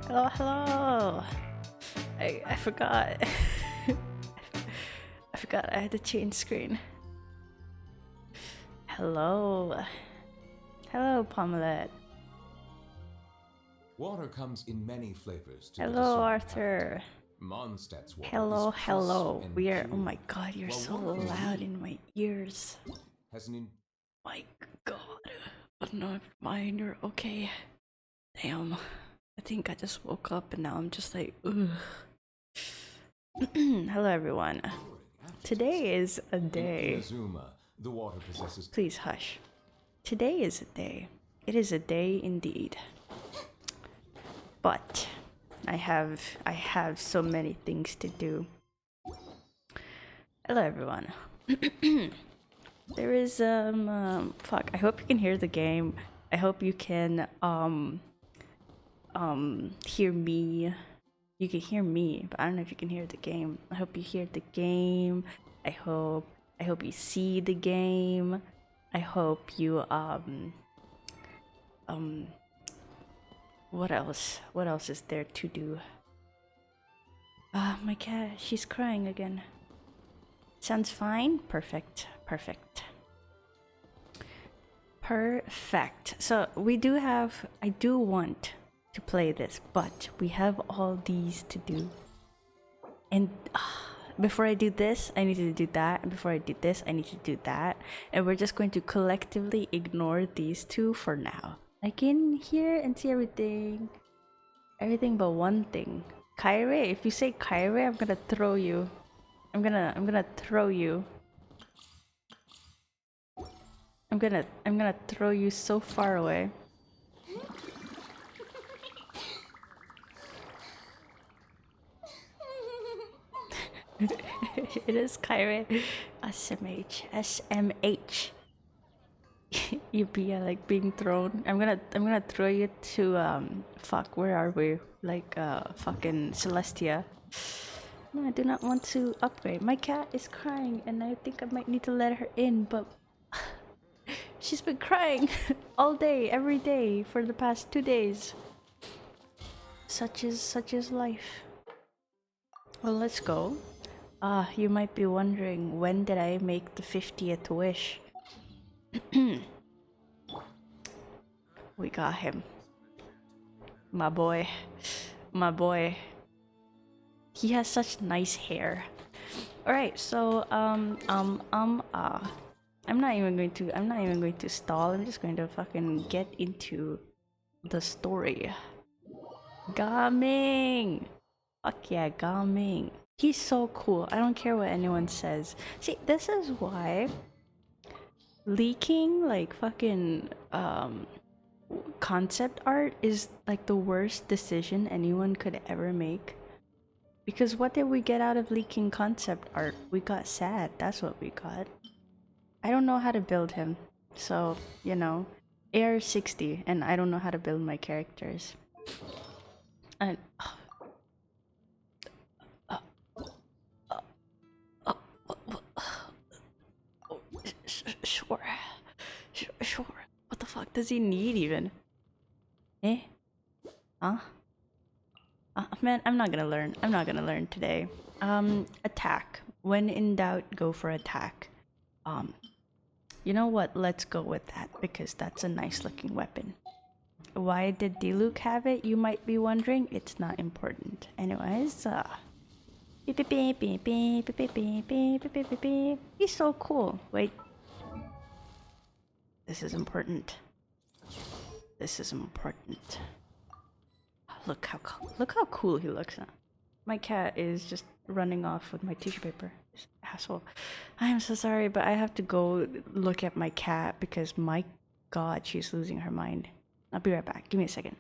Hello, hello. I forgot. I forgot I had to change screen. Hello. Hello, Pomelet. Water comes in many flavors. Hello, Arthur. Mondstadt's water Hello, is hello. crisp and We are. pure, Oh my god, you're while so water from loud Lee in my ears. has an My god. But no, mine, you're okay. Damn. I think I just woke up and now I'm just like, ugh. Hello, everyone. Today is a day. In Inazuma, the water possesses. Please hush. Today is a day. It is a day indeed. But I have so many things to do. Hello, everyone. There is fuck. I hope you can hear the game. I hope you can hear me. You can hear me, but I don't know if you can hear the game. I hope you hear the game. I hope you see the game. I hope you what else? What else is there to do? My cat, she's crying again. Sounds fine? Perfect. Perfect. Perfect. So we do have, I do want to play this, but we have all these to do. And before I do this, I need to do that. And before I do this, I need to do that. And we're just going to collectively ignore these two for now. I can hear and see everything. Everything but one thing. Kyrie, if you say Kyrie, I'm gonna throw you. I'm gonna throw you. I'm gonna throw you so far away. It is Kyrie. SMH. SMH. You be like being thrown. I'm gonna throw you to fuck, where are we? Like fucking Celestia. No, I do not want to upgrade. My cat is crying and I think I might need to let her in, but she's been crying all day, every day for the past 2 days. Such is life. Well, let's go. You might be wondering, when did I make the 50th wish? We got him. My boy. My boy. He has such nice hair. Alright, so I'm not even going to stall. I'm just going to fucking get into the story. Gaming! Fuck yeah, Gaming. He's so cool. I don't care what anyone says. See, this is why leaking like fucking concept art is like the worst decision anyone could ever make. Because what did we get out of leaking concept art? We got sad. That's what we got. I don't know how to build him. So, you know, Air 60, and I don't know how to build my characters. And sure. Sure. What the fuck does he need even? Eh? Huh? Man, I'm not gonna learn. I'm not gonna learn today. Attack. When in doubt, go for attack. You know what? Let's go with that because that's a nice looking weapon. Why did Diluc have it? You might be wondering. It's not important. Anyways, he's so cool. Wait. This is important. This is important. Look how cool he looks now. My cat is just running off with my tissue paper. This asshole. I am so sorry, but I have to go look at my cat because my god, she's losing her mind. I'll be right back. Give me a second.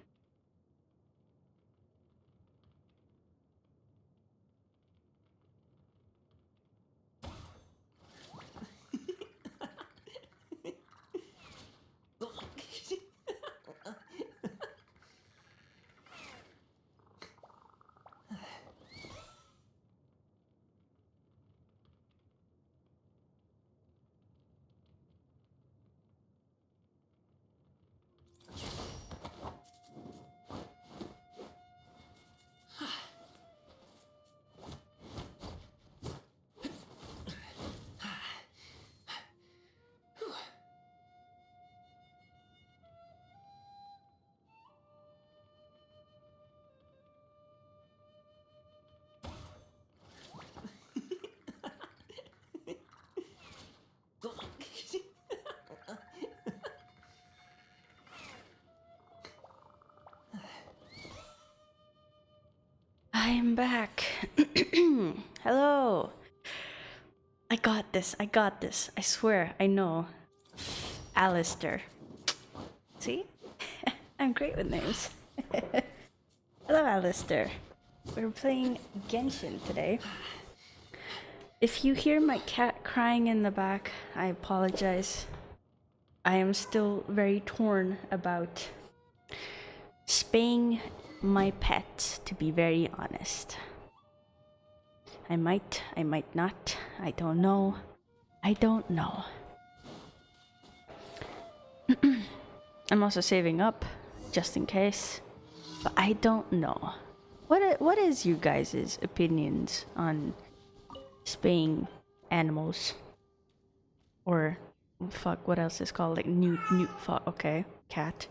I'm back. Hello. I got this. I got this. I swear. I know. Alistair. See? I'm great with names. Hello, Alistair. We're playing Genshin today. If you hear my cat crying in the back, I apologize. I am still very torn about spaying my pet, to be very honest. I might not. I don't know. I don't know. I'm also saving up, just in case. But I don't know. What is you guys' opinions on spaying animals? Or, fuck, what else is called? Like, fuck, okay, cat.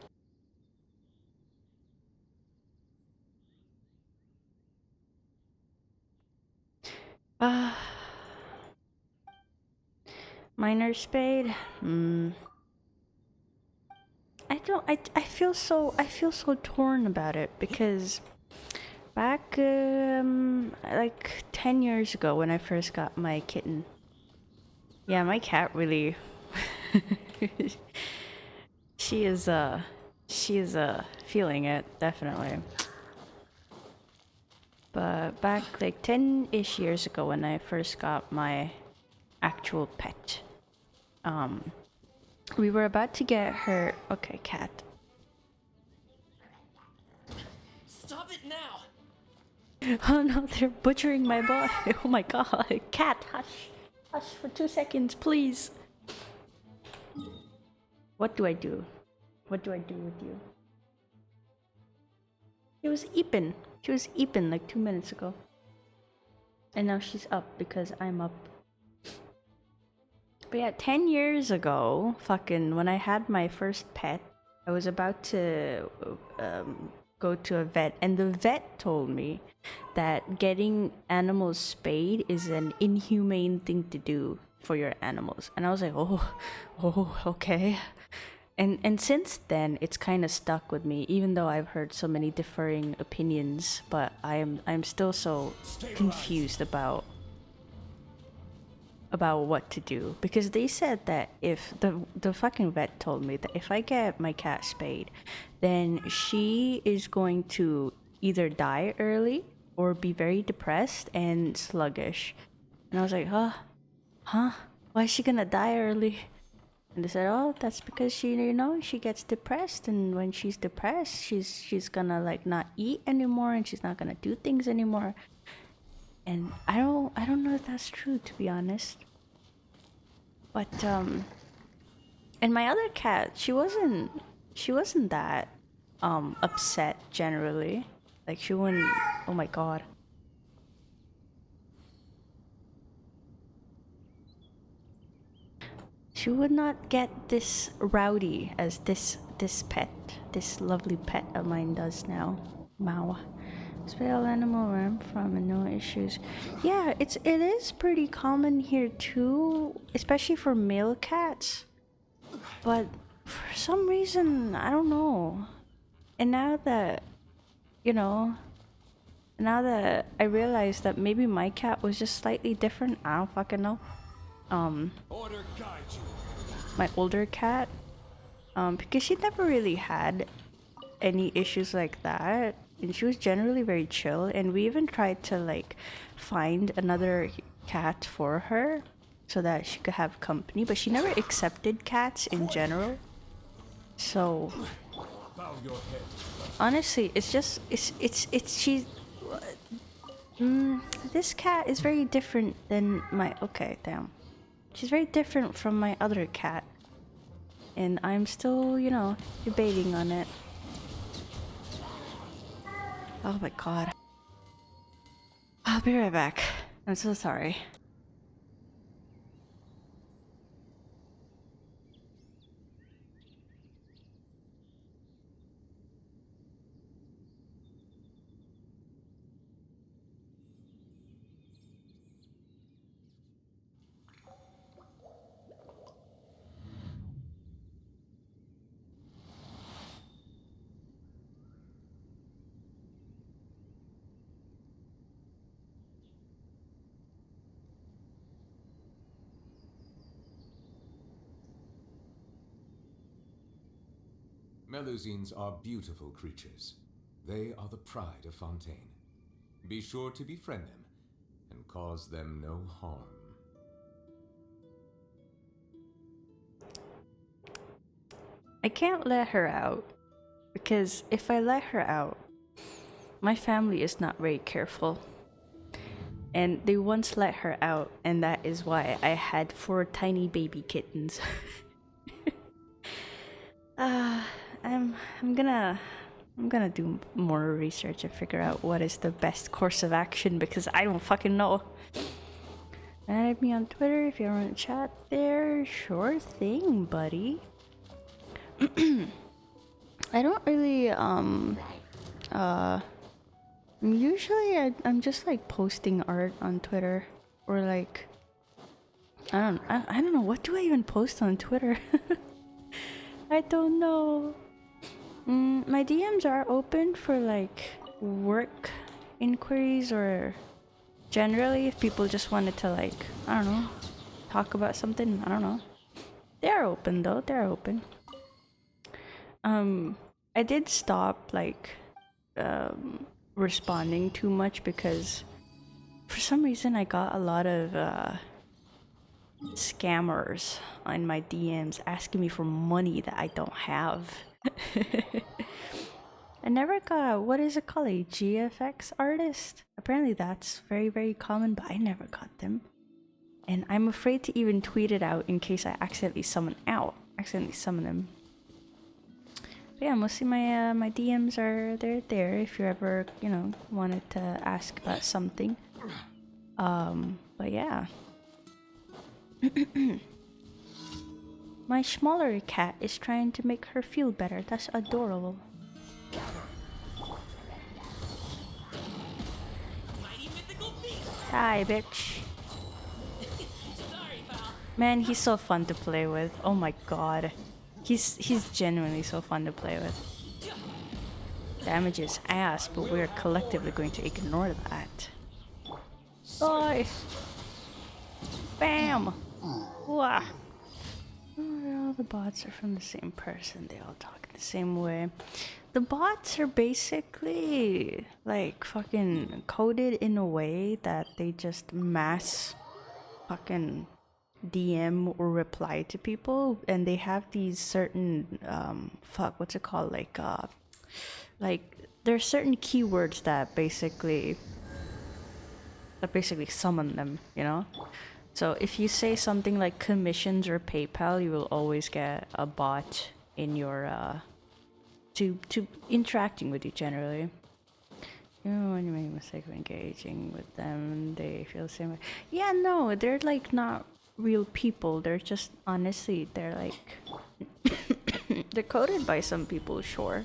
Minor spade? I feel so torn about it because back like 10 years ago when I first got my kitten. Yeah, my cat really she is feeling it, definitely. But back like 10-ish years ago when I first got my actual pet, we were about to get her. Okay, cat. Stop it now! Oh no, they're butchering my boy. Oh my god. Cat, hush. Hush for 2 seconds, please. What do I do? What do I do with you? She was eeping. She was eeping like 2 minutes ago. And now she's up because I'm up. But yeah, 10 years ago, fucking, when I had my first pet, I was about to go to a vet, and the vet told me that getting animals spayed is an inhumane thing to do for your animals. And I was like, oh, okay. And since then, it's kind of stuck with me, even though I've heard so many differing opinions. But I'm still so confused about what to do, because they said that if the fucking vet told me that if I get my cat spayed, then she is going to either die early or be very depressed and sluggish. And I was like, huh? Why is she gonna die early? And they said, oh, that's because she, she gets depressed, and when she's depressed, she's gonna like not eat anymore, and she's not gonna do things anymore. And I don't know if that's true, to be honest. But and my other cat, she wasn't that upset generally. Like she wouldn't. Oh my god. She would not get this rowdy as this pet, this lovely pet of mine does now. Mao. Spell animal where I'm from and no issues. Yeah, it is pretty common here too, especially for male cats. But for some reason, I don't know. And now that now that I realize that maybe my cat was just slightly different, I don't fucking know. Order guide you. My older cat, because she never really had any issues like that, and she was generally very chill, and we even tried to like find another cat for her so that she could have company, but she never accepted cats in general. So honestly, it's just she this cat is very different than my she's very different from my other cat, and I'm still, debating on it. Oh my god. I'll be right back. I'm so sorry. Melusines are beautiful creatures. They are the pride of Fontaine. Be sure to befriend them and cause them no harm. I can't let her out, because if I let her out, my family is not very careful. And they once let her out, and that is why I had 4 tiny baby kittens. I'm gonna do more research and figure out what is the best course of action, because I don't fucking know. Add me on Twitter if you want to chat there. Sure thing, buddy. I don't really usually I'm just like posting art on Twitter, or like I don't know, what do I even post on Twitter? I don't know. My DMs are open for like work inquiries, or generally if people just wanted to, like, I don't know, talk about something. I don't know. They're open though. They're open. I did stop like responding too much, because for some reason I got a lot of scammers on my DMs asking me for money that I don't have. I never got, what is it called, a GFX artist? Apparently that's very, very common, but I never got them. And I'm afraid to even tweet it out in case I accidentally summon them. But yeah, mostly my DMs are there if you ever, wanted to ask about something. But yeah. My smaller cat is trying to make her feel better. That's adorable. Hi, bitch. Sorry, pal. Man, he's so fun to play with. Oh my god. He's genuinely so fun to play with. Damage is ass, but we're collectively going to ignore that. Bye. Bam! Wah. Oh, all the bots are from the same person. They all talk the same way. The bots are basically like fucking coded in a way that they just mass fucking DM or reply to people, and they have these certain what's it called, like there's certain keywords that basically summon them, you know. So if you say something like commissions or PayPal, you will always get a bot in your to interacting with you generally. You know, when you make a mistake of engaging with them, they feel the same way. Yeah, no, they're like not real people. They're just, honestly, they're like they're coded by some people, sure.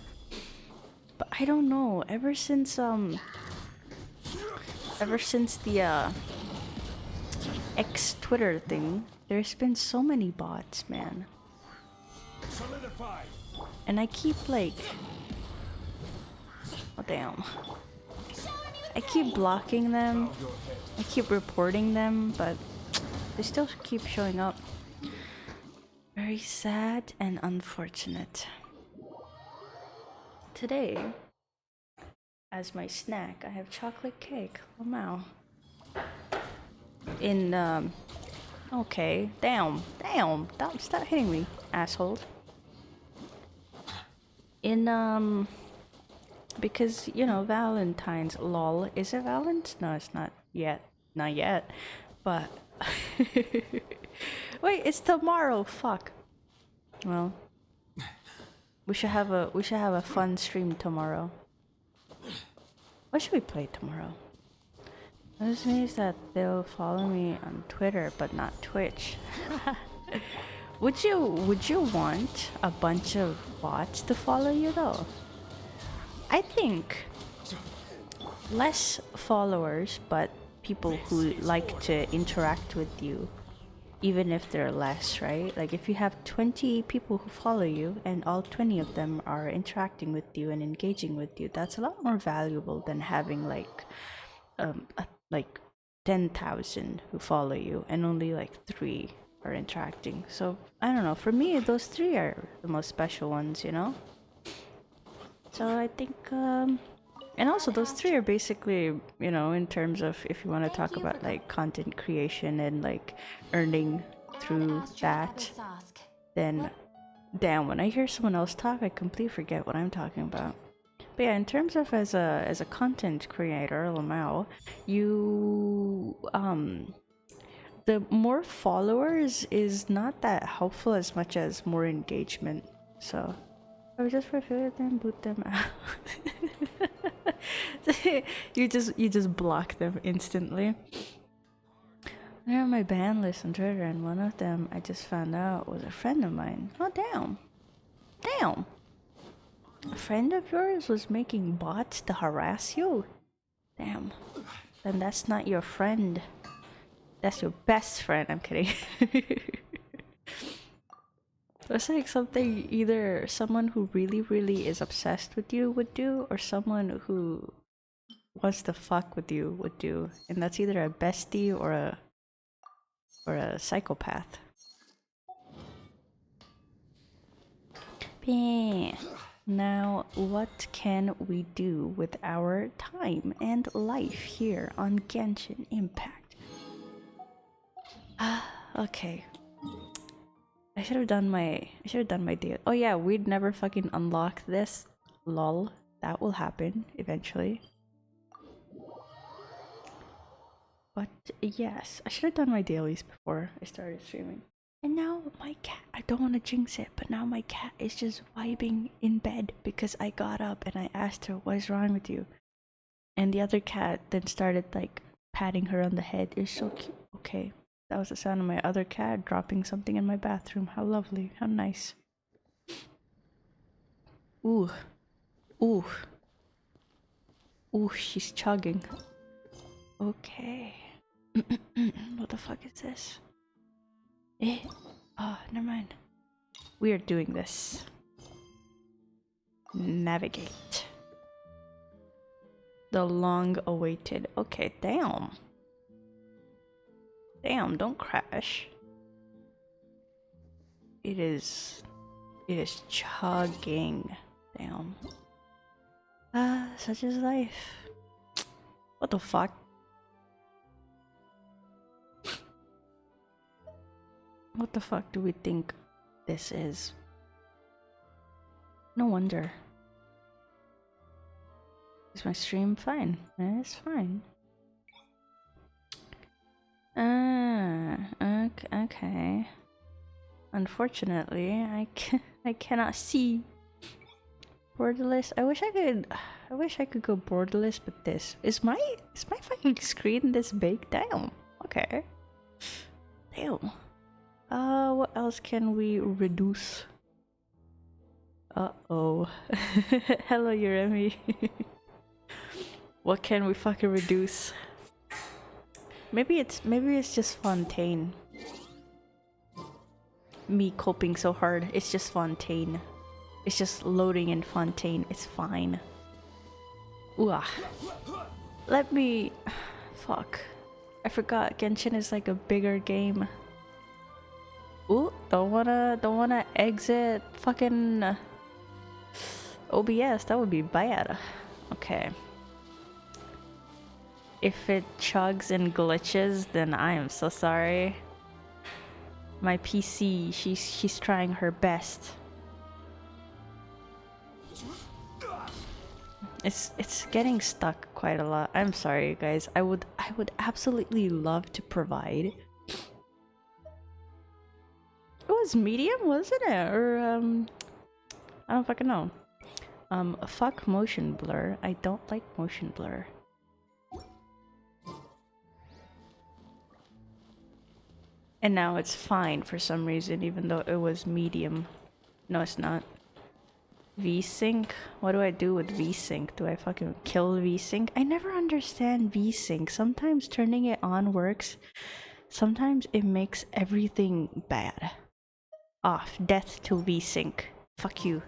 But I don't know. Ever since the X Twitter thing, there's been so many bots, man. Solidified. And I keep like, oh damn. I keep blocking them. I keep reporting them, but they still keep showing up. Very sad and unfortunate. Today, as my snack, I have chocolate cake. Oh wow. In okay, damn, stop hitting me, asshole. In because you know Valentine's, lol. Is it Valentine's? No, it's not yet. Not yet. But wait, it's tomorrow. Fuck. Well, we should have a fun stream tomorrow. What should we play tomorrow? This means that they'll follow me on Twitter, but not Twitch. Would you want a bunch of bots to follow you though? I think less followers, but people who like to interact with you, even if they're less, right? Like if you have 20 people who follow you and all 20 of them are interacting with you and engaging with you, that's a lot more valuable than having like 10,000 who follow you and only like 3 are interacting. So I don't know, for me those 3 are the most special ones, you know. So I think and also those 3 are basically, you know, in terms of if you want to talk about like content creation and like earning through that, then damn, when I hear someone else talk I completely forget what I'm talking about. But yeah, in terms of as a content creator, Lamau, you the more followers is not that helpful as much as more engagement. So I would just prefer them, boot them out. you just block them instantly. They're on my ban list on Twitter, and one of them I just found out was a friend of mine. Oh damn. Damn. A friend of yours was making bots to harass you? Damn. Then that's not your friend. That's your best friend. I'm kidding. It's like something either someone who really, really is obsessed with you would do, or someone who wants to fuck with you would do. And that's either a bestie or a psychopath. Now, what can we do with our time and life here on Genshin Impact? Okay. I should have done my deal. Oh yeah, we'd never fucking unlock this. Lol. That will happen eventually. But yes, I should have done my dailies before I started streaming. And now my cat, I don't want to jinx it, but now my cat is just vibing in bed because I got up and I asked her, what is wrong with you? And the other cat then started like patting her on the head. It's so cute. Okay, that was the sound of my other cat dropping something in my bathroom. How lovely, how nice. Ooh, ooh, ooh, she's chugging. Okay. What the fuck is this? Oh, never mind. We are doing this. Navigate. The long-awaited. Okay, damn. Damn, don't crash. It is chugging. Damn. Such is life. What the fuck? What the fuck do we think this is? No wonder. Is my stream fine? It's fine. Okay. Unfortunately, I cannot see borderless. I wish I could go borderless, but this is my fucking screen this big? Damn. Okay. Damn. What else can we reduce? Uh-oh. Hello, Uremi. What can we fucking reduce? Maybe it's just Fontaine. Me coping so hard. It's just Fontaine. It's just loading in Fontaine. It's fine. Ooh. Let me... Fuck. I forgot Genshin is like a bigger game. Ooh, don't wanna exit fucking OBS. That would be bad. Okay. If it chugs and glitches, then I am so sorry. My PC, she's trying her best. It's getting stuck quite a lot. I'm sorry, you guys. I would absolutely love to provide. It was medium, wasn't it? Or I don't fucking know. Fuck motion blur. I don't like motion blur. And now it's fine for some reason, even though it was medium. No, it's not. VSync? What do I do with VSync? Do I fucking kill VSync? I never understand VSync. Sometimes turning it on works. Sometimes it makes everything bad. Off. Death to VSync. Fuck you.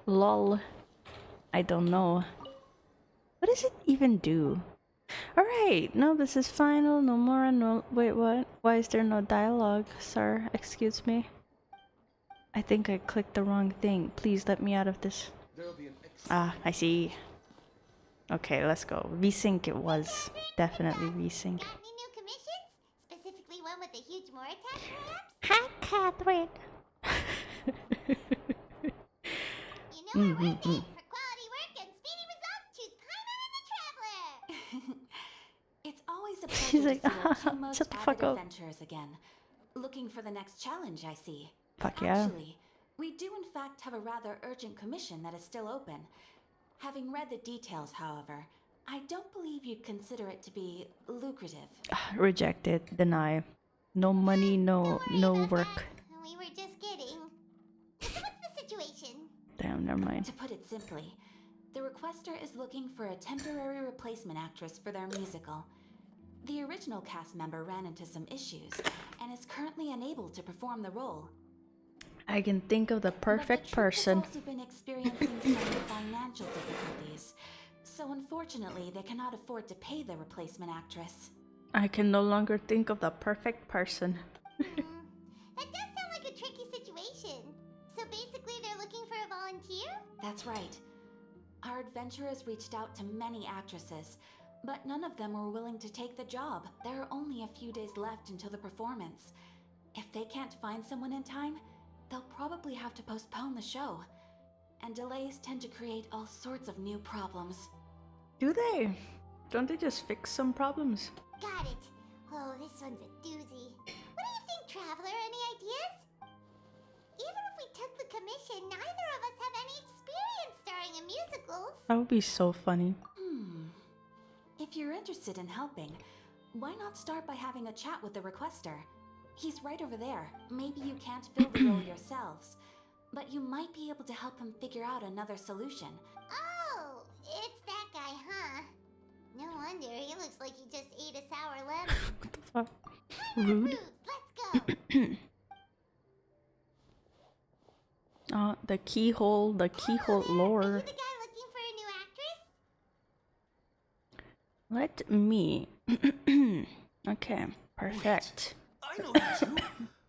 Lol. I don't know. What does it even do? Alright, no, this is final. No more. No. Wait, what? Why is there no dialogue, sir? Excuse me. I think I clicked the wrong thing. Please let me out of this. Ah, I see. Okay, let's go. VSync it was. Definitely VSync. Got any new commissions? Specifically one with a huge more attack, perhaps? Hi, Catherine. You know we're worth it. For quality work and speedy results, choose Paimon and the Traveler. It's always a She's pleasure like, to see our two most shut the fuck avid up. adventurers again. Looking for the next challenge, I see. Fuck yeah. Actually, we do in fact have a rather urgent commission that is still open. Having read the details, however, I don't believe you'd consider it to be lucrative. Rejected. Deny. No money, no work. That. We were just kidding. So what's the situation? Damn, never mind. To put it simply, the requester is looking for a temporary replacement actress for their musical. The original cast member ran into some issues and is currently unable to perform the role. I can think of the perfect person. But the troupe has also been experiencing some financial difficulties, so unfortunately they cannot afford to pay the replacement actress. I can no longer think of the perfect person. That does sound like a tricky situation. So basically they're looking for a volunteer? That's right. Our adventurers reached out to many actresses, but none of them were willing to take the job. There are only a few days left until the performance. If they can't find someone in time, they'll probably have to postpone the show. And delays tend to create all sorts of new problems. Do they? Don't they just fix some problems? Got it. Oh, this one's a doozy. What do you think, Traveler? Any ideas? Even if we took the commission, neither of us have any experience starring in musicals. That would be so funny. If you're interested in helping, why not start by having a chat with the requester? He's right over there. Maybe you can't fill the role yourselves, but you might be able to help him figure out another solution. Oh, it's that guy, huh? No wonder, he looks like he just ate a sour lemon. What the fuck? Rude. Rude. Let's go. The keyhole lore. Are you the guy looking for a new actress? Let me. Okay, perfect. I I know you two.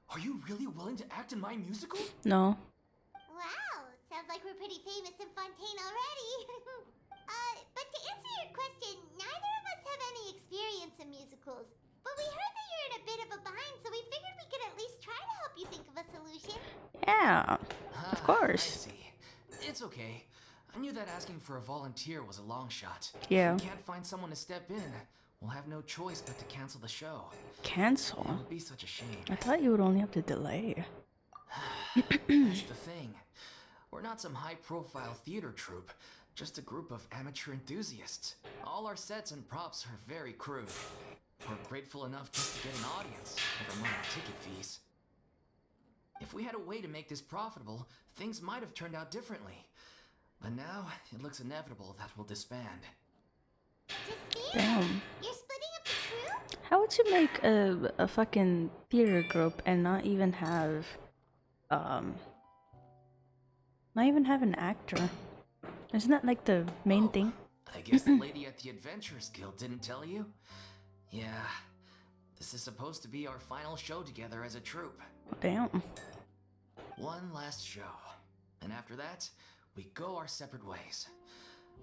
Are you really willing to act in my musical? No. Wow, sounds like we're pretty famous in Fontaine already. But to answer your question, neither of us have any experience in musicals. But we heard that you're in a bit of a bind, so we figured we could at least try to help you think of a solution. Yeah, of I course. see. It's okay. I knew that asking for a volunteer was a long shot. Yeah. If we can't find someone to step in, we'll have no choice but to cancel the show. It Cancel? would be such a shame. I thought you would only have to delay. That's the thing. We're not some high-profile theater troupe, just a group of amateur enthusiasts. All our sets and props are very crude. We're grateful enough just to get an audience, never mind ticket fees. If we had a way to make this profitable, things might have turned out differently. But now, it looks inevitable that we'll disband. Damn. You're splitting up the crew? How would you make a fucking theater group and not even have an actor? Isn't that like the main thing? I guess the lady at the Adventurers Guild didn't tell you? Yeah. This is supposed to be our final show together as a troupe. Damn. One last show. And after that, we go our separate ways.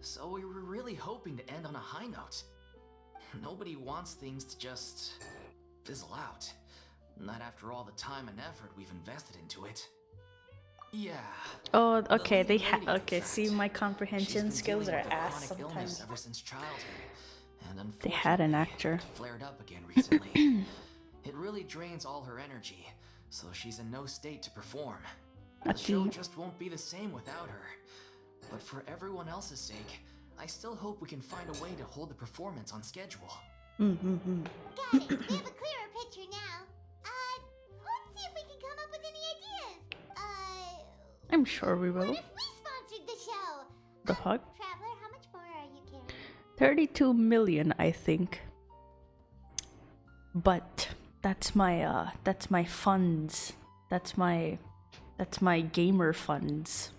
So we were really hoping to end on a high note. Nobody wants things to just fizzle out. Not after all the time and effort we've invested into it. Yeah. Oh, okay. The They leading lady, in okay. fact. See, my She's comprehension been skills dealing are with a ass chronic illness sometimes. ever since childhood. And They had an unfortunately, actor. it flared up again recently. It really drains all her energy, so she's in no state to perform. The show just won't be the same without her. But for everyone else's sake, I still hope we can find a way to hold the performance on schedule. Got it. We have a clearer picture now. Let's see if we can come up with any ideas. I'm sure we will. What if we sponsored the show? The fuck? Traveler, how much more are you carrying? 32 million, I think. But that's my funds. That's my gamer funds.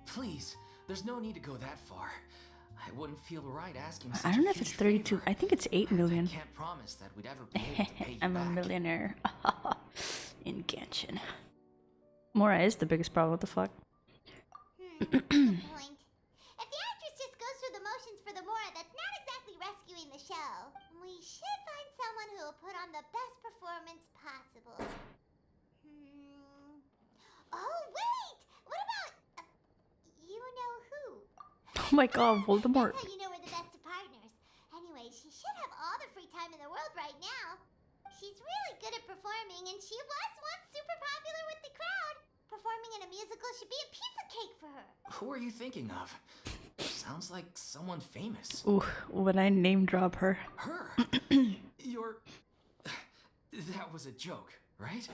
Please, there's no need to go that far. I wouldn't feel right asking such I don't know a if it's huge 32. favor. I think it's 8 million. I can't promise that we'd ever be able to pay you I'm a back. millionaire in GENSHIN. Mora is the biggest problem. What the fuck? Good point. If the actress just goes through the motions for the Mora, that's not exactly rescuing the show. We should find someone who will put on the best performance possible. Oh, wait! What about... you know who? Oh my god, Voldemort. That's how you know we're the best of partners. Anyway, she should have all the free time in the world right now. She's really good at performing, and she was once super popular with the crowd. Performing in a musical should be a piece of cake for her. Who are you thinking of? Sounds like someone famous. Ooh, when I name drop her. Her? You're... That was a joke, right?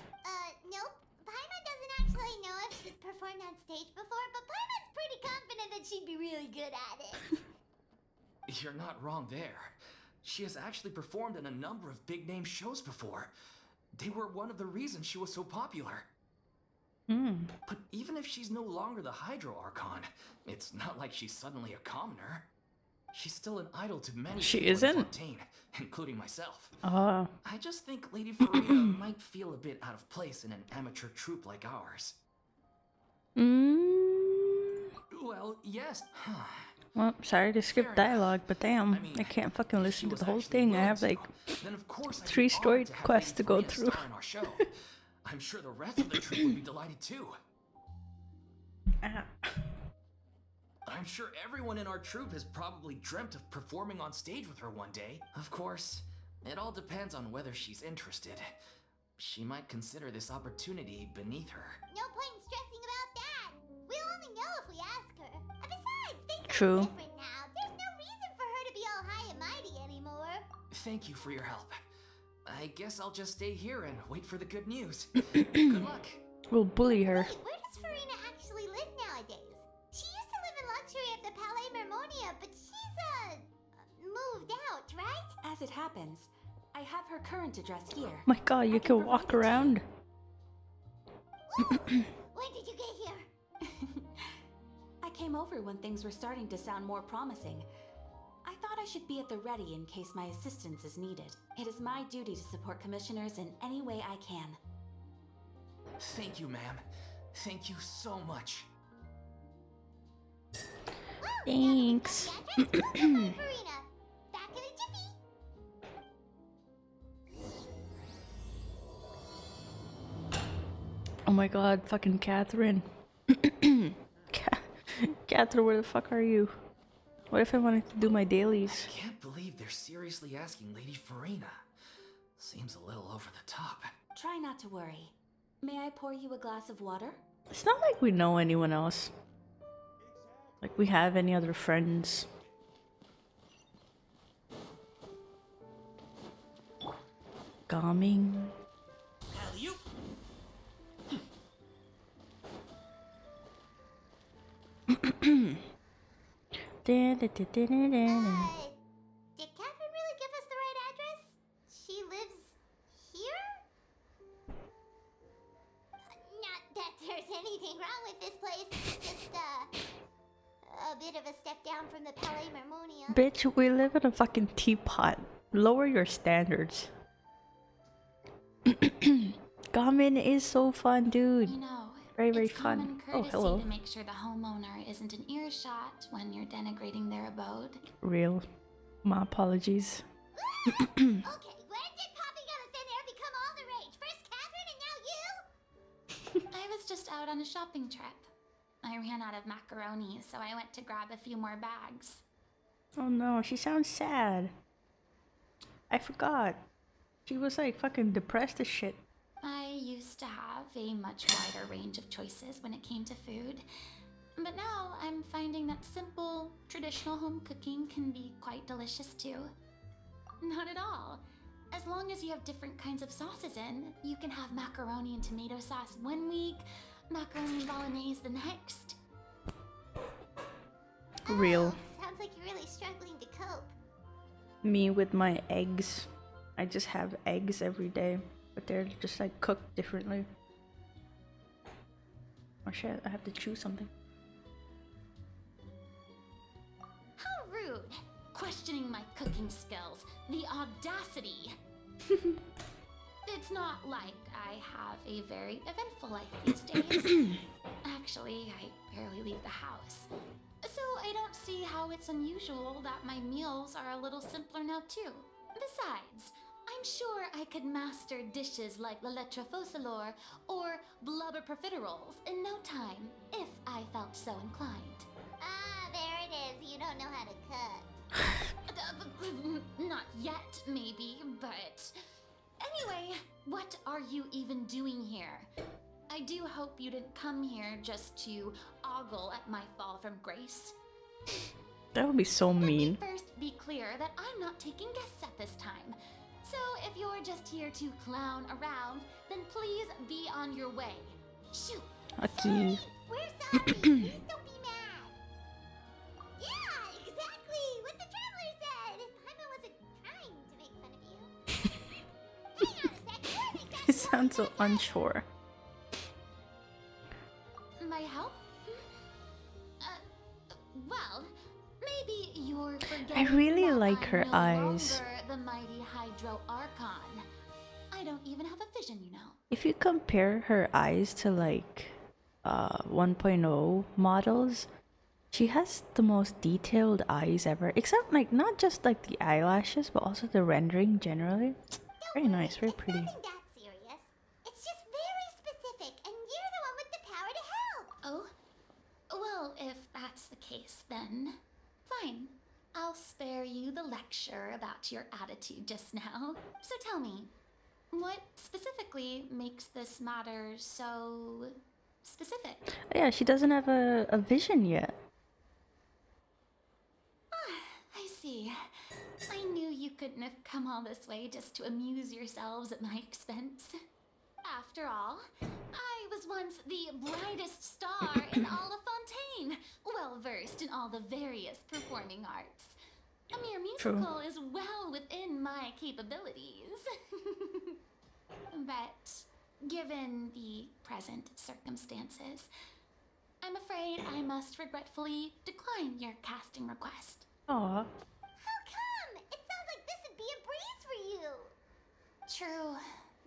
Nope. Paimon doesn't actually know if she's performed on stage before, but Paimon's pretty confident that she'd be really good at it. You're not wrong there. She has actually performed in a number of big-name shows before. They were one of the reasons she was so popular. But even if she's no longer the Hydro Archon, it's not like she's suddenly a commoner. She's still an idol to many She people in isn't? Fontaine, including myself. Oh. I just think Lady Farida might feel a bit out of place in an amateur troupe like ours. Well, yes. Well, sorry to skip Fair enough. dialogue, but damn, I mean, I can't fucking if listen she to was the whole actually thing. I willing have to, like then of course I'd 3 be story honored to have quests to go Lady through. Farida star in our show. I'm sure the rest of the troupe would be delighted too. Ah. I'm sure everyone in our troupe has probably dreamt of performing on stage with her one day. Of course, it all depends on whether she's interested. She might consider this opportunity beneath her. No point in stressing about that. We'll only know if we ask her. And besides, things True. are different now. There's no reason for her to be all high and mighty anymore. Thank you for your help. I guess I'll just stay here and wait for the good news. Good luck. We'll bully her. Wait, where does Farina actually live nowadays? She used to live in luxury at the Palais Mermonia, but she's, moved out, right? As it happens, I have her current address here. My god, you I can provide walk it to you. around. When did you get here? I came over when things were starting to sound more promising. I thought I should be at the ready in case my assistance is needed. It is my duty to support commissioners in any way I can. Thank you, ma'am. Thank you so much. Thanks. Farina. Back in a jiffy. Oh my god, fucking Catherine. Catherine, where the fuck are you? What if I wanted to do my dailies? Can't believe they're seriously asking Lady Farina. Seems a little over the top. Try not to worry. May I pour you a glass of water? It's not like we know anyone else. Like we have any other friends. Gaming. Alley-oop. Did Catherine really give us the right address? She lives here? Not that there's anything wrong with this place. It's just, a bit of a step down from the Palais Marmonia. Bitch, we live in a fucking teapot. Lower your standards. Gamin is so fun, dude. You know, Very, very it's common fun. Oh, courtesy hello. to make sure the homeowner isn't in earshot when you're denigrating their abode. Real. My apologies. Okay, when did popping out of thin air become all the rage? First Catherine and now you? I was just out on a shopping trip. I ran out of macaroni, so I went to grab a few more bags. Oh no, she sounds sad. I forgot. She was like fucking depressed as shit. I used to have a much wider range of choices when it came to food. But now I'm finding that simple, traditional home cooking can be quite delicious too. Not at all. As long as you have different kinds of sauces in, you can have macaroni and tomato sauce one week, macaroni and bolognese the next. Real. Sounds like you're really struggling to cope. Me with my eggs. I just have eggs every day, but they're just like cooked differently. Oh shit, I have to choose something. How rude! Questioning my cooking skills. The audacity! It's not like I have a very eventful life these days. Actually, I barely leave the house. So I don't see how it's unusual that my meals are a little simpler now too. Besides, I'm sure I could master dishes like la lettre faucilor or blubber profiteroles in no time, if I felt so inclined. Ah, there it is. You don't know how to cook. Not yet, maybe, but... Anyway, what are you even doing here? I do hope you didn't come here just to ogle at my fall from grace. That would be so mean. Let me first be clear that I'm not taking guests at this time. So if you're just here to clown around, then please be on your way. Shoot! Okay. We're sorry. Please don't be mad. Yeah, exactly. What the traveler said. Paimon wasn't trying to make fun of you. Hang on a sec. You're an exact It sounds so unsure. My help? Well, maybe you're forgetting I really that like her I'm no eyes. longer the mighty Hydro Archon. I don't even have a vision, you know. If you compare her eyes to like 1.0 models, she has the most detailed eyes ever. Except like not just like the eyelashes, but also the rendering generally. Very nice, very pretty. It's nothing that serious. It's just very specific, and you're the one with the power to help. Oh? Well, if that's the case, then fine. I'll spare you the lecture about your attitude just now. So tell me, what specifically makes this matter so specific? Yeah, she doesn't have a vision yet. I see. I knew you couldn't have come all this way just to amuse yourselves at my expense. After all, I was once the brightest star in all of Fontaine, well versed in all the various performing arts. A mere musical is well within my capabilities. But given the present circumstances, I'm afraid I must regretfully decline your casting request. Aw. How True,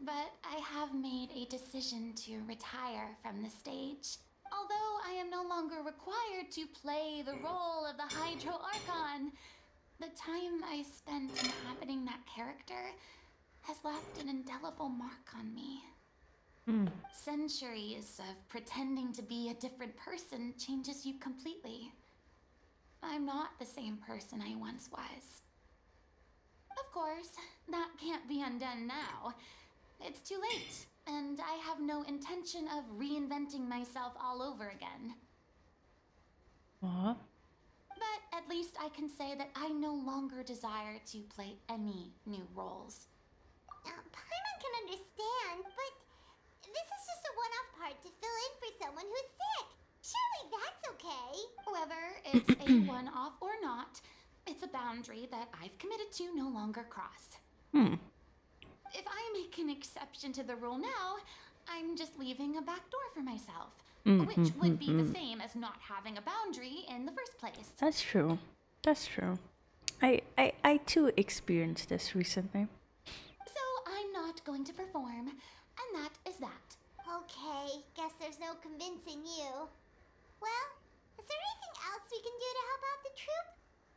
but I have made a decision to retire from the stage. Although I am no longer required to play the role of the Hydro Archon, the time I spent inhabiting that character has left an indelible mark on me. Centuries of pretending to be a different person changes you completely. I'm not the same person I once was. Of course, that can't be undone now. It's too late, and I have no intention of reinventing myself all over again. What? But at least I can say that I no longer desire to play any new roles. Paimon can understand, but this is just a one-off part to fill in for someone who's sick. Surely that's okay. Whether it's a one-off or not, it's a boundary that I've committed to no longer cross. If I make an exception to the rule now, I'm just leaving a back door for myself, which would be the same as not having a boundary in the first place. That's true. That's true. I too experienced this recently. So I'm not going to perform, and that is that. Okay, guess there's no convincing you. Well, is there anything else we can do to help out the troupe?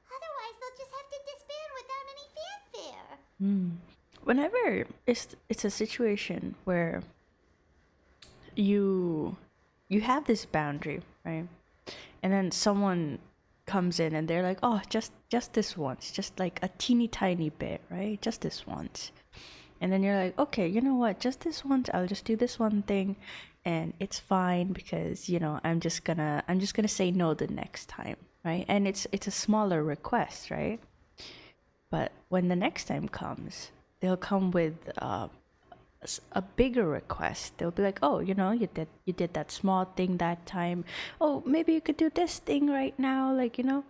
Otherwise, they'll just have to disband without any fanfare. Whenever it's a situation where you have this boundary, right? And then someone comes in and they're like, "Oh, just this once, just like a teeny tiny bit, right? Just this once." And then you're like, "Okay, you know what? Just this once, I'll just do this one thing and it's fine because, you know, I'm just going to say no the next time." Right? And it's a smaller request, right? But when the next time comes, they'll come with a bigger request. They'll be like, "Oh, you know, you did that small thing that time. Oh, maybe you could do this thing right now," like, you know.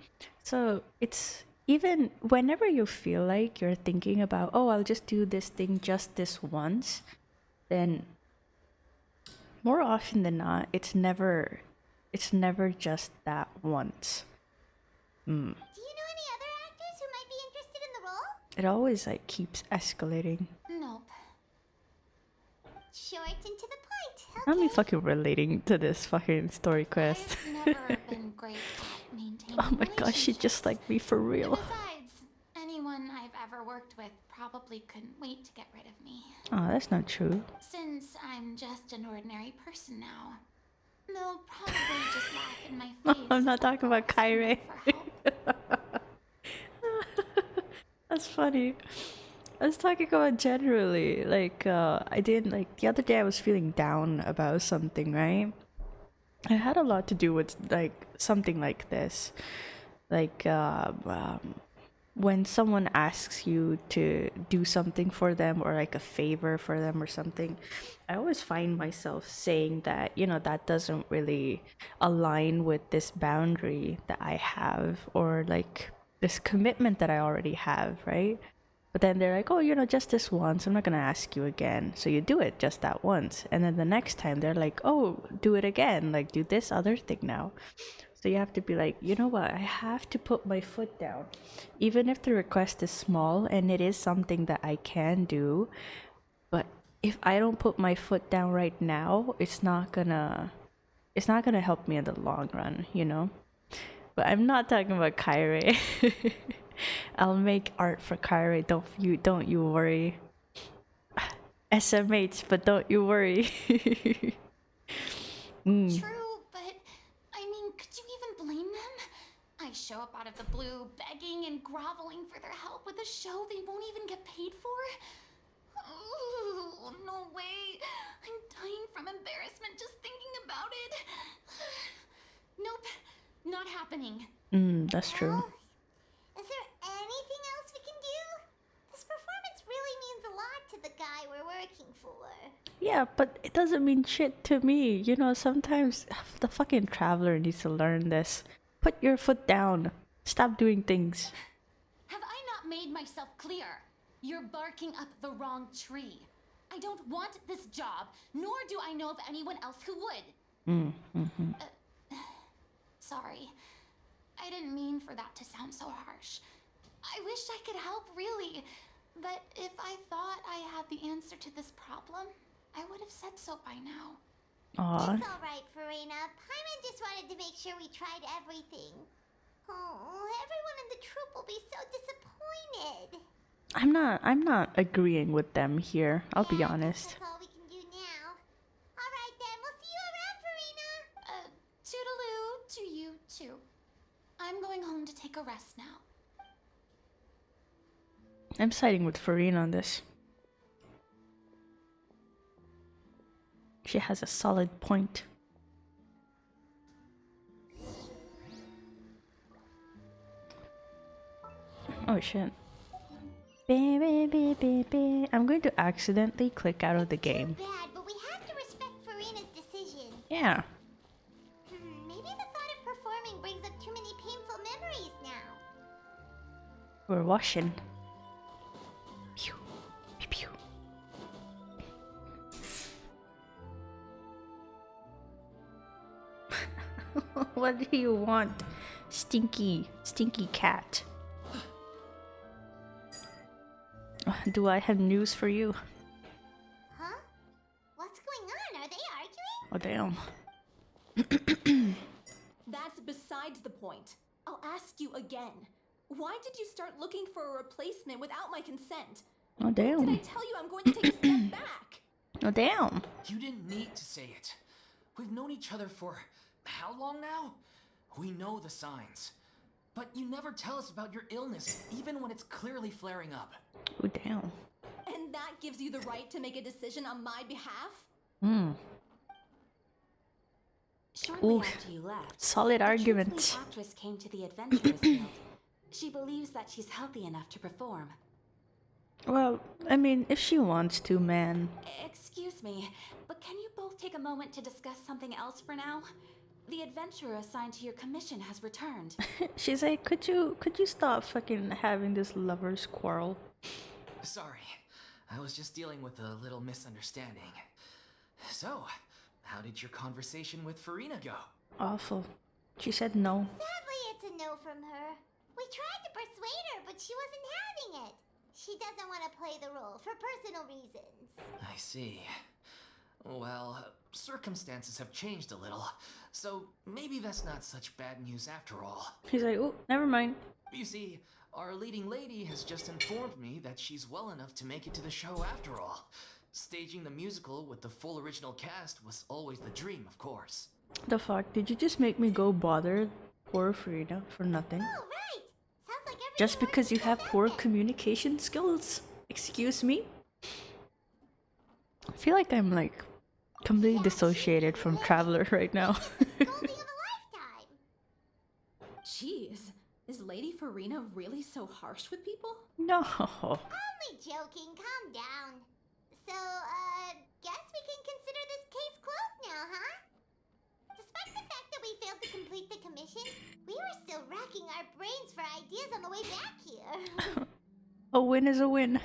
So it's even whenever you feel like you're thinking about, "Oh, I'll just do this thing just this once," then more often than not, it's never just that once. Do you know any other actors who might be interested in the role? It always like keeps escalating. Nope. Short and to the point. I'm Okay. fucking relating to this fucking story quest. I've never been great at maintaining Oh my gosh, she just relationships. like me for And real. besides, anyone I've ever worked with probably couldn't wait to get rid of me. Oh, that's not true. Since I'm just an ordinary person now, they'll probably just laugh in my face. I'm not if I talking go about asking them Kyrie. for help. That's funny. I was talking about generally, like, I didn't, like, the other day I was feeling down about something, right? It had a lot to do with, like, something like this. Like, when someone asks you to do something for them or, like, a favor for them or something, I always find myself saying that, you know, that doesn't really align with this boundary that I have or, like, this commitment that I already have, right? But then they're like, "Oh, you know, just this once. I'm not gonna ask you again." So you do it just that once. And then the next time they're like, "Oh, do it again. Like, do this other thing now." So you have to be like, "You know what? I have to put my foot down. Even if the request is small and it is something that I can do, but if I don't put my foot down right now, it's not gonna help me in the long run, you know?" But I'm not talking about Kyrie. I'll make art for Kyrie. Don't you worry. SMH, but don't you worry. True, but I mean, could you even blame them? I show up out of the blue, begging and groveling for their help with a show they won't even get paid for? Oh, no way. I'm dying from embarrassment just thinking about it. Nope, not happening. That's true. Well, is there anything else we can do? This performance really means a lot to the guy we're working for. Yeah, but it doesn't mean shit to me. You know, sometimes the fucking traveler needs to learn this. Put your foot down. Stop doing things. Have I not made myself clear? You're barking up the wrong tree. I don't want this job, nor do I know of anyone else who would. Sorry. I didn't mean for that to sound so harsh. I wish I could help, really. But if I thought I had the answer to this problem, I would have said so by now. Aw. It's alright, Farina. Paimon just wanted to make sure we tried everything. Oh, everyone in the troop will be so disappointed. I'm not agreeing with them here. I'll be Yeah, I guess honest. that's all we can do now. Alright then, we'll see you around, Farina. Toodaloo to you too. I'm going home to take a rest now. I'm siding with Farina on this. She has a solid point. Oh shit. I'm going to accidentally click out of the game. Bad, but we have to respect Farina's decision. Yeah. Maybe the thought of performing brings up too many painful memories now. We're washing. Pew. Pew pew. What do you want? Stinky cat. Do I have news for you? Huh? What's going on? Are they arguing? Oh damn. That's besides the point. I'll ask you again. Why did you start looking for a replacement without my consent? Oh Did I damn. tell you I'm going to take a step back? Oh damn. You didn't need to say it. We've known each other for how long now? We know the signs. But you never tell us about your illness, even when it's clearly flaring up. Oh damn. And that gives you the right to make a decision on my behalf? Hmm. Shortly Ooh, after you left, solid the argument. troop's lead actress came to the Adventurers Guild. She believes that she's healthy enough to perform. Well, I mean, if she wants to, man. Excuse me, but can you both take a moment to discuss something else for now? The adventurer assigned to your commission has returned. She's like, could you stop fucking having this lovers quarrel? Sorry, I was just dealing with a little misunderstanding. So, how did your conversation with Farina go? Awful. She said no. Sadly, it's a no from her. We tried to persuade her, but she wasn't having it. She doesn't want to play the role for personal reasons. I see. Well, circumstances have changed a little, so maybe that's not such bad news after all. He's like, oh, never mind. You see, our leading lady has just informed me that she's well enough to make it to the show after all. Staging the musical with the full original cast was always the dream, of course. The fuck? Did you just make me go bother poor Frida for nothing? Oh, right. Sounds like everything Just worked because you itself have out poor then. communication skills? Excuse me? I feel like I'm like completely dissociated from Traveler right now. Scolding of a lifetime. Jeez, is Lady Farina really so harsh with people? No. Only joking. Calm down. So, guess we can consider this case closed now, huh? Despite the fact that we failed to complete the commission, we were still racking our brains for ideas on the way back here. A win is a win.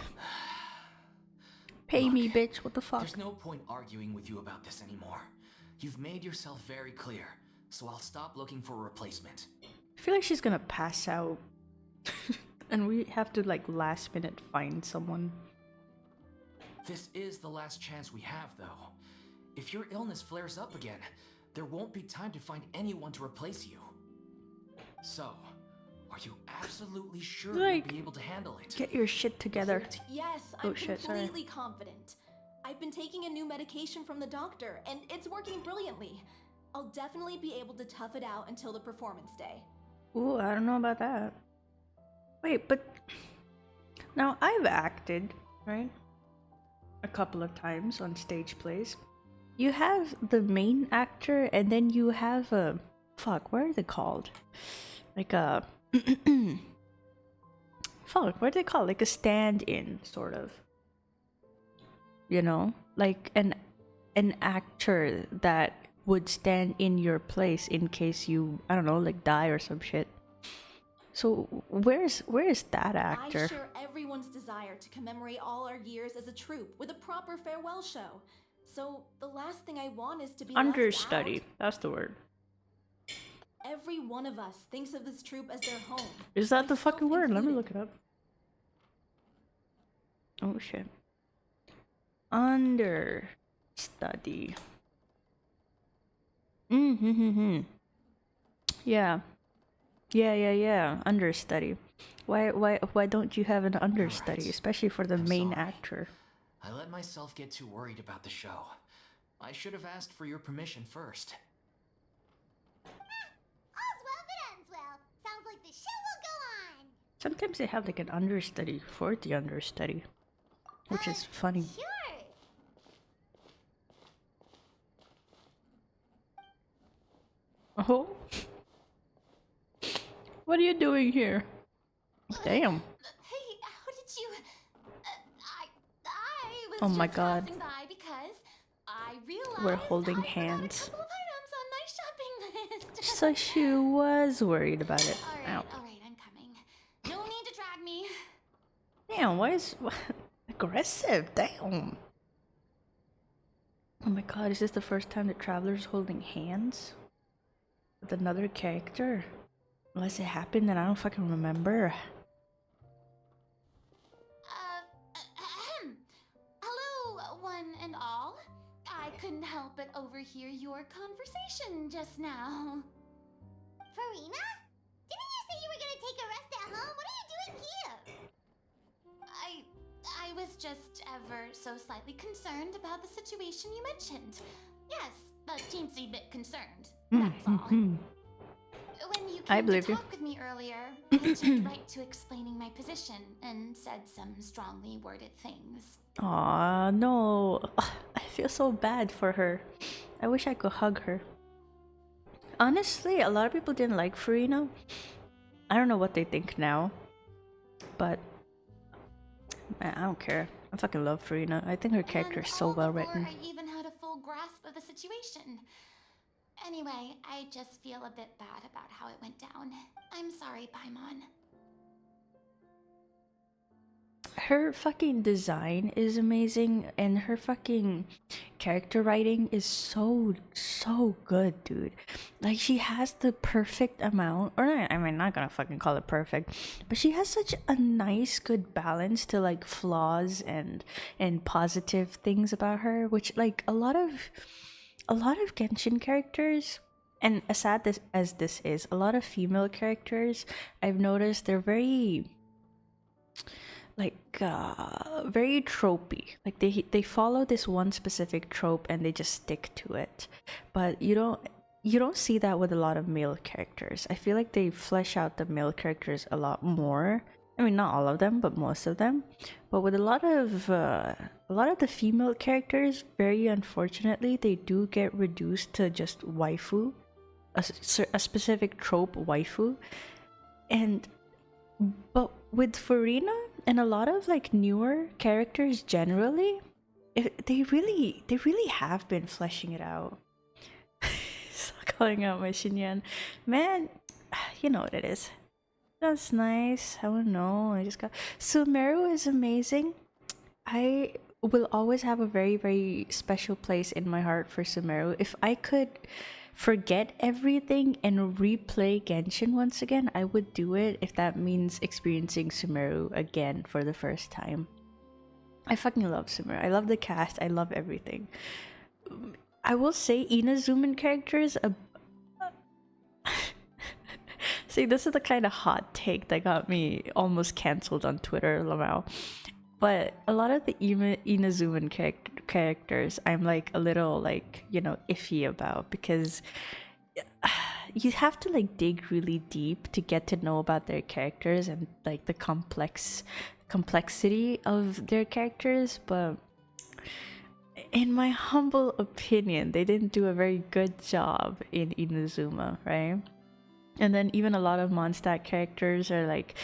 Pay me, Look, bitch. What the fuck? There's no point arguing with you about this anymore. You've made yourself very clear, so I'll stop looking for a replacement. I feel like she's gonna pass out. And we have to like last minute find someone. This is the last chance we have, though. If your illness flares up again, there won't be time to find anyone to replace you. So, are you absolutely sure Like, you'll be able to handle it? Get your shit together. Yes, Oh, I'm shit, sorry. completely confident. I've been taking a new medication from the doctor, and it's working brilliantly. I'll definitely be able to tough it out until the performance day. Ooh, I don't know about that. Wait, but now I've acted, right? A couple of times on stage plays. You have the main actor, and then you have a fuck. What are they called? Like a fuck. What are they called? Like a stand-in, sort of. You know, like an actor that would stand in your place in case you, I don't know, like die or some shit. So where is that actor? I share everyone's desire to commemorate all our years as a troupe with a proper farewell show. So the last thing I want is to be Understudy. left That's the word. out. Every one of us thinks of this troupe as their home. Is that the myself fucking word? Let me included. look it up. Oh shit. Understudy. Mm-hmm. Yeah. Yeah. Understudy. Why don't you have an understudy, Alright. especially for the I'm main sorry. actor? I let myself get too worried about the show. I should have asked for your permission first. All's well that ends well. Sounds like the show will go on. Sometimes they have like an understudy for the understudy, which is funny. Sure. Oh, what are you doing here? Damn. Hey, how did you? I was Oh my just God. passing by because I realized We're holding I forgot hands. a couple of items on my shopping list. So she was worried about it. Ow. All right, I'm coming. No need to drag me. Damn, why is aggressive? Damn. Oh my God, is this the first time the Traveler's holding hands with another character? Unless it happened and I don't fucking remember. Hello, one and all. I couldn't help but overhear your conversation just now. Farina? Didn't you say you were gonna take a rest at home? What are you doing here? I was just ever so slightly concerned about the situation you mentioned. Yes, a teensy bit concerned. That's all. When you I came to believe you. talk with me earlier, I jumped right to explaining my position and said some strongly worded things. Aw, no. I feel so bad for her. I wish I could hug her. Honestly, a lot of people didn't like Farina. I don't know what they think now. But man, I don't care. I fucking love Farina. I think her character And is so all well before written. I even had a full grasp of the situation. Anyway, I just feel a bit bad about how it went down. I'm sorry, Paimon. Her fucking design is amazing and her fucking character writing is so good, dude. Like she has the perfect amount, or I mean, not gonna fucking call it perfect, but she has such a nice good balance to like flaws and positive things about her, which like a lot of Genshin characters, and as sad as this is, a lot of female characters, I've noticed they're very very tropey. Like they follow this one specific trope and they just stick to it. But you don't see that with a lot of male characters. I feel like they flesh out the male characters a lot more. I mean, not all of them, but most of them. But with a lot of the female characters, very unfortunately, they do get reduced to just waifu, a specific trope waifu, but with Farina and a lot of like newer characters generally, they really have been fleshing it out. Stop calling out my Shinyan, man. You know what it is. That's nice. I don't know. I just got Sumeru is amazing. I will always have a very special place in my heart for Sumeru. If I could forget everything and replay Genshin once again, I would do it if that means experiencing Sumeru again for the first time. I fucking love Sumeru. I love the cast. I love everything. I will say Inazuman characters. See, this is the kind of hot take that got me almost cancelled on Twitter, Lamau. But a lot of the Inazuman characters, I'm like a little like, iffy about, because you have to like dig really deep to get to know about their characters and like the complexity of their characters. But in my humble opinion, they didn't do a very good job in Inazuma, right? And then even a lot of Mondstadt characters are like,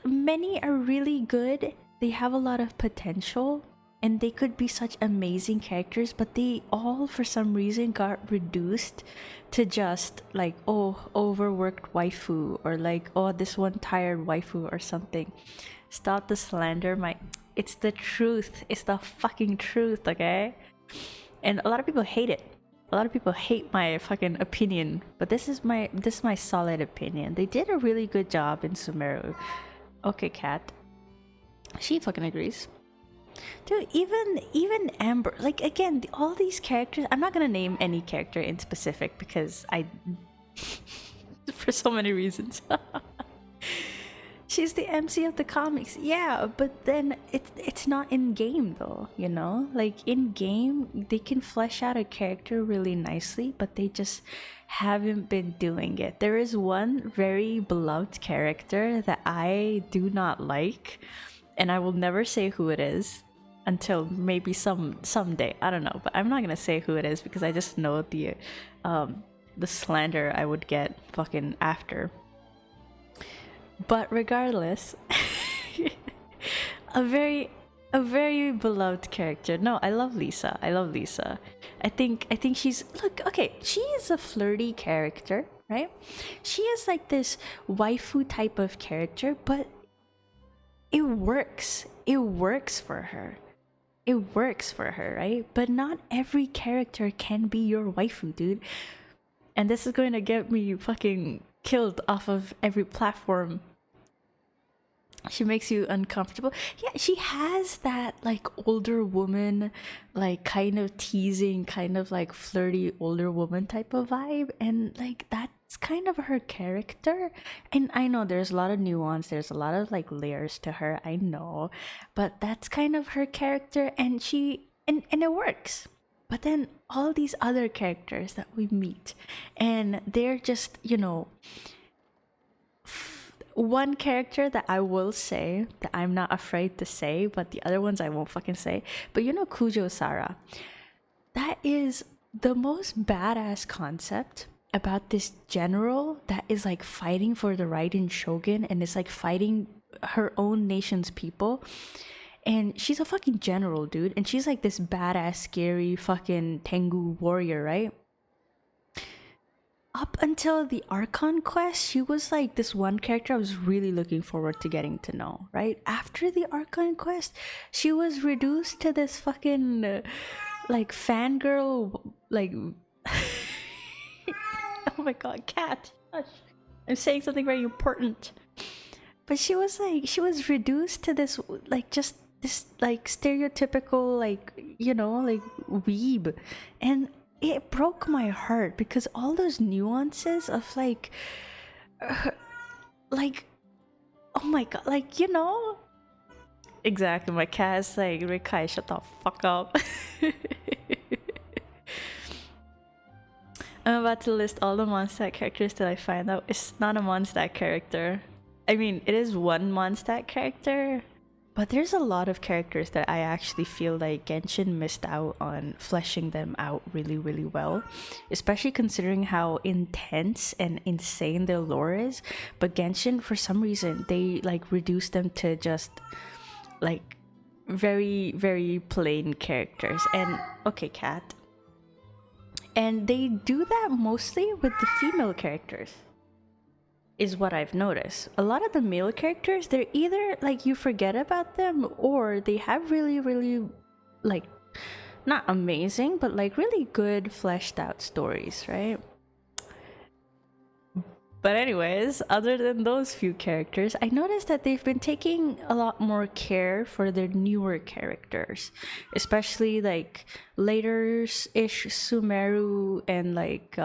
many are really good. They have a lot of potential and they could be such amazing characters, but they all for some reason got reduced to just like, oh, overworked waifu, or like, oh, this one tired waifu or something. Stop the slander. It's the truth. It's the fucking truth, okay? And a lot of people hate it. A lot of people hate my fucking opinion, but this is my solid opinion. They did a really good job in Sumeru. Okay, Kat. She fucking agrees. Dude, even Amber, like again, all these characters. I'm not gonna name any character in specific because I, for so many reasons. She's the MC of the comics, yeah, but then it's not in game though, you know? Like in game, they can flesh out a character really nicely, but they just haven't been doing it. There is one very beloved character that I do not like, and I will never say who it is until maybe someday. I don't know, but I'm not gonna say who it is because I just know the slander I would get fucking after. But regardless, a very beloved character. No, I love Lisa. I love Lisa. I think she's, look, okay, she is a flirty character, right? She is like this waifu type of character, but it works. It works for her. It works for her, right? But not every character can be your waifu, dude. And this is going to get me fucking killed off of every platform. She makes you uncomfortable. Yeah, she has that like older woman, like kind of teasing, kind of like flirty older woman type of vibe, and like that's kind of her character. And I know there's a lot of nuance, there's a lot of like layers to her, I know, but that's kind of her character, and it works. But then all these other characters that we meet, and they're just, you know, one character that I will say that I'm not afraid to say, but the other ones I won't fucking say. But you know Kujo Sara. That is the most badass concept about this general that is like fighting for the Raiden Shogun and is like fighting her own nation's people. And she's a fucking general, dude. And she's like this badass, scary fucking Tengu warrior, right? Up until the Archon quest, she was like this one character I was really looking forward to getting to know, right? After the Archon quest, she was reduced to this fucking like fangirl, like oh my god, cat. Hush. I'm saying something very important. But she was reduced to this like just this like stereotypical like, you know, like weeb. And it broke my heart because all those nuances of like oh my god, like, you know, exactly, my cat's like, Rekai, shut the fuck up. I'm about to list all the Mondstadt characters that I find out it's not a Mondstadt character. I mean, it is one Mondstadt character, but there's a lot of characters that I actually feel like Genshin missed out on fleshing them out really, really well. Especially considering how intense and insane their lore is. But Genshin, for some reason, they like reduced them to just like very, very plain characters. And okay, cat. And they do that mostly with the female characters, is what I've noticed. A lot of the male characters, they're either like you forget about them or they have really, really like not amazing, but like really good fleshed out stories, right? But anyways, other than those few characters, I noticed that they've been taking a lot more care for their newer characters, especially like later-ish Sumeru and like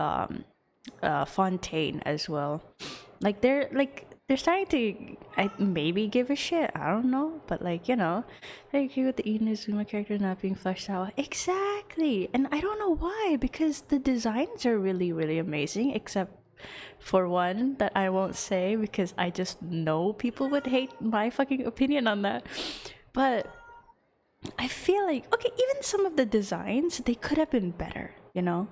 Fontaine as well. Like they're starting to maybe give a shit. I don't know, but like, you know, I agree with the Inazuma character not being fleshed out. Exactly, and I don't know why, because the designs are really, really amazing, except for one that I won't say because I just know people would hate my fucking opinion on that. But I feel like, okay, even some of the designs, they could have been better, you know?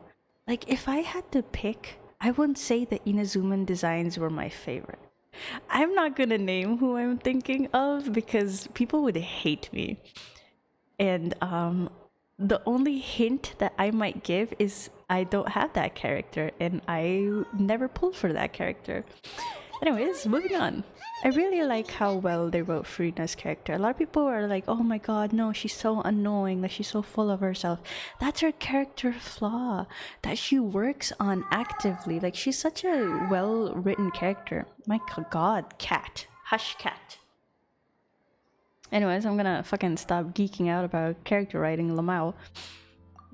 Like if I had to pick, I wouldn't say the Inazuman designs were my favorite. I'm not gonna name who I'm thinking of because people would hate me. And the only hint that I might give is I don't have that character and I never pulled for that character. Anyways, moving on. I really like how well they wrote Furina's character. A lot of people are like, oh my god, no, she's so annoying, like she's so full of herself. That's her character flaw that she works on actively. Like she's such a well-written character. My god, cat. Hush, cat. Anyways, I'm gonna fucking stop geeking out about character writing, Lamau.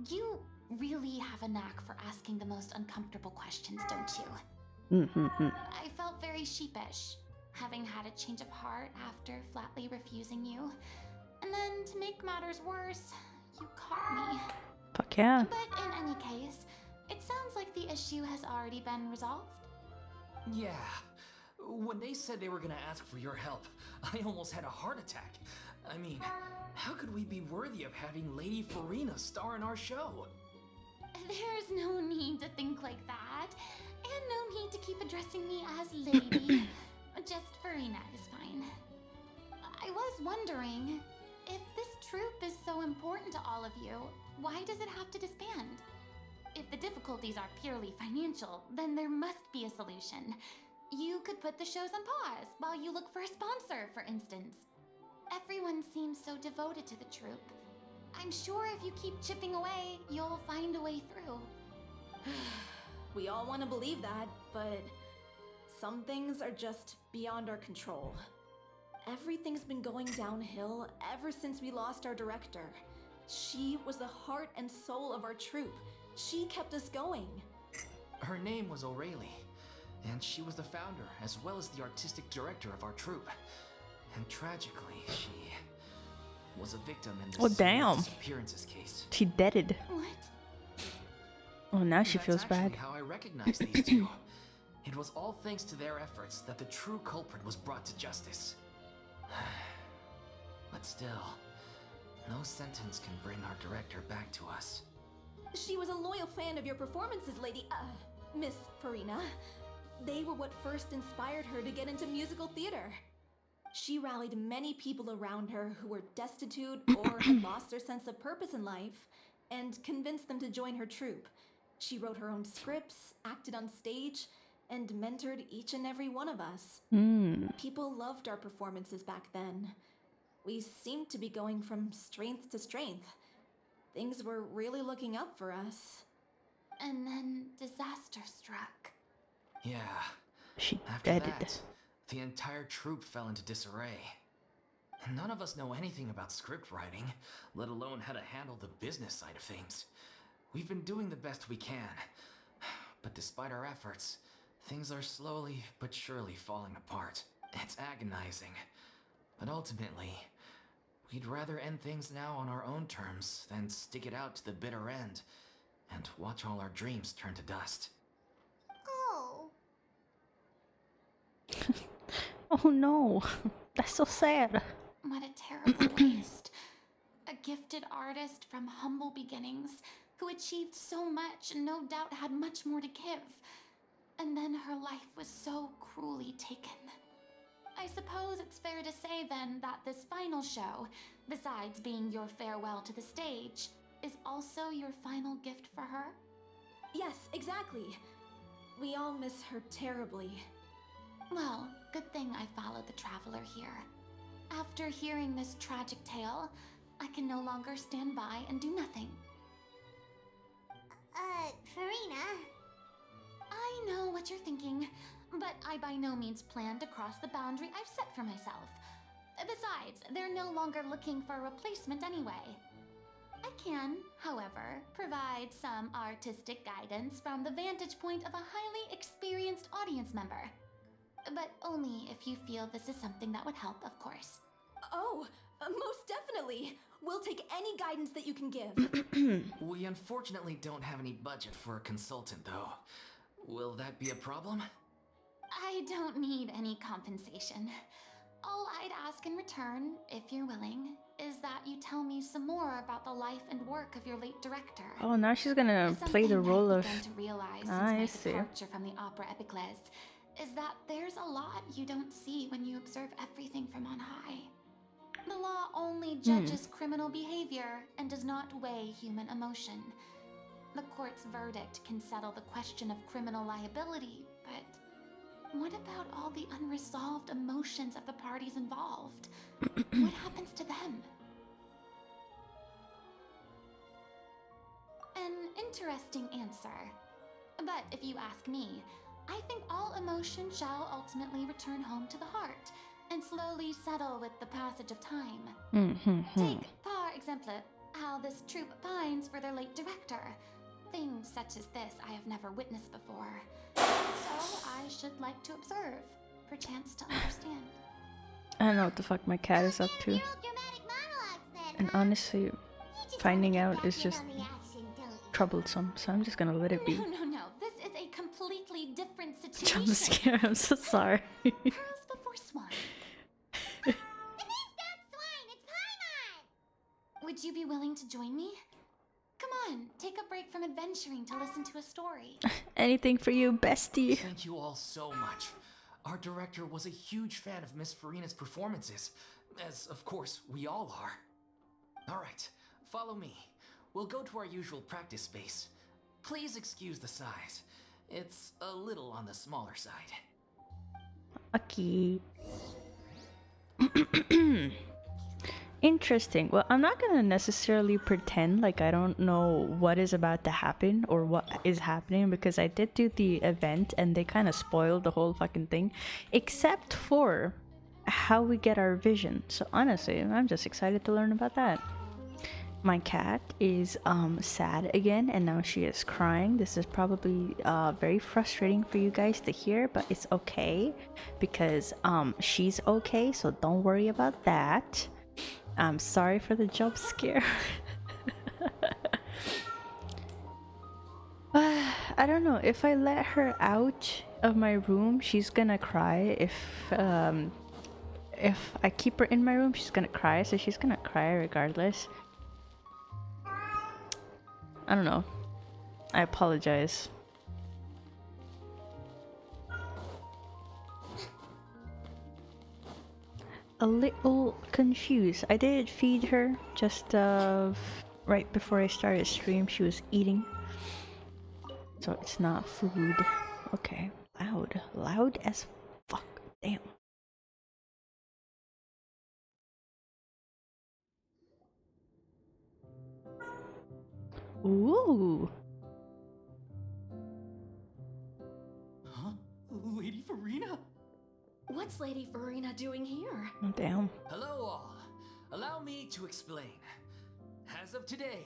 You really have a knack for asking the most uncomfortable questions, don't you? I felt very sheepish, having had a change of heart after flatly refusing you. And then, to make matters worse, you caught me. Fuck yeah. But in any case, it sounds like the issue has already been resolved. Yeah. When they said they were gonna ask for your help, I almost had a heart attack. I mean, how could we be worthy of having Lady Farina star in our show? There's no need to think like that, and no need to keep addressing me as lady. Just Farina is fine. I was wondering, if this troupe is so important to all of you, why does it have to disband? If the difficulties are purely financial, then there must be a solution. You could put the shows on pause while you look for a sponsor, for instance. Everyone seems so devoted to the troupe. I'm sure if you keep chipping away, you'll find a way through. We all want to believe that, but some things are just beyond our control. Everything's been going downhill ever since we lost our director. She was the heart and soul of our troupe. She kept us going. Her name was O'Reilly, and she was the founder as well as the artistic director of our troupe. And tragically, she was a victim in this Oh, damn. disappearances case. She deaded. What? Oh, now she That's feels actually bad. how I recognize these two. It was all thanks to their efforts that the true culprit was brought to justice. But still, no sentence can bring our director back to us. She was a loyal fan of your performances, Miss Farina. They were what first inspired her to get into musical theater. She rallied many people around her who were destitute or had lost their sense of purpose in life, and convinced them to join her troupe. She wrote her own scripts, acted on stage, and mentored each and every one of us. People loved our performances back then. We seemed to be going from strength to strength. Things were really looking up for us. And then disaster struck. Yeah. She After deaded. that, the entire troupe fell into disarray. None of us know anything about script writing, let alone how to handle the business side of things. We've been doing the best we can, but despite our efforts, things are slowly but surely falling apart. It's agonizing, but ultimately, we'd rather end things now on our own terms than stick it out to the bitter end and watch all our dreams turn to dust. Oh. Oh no. That's so sad. What a terrible waste. A gifted artist from humble beginnings who achieved so much and no doubt had much more to give. And then her life was so cruelly taken. I suppose it's fair to say then that this final show, besides being your farewell to the stage, is also your final gift for her? Yes, exactly. We all miss her terribly. Well, good thing I followed the traveler here. After hearing this tragic tale, I can no longer stand by and do nothing. Farina. I know what you're thinking, but I by no means plan to cross the boundary I've set for myself. Besides, they're no longer looking for a replacement anyway. I can, however, provide some artistic guidance from the vantage point of a highly experienced audience member. But only if you feel this is something that would help, of course. Oh, most definitely. We'll take any guidance that you can give. We unfortunately don't have any budget for a consultant, though. Will that be a problem? I don't need any compensation. All I'd ask in return, if you're willing, is that you tell me some more about the life and work of your late director. Oh, now she's gonna play the role of... Something I've begun to realize since I my see. departure from the Opera Epiclese is that there's a lot you don't see when you observe everything from on high. The law only judges criminal behavior and does not weigh human emotion. The court's verdict can settle the question of criminal liability, but what about all the unresolved emotions of the parties involved? What happens to them? An interesting answer. But if you ask me, I think all emotion shall ultimately return home to the heart, and slowly settle with the passage of time. Mm-hmm. Take, for example, how this troupe pines for their late director. Things such as this I have never witnessed before. So I should like to observe, perchance to understand. I don't know what the fuck my cat is up to. Your old dramatic monologues then, And huh? honestly, You just finding wanna out get is back in just on the action, don't you? troublesome, so I'm just gonna let it be. No. This is a completely different Jump situation. scare, I'm so sorry. Pearls before swine. The name's not Swine, it's Paimon! Would you be willing to join me? Come on, take a break from adventuring to listen to a story. Anything for you, bestie. Thank you all so much. Our director was a huge fan of Miss Farina's performances, as of course we all are. Alright, follow me. We'll go to our usual practice space. Please excuse the size. It's a little on the smaller side. Okay. Interesting. Well, I'm not gonna necessarily pretend like I don't know what is about to happen or what is happening, because I did do the event and they kind of spoiled the whole fucking thing, except for how we get our vision. So honestly, I'm just excited to learn about that. My cat is sad again, and now she is crying. This is probably very frustrating for you guys to hear, but it's okay because she's okay, so don't worry about that. I'm sorry for the jump scare. I don't know, if I let her out of my room, she's gonna cry. If I keep her in my room, she's gonna cry, so she's gonna cry regardless. I don't know. I apologize. A little confused. I did feed her just right before I started stream. She was eating, so it's not food. Okay, loud as fuck. Damn. Ooh. Huh? Lady Farina? What's Lady Farina doing here? Damn. Hello all. Allow me to explain. As of today,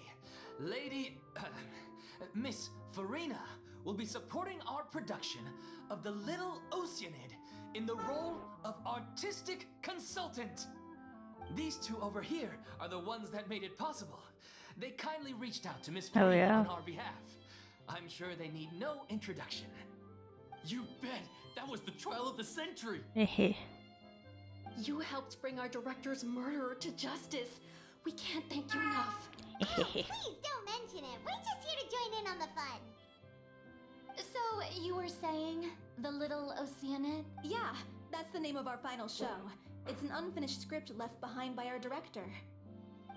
Miss Farina will be supporting our production of The Little Oceanid in the role of artistic consultant. These two over here are the ones that made it possible. They kindly reached out to Miss Hell Farina yeah. on our behalf. I'm sure they need no introduction. You bet! That was the trial of the century! Hehe. You helped bring our director's murderer to justice. We can't thank you enough. Please don't mention it. We're just here to join in on the fun. So, you were saying The Little Oceanid? Yeah, that's the name of our final show. It's an unfinished script left behind by our director.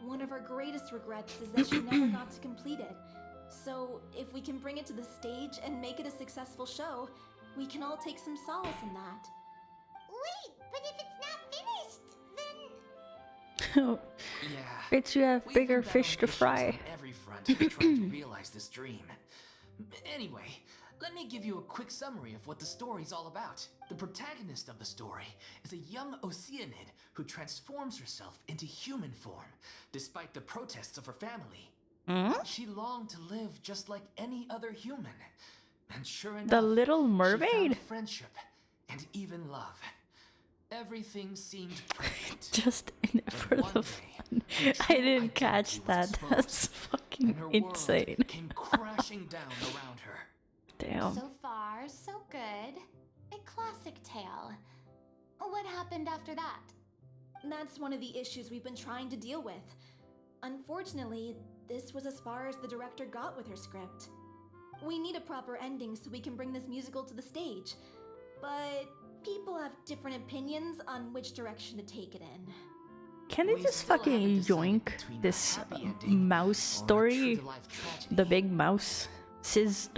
One of our greatest regrets is that she never got to complete it. So, if we can bring it to the stage and make it a successful show, we can all take some solace in that. Wait, but if it's not finished, then... Yeah. Bitch, you have We've bigger been fish to battling fry. issues on every front trying to realize this dream. Anyway, let me give you a quick summary of what the story's all about. The protagonist of the story is a young Oceanid who transforms herself into human form, despite the protests of her family. She longed to live just like any other human. And sure enough, The Little she Mermaid? found friendship and even love. Everything seemed perfect. Just in it for One the day, fun. her I true didn't identity catch was that. exposed, That's fucking and her insane. world came crashing down around her. Damn. So far, so good. A classic tale. What happened after that? That's one of the issues we've been trying to deal with. Unfortunately, this was as far as the director got with her script. We need a proper ending so we can bring this musical to the stage. But people have different opinions on which direction to take it in. Can they We just still haven't fucking decided yoink between a this happy ending mouse or a story? true-to-life tragedy. The big mouse.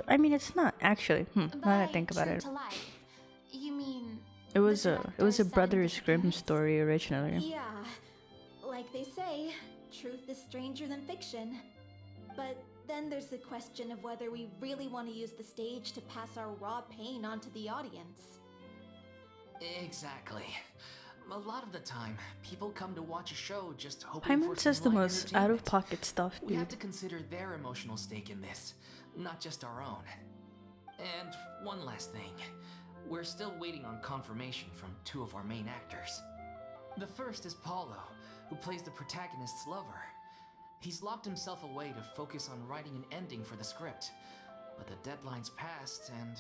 I mean, it's not actually. Now that I By think about true it, to life, you mean it was the a director set Brothers into Grimm parents? story originally. Yeah, like they say, truth is stranger than fiction. But then there's the question of whether we really want to use the stage to pass our raw pain onto the audience. Exactly. A lot of the time, people come to watch a show just hoping Paimon for says the some light most entertainment. out-of-pocket stuff, We have dude. to consider their emotional stake in this, not just our own. And one last thing. We're still waiting on confirmation from 2 of our main actors. The first is Paulo, who plays the protagonist's lover. He's locked himself away to focus on writing an ending for the script. But the deadline's passed, and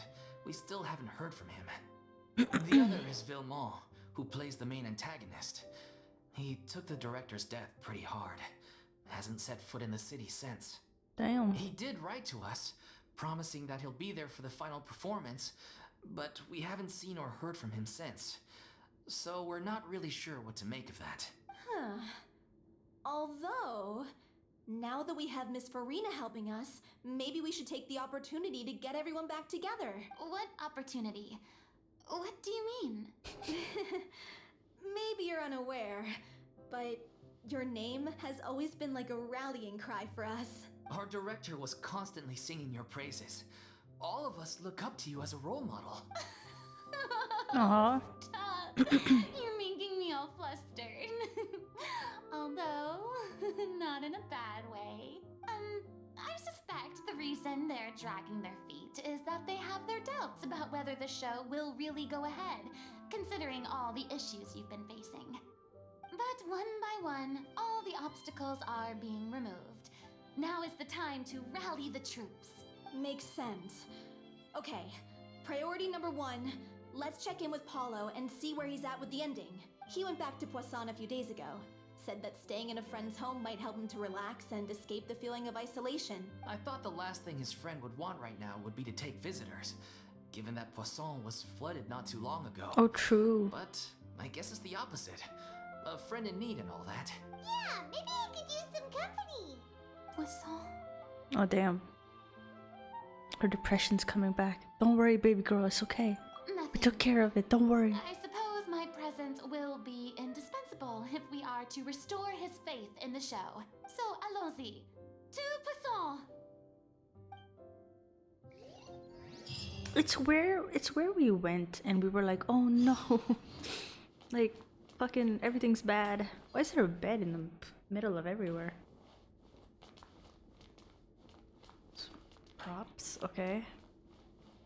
we still haven't heard from him. The other is Villemont, who plays the main antagonist. He took the director's death pretty hard. Hasn't set foot in the city since. Damn. He did write to us, promising that he'll be there for the final performance, but we haven't seen or heard from him since. So we're not really sure what to make of that. Huh. Although, now that we have Miss Farina helping us, maybe we should take the opportunity to get everyone back together. What opportunity? What do you mean? Maybe you're unaware, but your name has always been like a rallying cry for us. Our director was constantly singing your praises. All of us look up to you as a role model. Aww. Stop. You're making me all flustered. Although, not in a bad way. I suspect the reason they're dragging their feet is that they have their doubts about whether the show will really go ahead, considering all the issues you've been facing. But one by one, all the obstacles are being removed. Now is the time to rally the troops. Makes sense. Okay, priority number 1, let's check in with Paulo and see where he's at with the ending. He went back to Poisson a few days ago. Said that staying in a friend's home might help him to relax and escape the feeling of isolation. I thought the last thing his friend would want right now would be to take visitors, given that Poisson was flooded not too long ago. Oh, true. But I guess it's the opposite. A friend in need and all that. Yeah, maybe he could use some company. Poisson. Oh, damn. Her depression's coming back. Don't worry, baby girl, it's okay. We Nothing. took care of it, don't worry. I suppose my presence will be indispensable if we are to restore his faith in the show. So, allons-y. To Poisson! It's where we went and we were like, oh no. Like, fucking everything's bad. Why is there a bed in the middle of everywhere? Props, okay.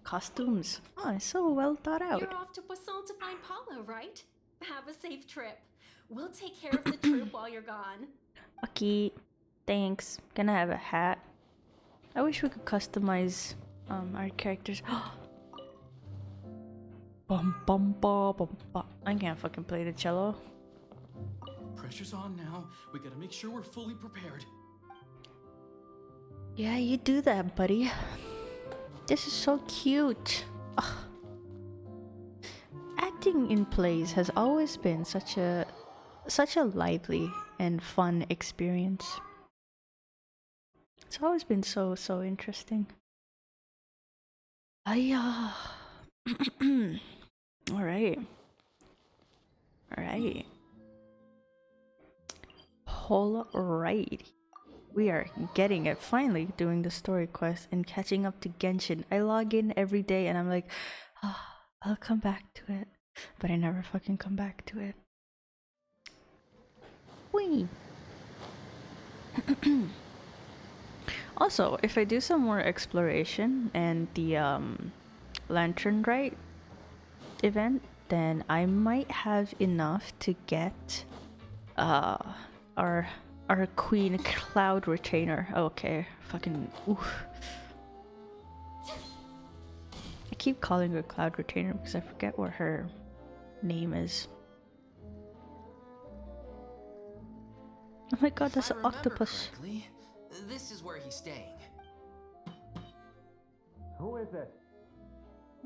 Costumes. Oh, it's so well thought out. You're off to Poisson to find Paulo, right? Have a safe trip. We'll take care of the troop while you're gone. Okay, thanks. Gonna have a hat. I wish we could customize our characters. Bum bum ba bum ba. I can't fucking play the cello. Pressure's on now. We gotta make sure we're fully prepared. Yeah, you do that, buddy. This is so cute. Ugh. Acting in plays has always been such a lively and fun experience. It's always been so interesting. Ayah. All right. We are getting it. Finally doing the story quest and catching up to Genshin. I log in every day and I'm like, I'll come back to it. But I never fucking come back to it. Whee! Also, if I do some more exploration and the Lantern Rite event, then I might have enough to get our Queen Cloud Retainer. Okay, fucking oof. I keep calling her Cloud Retainer because I forget what her name is. Oh my god, that's If an I remember octopus. correctly, this is where he's staying. Who is it?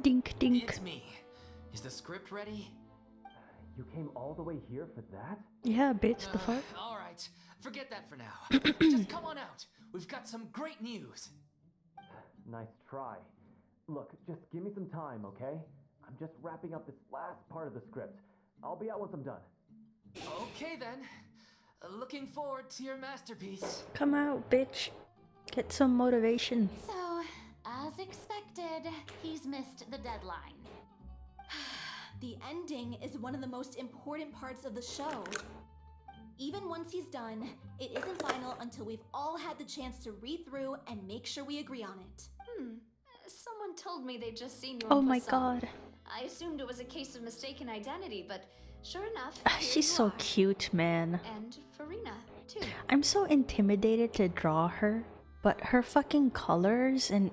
Dink dink. It's me. Is the script ready? You came all the way here for that? Yeah, bitch, the fuck? Alright, forget that for now. Just come on out. We've got some great news. Nice try. Look, just give me some time, okay? I'm just wrapping up this last part of the script. I'll be out once I'm done. Okay then. Looking forward to your masterpiece. Come out, bitch. Get some motivation. So, as expected, he's missed the deadline. The ending is one of the most important parts of the show. Even once he's done, it isn't final until we've all had the chance to read through and make sure we agree on it. Someone told me they'd just seen you Oh in my Poisson. god. I assumed it was a case of mistaken identity, but sure enough, here She's you so are. cute, man. And Farina, too. I'm so intimidated to draw her, but her fucking colors and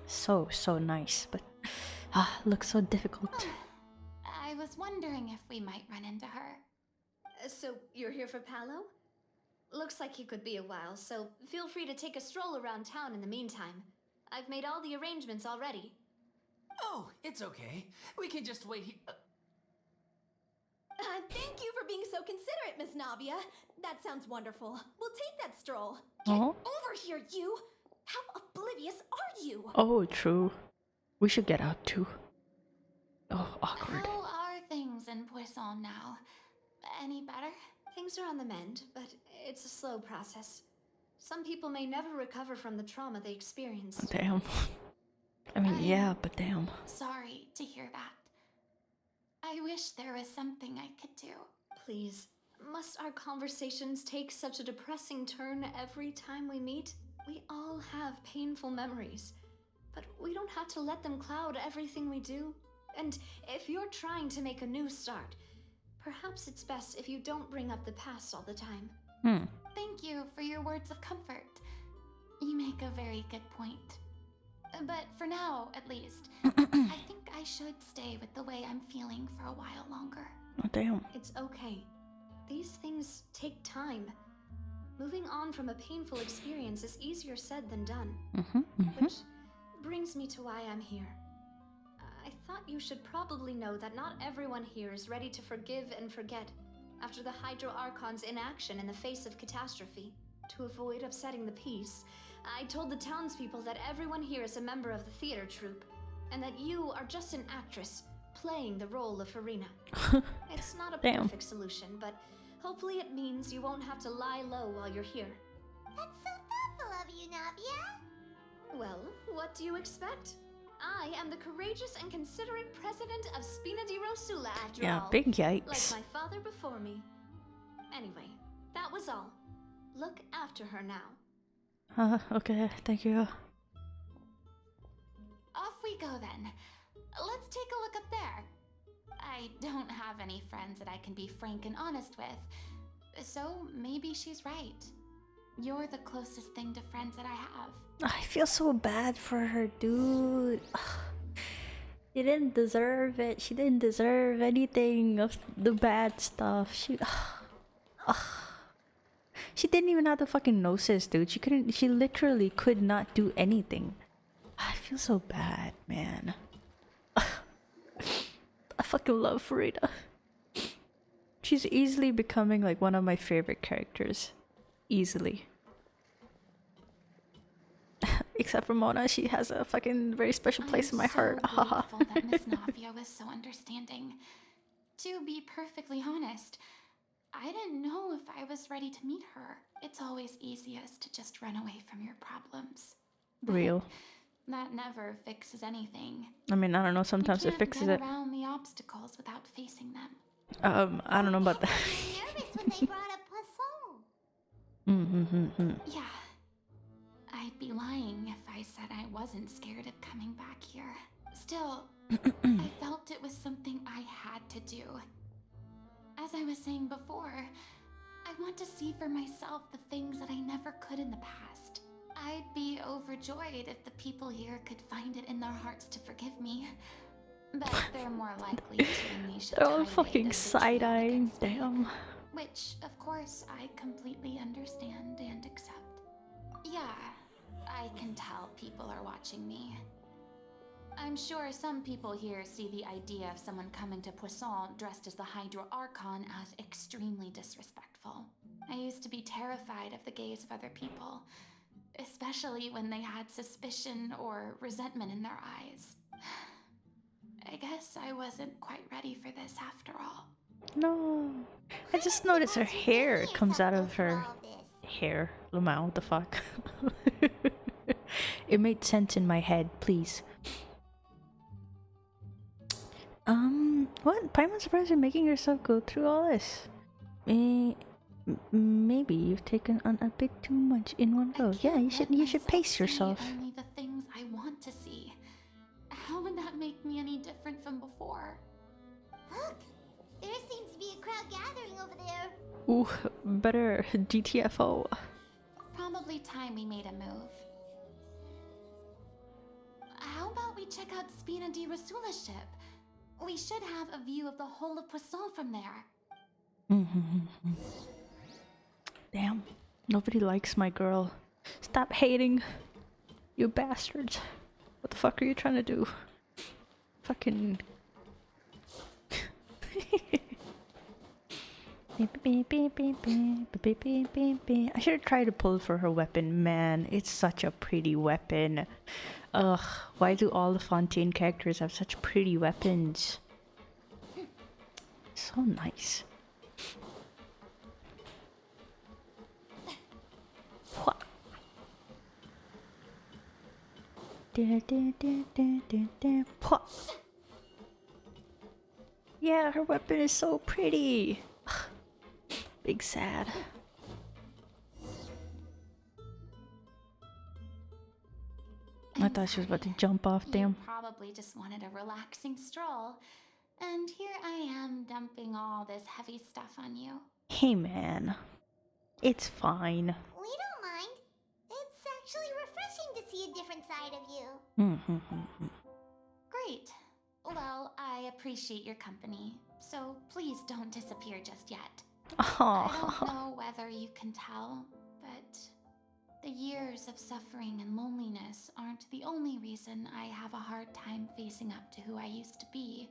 so nice, but looks so difficult. I was wondering if we might run into her. So, you're here for Paolo? Looks like he could be a while, so feel free to take a stroll around town in the meantime. I've made all the arrangements already. Oh, it's okay. We can just wait here. Thank you for being so considerate, Miss Navia. That sounds wonderful. We'll take that stroll. Get Oh. over here, you! How oblivious are you? Oh, true. We should get out too. Oh, awkward. How are things in Poisson now? Any better? Things are on the mend, but it's a slow process. Some people may never recover from the trauma they experienced. Damn. I mean, yeah, but damn. Sorry to hear that. I wish there was something I could do. Please, must our conversations take such a depressing turn every time we meet? We all have painful memories, but we don't have to let them cloud everything we do. And if you're trying to make a new start, perhaps it's best if you don't bring up the past all the time. Thank you for your words of comfort. You make a very good point. But for now, at least, I think I should stay with the way I'm feeling for a while longer. Oh, damn. It's okay. These things take time. Moving on from a painful experience is easier said than done. Which brings me to why I'm here. I thought you should probably know that not everyone here is ready to forgive and forget after the Hydro Archon's inaction in the face of catastrophe. To avoid upsetting the peace, I told the townspeople that everyone here is a member of the theater troupe, and that you are just an actress playing the role of Farina. It's not a perfect solution, but hopefully it means you won't have to lie low while you're here. That's so thoughtful of you, Navia. Well, what do you expect? I am the courageous and considerate president of Spina di Rosula, after Yeah, all. big Like yikes. my father before me. Anyway, that was all. Look after her now. Okay, thank you. Off we go then. Let's take a look up there. I don't have any friends that I can be frank and honest with, so maybe she's right. You're the closest thing to friends that I have. I feel so bad for her, dude. She didn't deserve it. She didn't deserve anything of the bad stuff. She didn't even have the fucking gnosis, dude. She literally could not do anything. I feel so bad, man. I fucking love Farida. She's easily becoming like one of my favorite characters. Easily. Except for Mona, she has a fucking very special place in my heart. I'm so grateful that Miss Navia was so understanding. To be perfectly honest, I didn't know if I was ready to meet her. It's always easiest to just run away from your problems. But Real. that never fixes anything. I mean, I don't know, sometimes You it can't fixes get it. around the obstacles without facing them. I don't know about that. I was nervous when they brought up Poisson. Yeah. I'd be lying if I said I wasn't scared of coming back here. Still, I felt it was something I had to do. As I was saying before, I want to see for myself the things that I never could in the past. I'd be overjoyed if the people here could find it in their hearts to forgive me. But they're more likely to unleash a They're all tirade fucking of vitriol side-eyeing, against me, damn. which, of course, I completely understand and accept. Yeah, I can tell people are watching me. I'm sure some people here see the idea of someone coming to Poisson dressed as the Hydro Archon as extremely disrespectful. I used to be terrified of the gaze of other people, especially when they had suspicion or resentment in their eyes. I guess I wasn't quite ready for this after all. No. I just noticed her hair comes out of her hair. Lamau, what the fuck? It made sense in my head, please. What? I'm surprised you're making yourself go through all this. Maybe you've taken on a bit too much in one go. Yeah, you should pace yourself. Only the things I want to see. How would that make me any different from before? Look, there seems to be a crowd gathering over there. Ooh, better GTFO. Probably time we made a move. How about we check out Spina di Rasula's ship? We should have a view of the whole of Poisson from there. Damn, nobody likes my girl. Stop hating, you bastards. What the fuck are you trying to do? Fucking... I should try to pull for her weapon. Man, it's such a pretty weapon. Ugh, why do all the Fontaine characters have such pretty weapons? So nice. Yeah, her weapon is so pretty. Big sad. I thought she was about to jump off, damn. You probably just wanted a relaxing stroll. And here I am dumping all this heavy stuff on you. Hey man, it's fine. We don't mind. It's actually refreshing to see a different side of you. Great. Well, I appreciate your company, so please don't disappear just yet. I don't know whether you can tell, but the years of suffering and loneliness aren't the only reason I have a hard time facing up to who I used to be.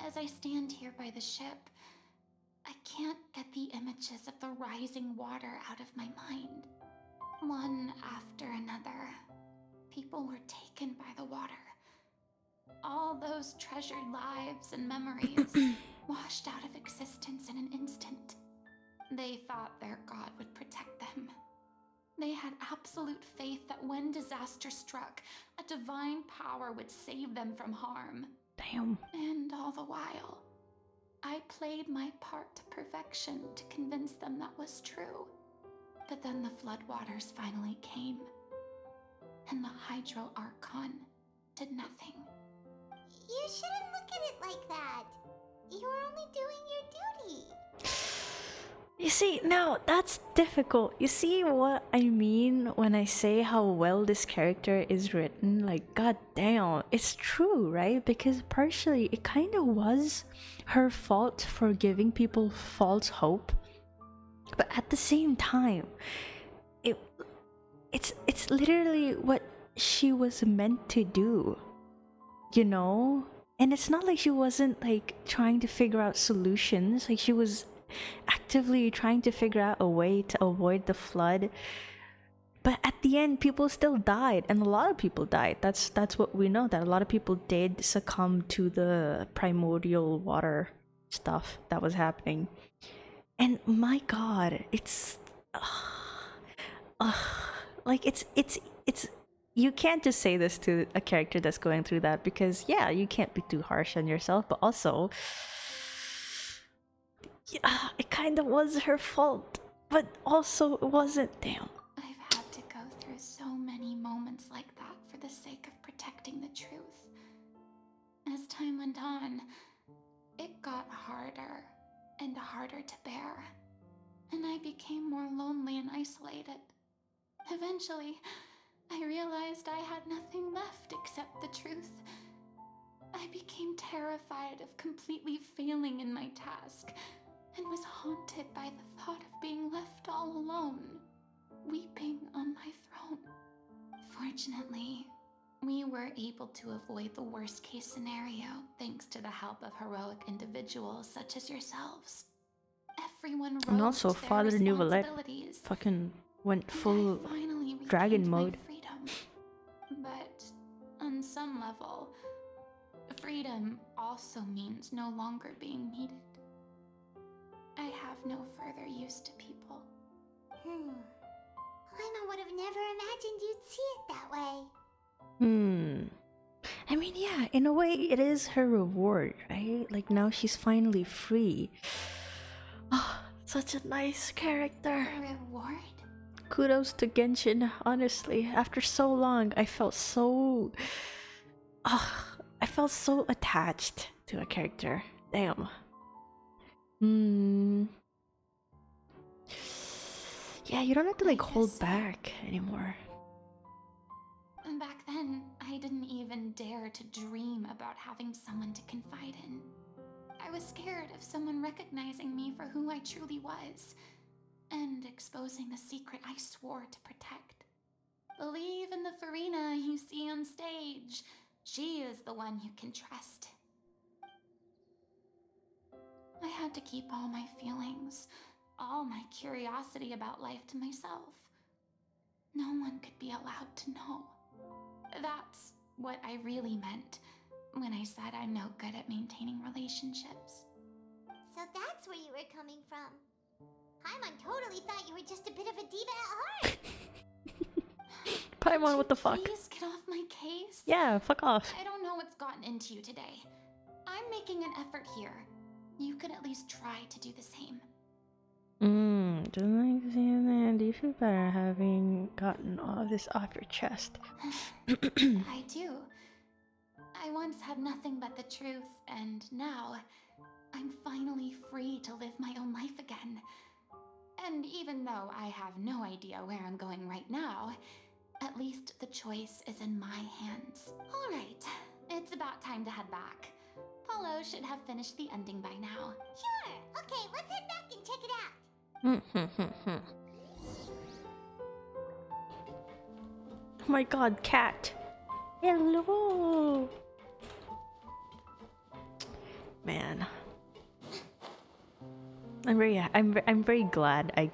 As I stand here by the ship, I can't get the images of the rising water out of my mind. One after another, people were taken by the water. All those treasured lives and memories washed out of existence in an instant. They thought their god would protect them. They had absolute faith that when disaster struck, a divine power would save them from harm. Damn. And all the while, I played my part to perfection to convince them that was true. But then the floodwaters finally came, and the Hydro Archon did nothing. You shouldn't look at it like that. You were only doing your duty. You see, now that's difficult. You see what I mean when I say how well this character is written? Like, goddamn, it's true, right? Because partially it kind of was her fault for giving people false hope. But at the same time, it's literally what she was meant to do. You know? And it's not like she wasn't like trying to figure out solutions. Like she was actively trying to figure out a way to avoid the flood. But at the end, people still died, and a lot of people died. That's what we know, that a lot of people did succumb to the primordial water stuff that was happening. And my god, it's like it's you can't just say this to a character that's going through that, because yeah, you can't be too harsh on yourself, but also yeah, it kind of was her fault, but also it wasn't. Damn. I've had to go through so many moments like that for the sake of protecting the truth. As time went on, it got harder and harder to bear, and I became more lonely and isolated. Eventually, I realized I had nothing left except the truth. I became terrified of completely failing in my task, and was haunted by the thought of being left all alone, weeping on my throne. Fortunately, we were able to avoid the worst-case scenario thanks to the help of heroic individuals such as yourselves. Everyone rose And also to their Father Nouvelet responsibilities, fucking went and full I finally dragon regained my mode. freedom. But on some level, freedom also means no longer being needed. I have no further use to people. Paimon would have never imagined you'd see it that way. I mean, yeah, in a way, it is her reward, right? Like, now she's finally free. Oh, such a nice character. A reward? Kudos to Genshin, honestly. After so long, I felt so... I felt so attached to a character. Damn. Yeah, you don't have to like hold back anymore. Back then, I didn't even dare to dream about having someone to confide in. I was scared of someone recognizing me for who I truly was, and exposing the secret I swore to protect. Believe in the Farina you see on stage. She is the one you can trust. I had to keep all my feelings, all my curiosity about life to myself. No one could be allowed to know. That's what I really meant when I said I'm no good at maintaining relationships. So that's where you were coming from. Paimon totally thought you were just a bit of a diva at heart. Paimon, what the fuck? Please get off my case. Yeah, fuck off. I don't know what's gotten into you today. I'm making an effort here. You could at least try to do the same. Don't like seeing that. Do you feel better having gotten all this off your chest? I do. I once had nothing but the truth, and now I'm finally free to live my own life again. And even though I have no idea where I'm going right now, at least the choice is in my hands. All right, it's about time to head back. Paulo should have finished the ending by now. Sure. Okay, let's head back and check it out. Oh my god, cat. Hello. Man. I'm very glad I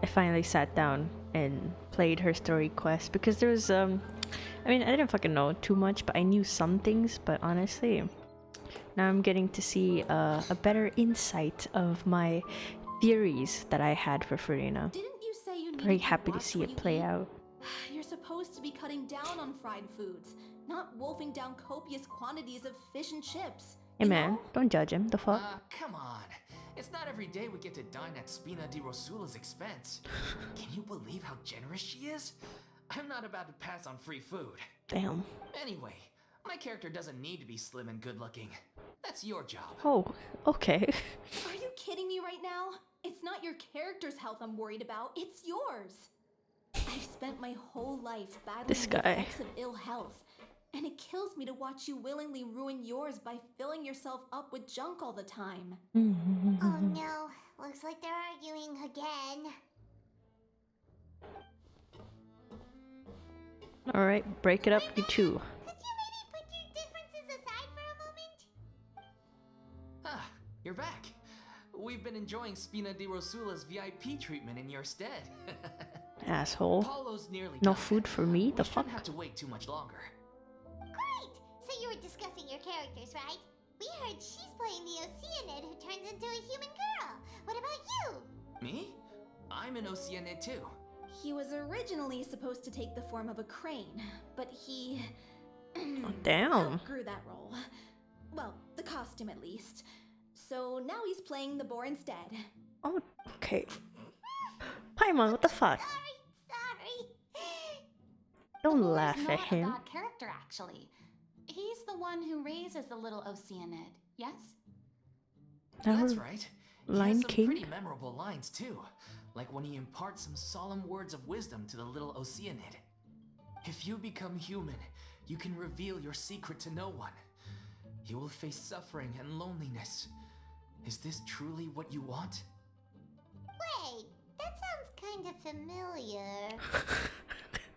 finally sat down and played her story quest, because there was I mean, I didn't fucking know too much, but I knew some things. But honestly, now I'm getting to see a better insight of my theories that I had for Farina. Didn't you say you needed Very happy to watch see what it you play eat? out. You're supposed to be cutting down on fried foods, not wolfing down copious quantities of fish and chips. Hey you man, know? don't judge him. The fuck? Come on. It's not every day we get to dine at Spina di Rosula's expense. Can you believe how generous she is? I'm not about to pass on free food. Damn. Anyway, my character doesn't need to be slim and good looking. That's your job. Oh, okay. Are you kidding me right now? It's not your character's health I'm worried about, it's yours. I've spent my whole life battling This the guy. effects of ill health, and it kills me to watch you willingly ruin yours by filling yourself up with junk all the time. Oh no, looks like they're arguing again. Alright, break it up, you two. Could you maybe put your differences aside for a moment? Ah, you're back. We've been enjoying Spina di Rosula's VIP treatment in your stead. Asshole. Paulo's nearly No done. food for me? We The fuck? shouldn't have to wait too much longer. Great! So you were discussing your characters, right? We heard she's playing the Oceanid who turns into a human girl. What about you? Me? I'm an Oceanid too. He was originally supposed to take the form of a crane, but he Oh, damn. outgrew that role. Well, the costume at least. So now he's playing the boar instead. Oh, okay. Paimon, what the fuck? Sorry. Don't Boar's laugh not at him. a bad character, actually. He's the one who raises the little Oceanid, yes? That's Our right. He Lion has some King? pretty memorable lines too, like when he imparts some solemn words of wisdom to the little Oceanid. If you become human, you can reveal your secret to no one. You will face suffering and loneliness. Is this truly what you want? Wait, that sounds kind of familiar.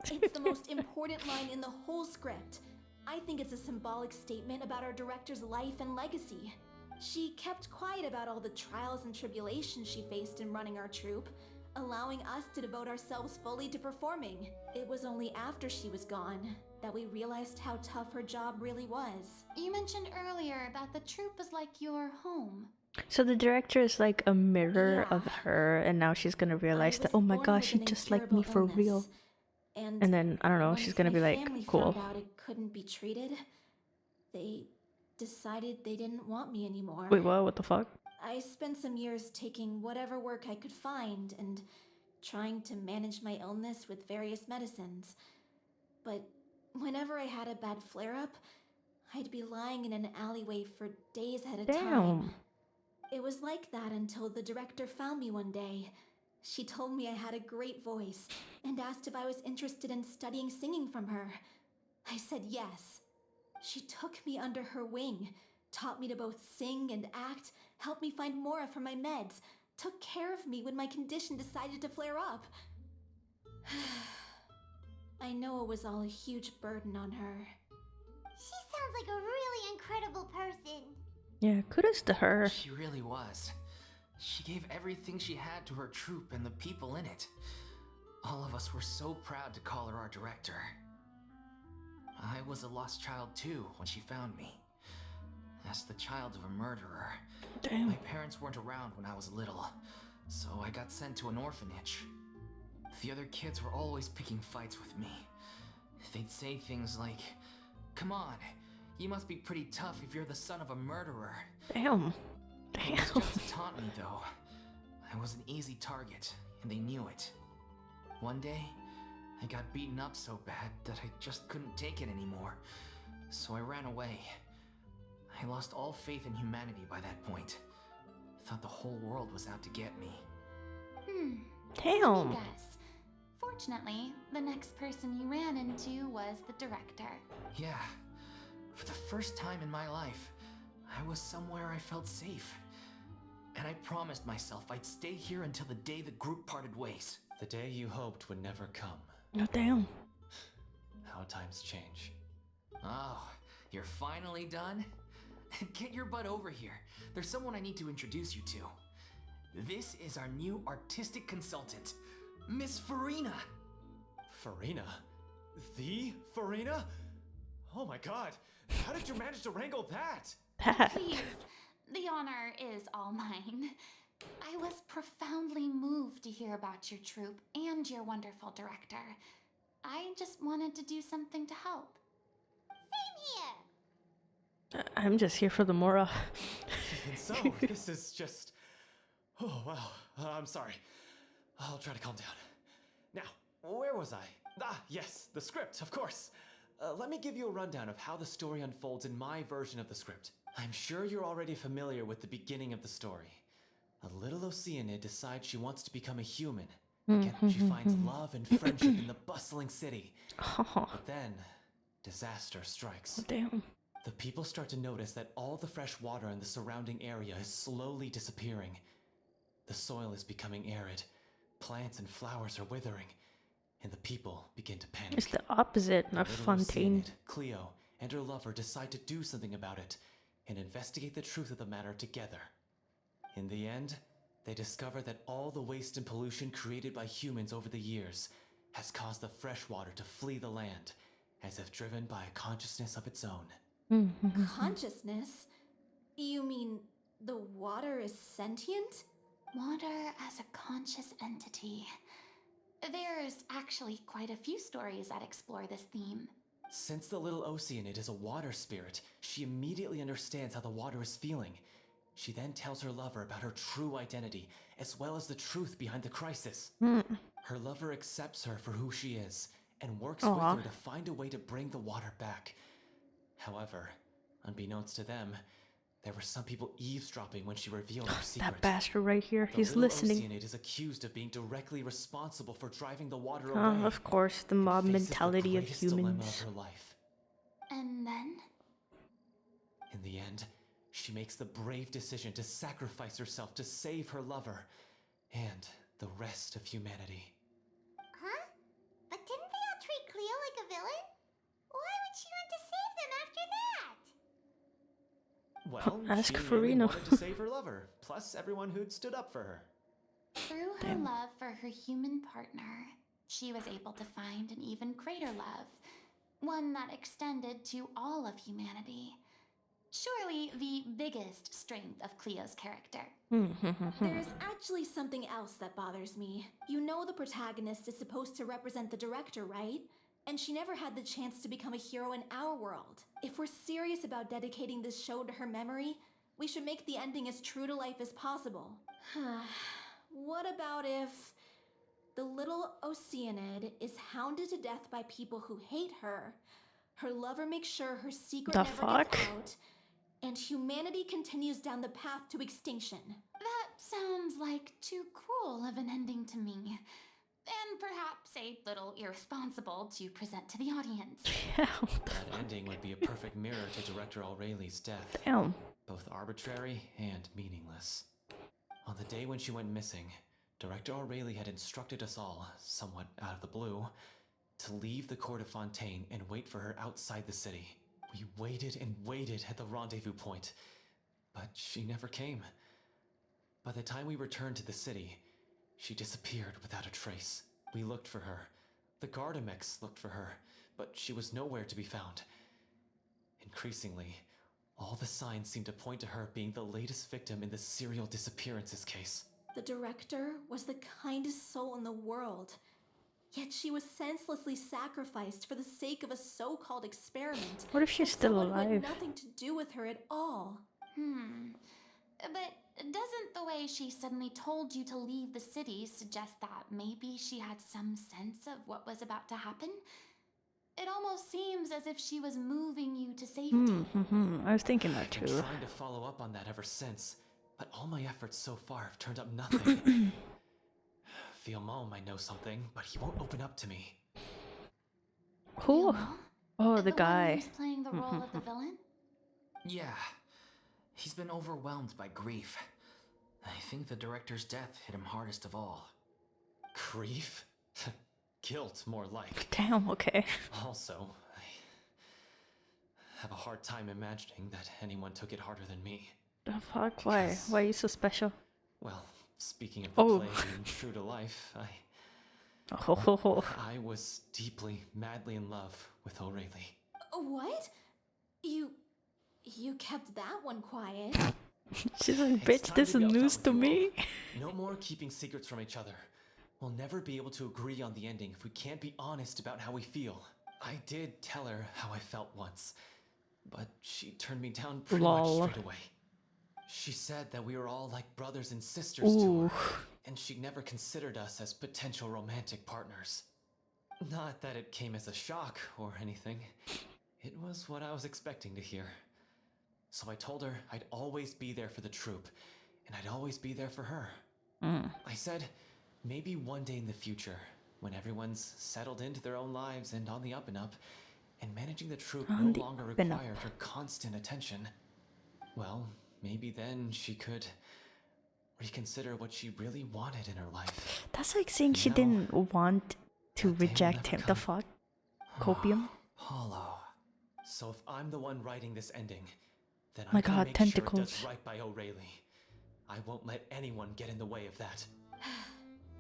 It's the most important line in the whole script. I think it's a symbolic statement about our director's life and legacy. She kept quiet about all the trials and tribulations she faced in running our troupe, allowing us to devote ourselves fully to performing. It was only after she was gone that we realized how tough her job really was. You mentioned earlier that the troupe is like your home. So the director is like a mirror Yeah. of her, and now she's gonna realize I that, was oh my born gosh, with she's an just like me incurable for real. illness. And then, I don't know, once she's gonna my be family like, cool. found out it couldn't be treated, they decided they didn't want me anymore. Wait, what? What the fuck? I spent some years taking whatever work I could find and trying to manage my illness with various medicines. But whenever I had a bad flare-up, I'd be lying in an alleyway for days at a time. Damn. It was like that until the director found me one day. She told me I had a great voice and asked if I was interested in studying singing from her. I said yes. She took me under her wing, taught me to both sing and act, helped me find Mora for my meds, took care of me when my condition decided to flare up. I know it was all a huge burden on her. She sounds like a really incredible person. Yeah, kudos to her. She really was. She gave everything she had to her troupe and the people in it. All of us were so proud to call her our director. I was a lost child too when she found me. As the child of a murderer. Damn. My parents weren't around when I was little, so I got sent to an orphanage. The other kids were always picking fights with me. They'd say things like, "Come on, you must be pretty tough if you're the son of a murderer." Damn. It Damn. was just to taunt me, though. I was an easy target, and they knew it. One day, I got beaten up so bad that I just couldn't take it anymore, so I ran away. I lost all faith in humanity by that point. Thought the whole world was out to get me. Damn. Yes. Fortunately, the next person you ran into was the director. Yeah, for the first time in my life, I was somewhere I felt safe. And I promised myself I'd stay here until the day the group parted ways. The day you hoped would never come. Oh, damn. How times change. Oh, you're finally done? Get your butt over here. There's someone I need to introduce you to. This is our new artistic consultant, Miss Farina. Farina? The Farina? Oh my god, how did you manage to wrangle that? Please, the honor is all mine. I was profoundly moved to hear about your troupe and your wonderful director. I just wanted to do something to help. Same here. I'm just here for the Mora. Even so, this is just... Oh, wow. I'm sorry. I'll try to calm down. Now, where was I? Ah, yes, the script, of course. Let me give you a rundown of how the story unfolds in my version of the script. I'm sure you're already familiar with the beginning of the story. A little Oceanid decides she wants to become a human. Again, she finds love and friendship in the bustling city. Oh, But then, disaster strikes. damn. The people start to notice that all the fresh water in the surrounding area is slowly disappearing. The soil is becoming arid, plants and flowers are withering, and the people begin to panic. It's the opposite of Little Fontaine. Oceanid, Cleo, and her lover decide to do something about it and investigate the truth of the matter together. In the end, they discover that all the waste and pollution created by humans over the years has caused the fresh water to flee the land, as if driven by a consciousness of its own. Consciousness? You mean the water is sentient? Water as a conscious entity. There's actually quite a few stories that explore this theme. Since the little Oceanid is a water spirit, she immediately understands how the water is feeling. She then tells her lover about her true identity, as well as the truth behind the crisis. Her lover accepts her for who she is, and works with her to find a way to bring the water back. However, unbeknownst to them, there were some people eavesdropping when she revealed her secret. That bastard right here. The He's little listening. Oceanid is accused of being directly responsible for driving the water away. Of course, the mob and faces mentality the of greatest dilemma humans. of her life. And then? In the end, she makes the brave decision to sacrifice herself to save her lover and the rest of humanity. Huh? But didn't they all treat Cleo like a villain? Why would she want to save them after that? Well, Ask she Farina. wanted to save her lover, plus everyone who'd stood up for her. Through her love for her human partner, she was able to find an even greater love, one that extended to all of humanity. surely the biggest strength of Cleo's character. There's actually something else that bothers me. You know the protagonist is supposed to represent the director, right? And she never had the chance to become a hero in our world. If we're serious about dedicating this show to her memory, we should make the ending as true to life as possible. What about if the little Oceanid is hounded to death by people who hate her, her lover makes sure her secret never gets out, and humanity continues down the path to extinction? That sounds like too cruel of an ending to me. And perhaps a little irresponsible to present to the audience. That ending would be a perfect mirror to Director Aurelie's death. Damn. Both arbitrary and meaningless. On the day when she went missing, Director Aurelie had instructed us all, somewhat out of the blue, to leave the court of Fontaine and wait for her outside the city. We waited and waited at the rendezvous point, but she never came. By the time we returned to the city, she disappeared without a trace. We looked for her. The Gardamex looked for her, but she was nowhere to be found. Increasingly, all the signs seemed to point to her being the latest victim in the serial disappearances case. The director was the kindest soul in the world. Yet she was senselessly sacrificed for the sake of a so-called experiment. What if she's still Someone who had alive? nothing to do with her at all. But doesn't the way she suddenly told you to leave the city suggest that maybe she had some sense of what was about to happen? It almost seems as if she was moving you to safety. I was thinking that I've too. been trying to follow up on that ever since, but all my efforts so far have turned up nothing. Villemont might know something, but he won't open up to me. Who? Villemont? Oh, the The one guy. who's playing the role of the villain? Yeah, he's been overwhelmed by grief. I think the director's death hit him hardest of all. Grief? Guilt, more like. Damn, okay. Also, I have a hard time imagining that anyone took it harder than me. The fuck? Why? Because- Why are you so special? Well, speaking of the Oh. play being true to life, Oh, I was deeply, madly in love with Aurelie. What? You kept that one quiet. she's like, It's bitch, time this to is be upfront news with to you me. all. No more keeping secrets from each other. We'll never be able to agree on the ending if we can't be honest about how we feel. I did tell her how I felt once, but she turned me down pretty Lol. much straight away. She said that we were all like brothers and sisters to Ooh. her, and she never considered us as potential romantic partners. Not that it came as a shock or anything. It was what I was expecting to hear. So I told her I'd always be there for the troupe, and I'd always be there for her. I said, maybe one day in the future, when everyone's settled into their own lives and on the up and up, and managing the troupe On no the longer up and up. required her constant attention, well, maybe then she could reconsider what she really wanted in her life. That's like saying she No. didn't want to That day will reject never him. The come. fuck? Copium? Paulo. So if I'm the one writing this ending, then My I'm gonna God, make sure it tentacles. does right by Aurelie. I won't let anyone get in the way of that.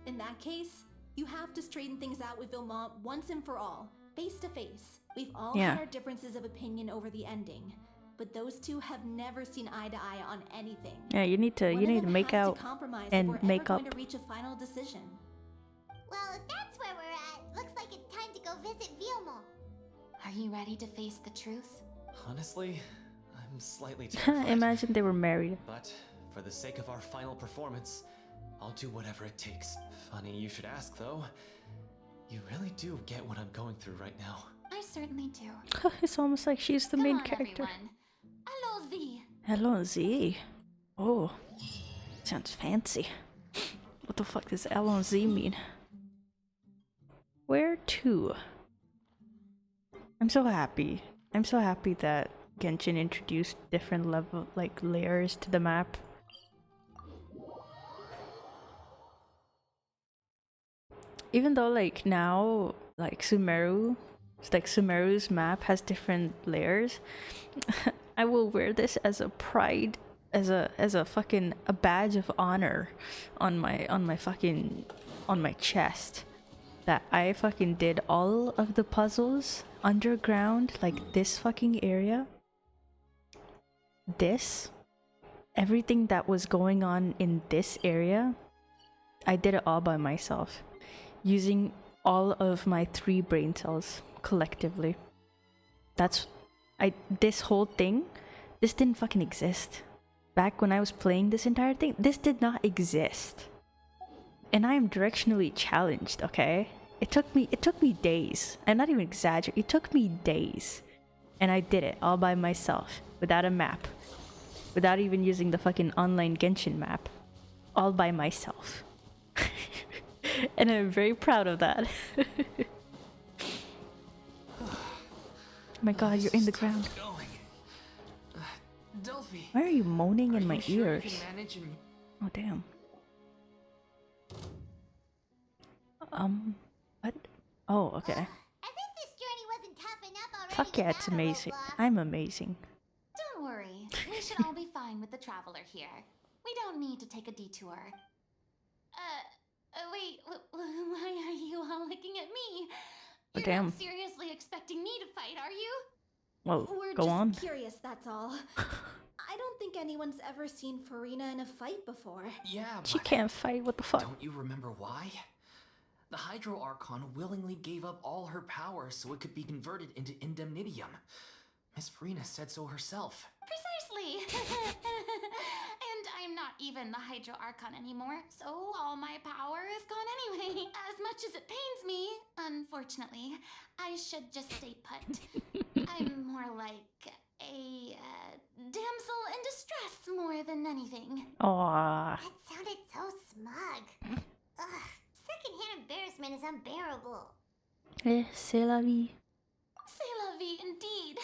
In that case, you have to straighten things out with Villemont once and for all, face to face. We've all Yeah. had our differences of opinion over the ending, but those two have never seen eye to eye on anything. Yeah, you need to One you of need to them make has out to compromise and if we're make ever up. going to reach a final decision. Well, if that's where we're at, looks like it's time to go visit Villemont. Are you ready to face the truth? Honestly, I'm slightly terrified. Imagine they were married. But for the sake of our final performance, I'll do whatever it takes. Funny you should ask, though. You really do get what I'm going through right now. I certainly do. It's almost like she's the Come main on, character. everyone. Allons-y. Hello, Z. Oh, sounds fancy. What the fuck does Allons-y mean? Where to? I'm so happy. I'm so happy that Genshin introduced different level, like layers to the map. Even though like now, like Sumeru, it's like Sumeru's map has different layers. I will wear this as a pride, as a fucking a badge of honor on my fucking on my chest. That I fucking did all of the puzzles underground, like this fucking area. this, everything that was going on in this area, I did it all by myself, using all of my 3 brain cells collectively. This whole thing, this didn't fucking exist. Back when I was playing this entire thing, this did not exist. And I am directionally challenged, okay? It took me days. I'm not even exaggerating. It took me days. And I did it all by myself, without a map. Without even using the fucking online Genshin map. All by myself. And I'm very proud of that. Oh my god, you're in the ground. Delphi, Why are you moaning in my sure ears? you can manage and... Oh damn. What? Oh, okay. As if this journey wasn't tough enough already. Fuck yeah, it's without a amazing. roadblock. I'm amazing. Don't worry, we should all be fine with the traveler here. We don't need to take a detour. Wait, why are you all looking at me? Oh, You're damn. not seriously expecting me to fight, are you? Well, We're go just on. curious, that's all. I don't think anyone's ever seen Farina in a fight before. Yeah, She but can't fight, what the fuck? don't you remember why? The Hydro Archon willingly gave up all her power so it could be converted into Indemnitium. Miss Farina said so herself. Precisely. And I'm not even the Hydro Archon anymore, so all my power is gone anyway. As much as it pains me, unfortunately, I should just stay put. I'm more like a damsel in distress more than anything. Aww. That sounded so smug. Ugh, secondhand embarrassment is unbearable. C'est la vie. C'est la vie indeed.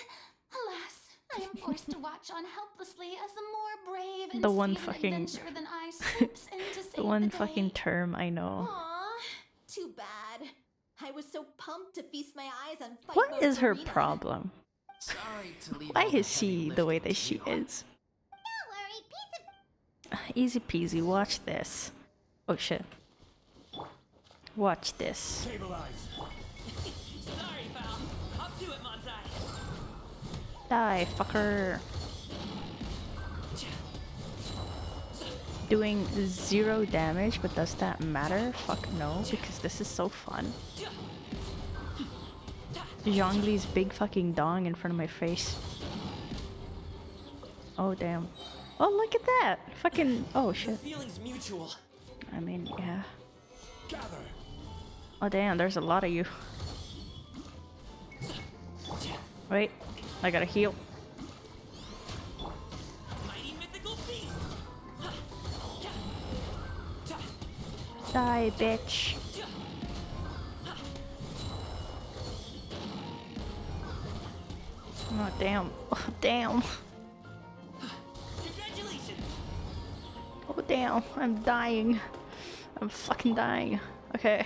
Alas, I am forced to watch on helplessly as a more brave and The one seasoned fucking- adventurer than I swoops in to save The one day. fucking term I know. Aw, too bad. I was so pumped to feast my eyes on fight What mode is her Farina. problem? Sorry to leave Why all the is she heavy the way lifting that to she you. is? Don't worry, piece of Easy peasy, watch this. Oh shit. Watch this. Sorry, pal. Up to it, Monzai. Die, fucker. Doing 0 damage, but does that matter? Fuck no, because this is so fun. Zhongli's big fucking dong in front of my face. Oh damn. Oh look at that! Fucking oh shit. Feeling's mutual. I mean, yeah. Oh damn, there's a lot of you. Wait, I gotta heal. Mighty mythical beast. Die, bitch. Oh damn. Oh damn. Congratulations. Oh damn. I'm dying. I'm fucking dying. Okay.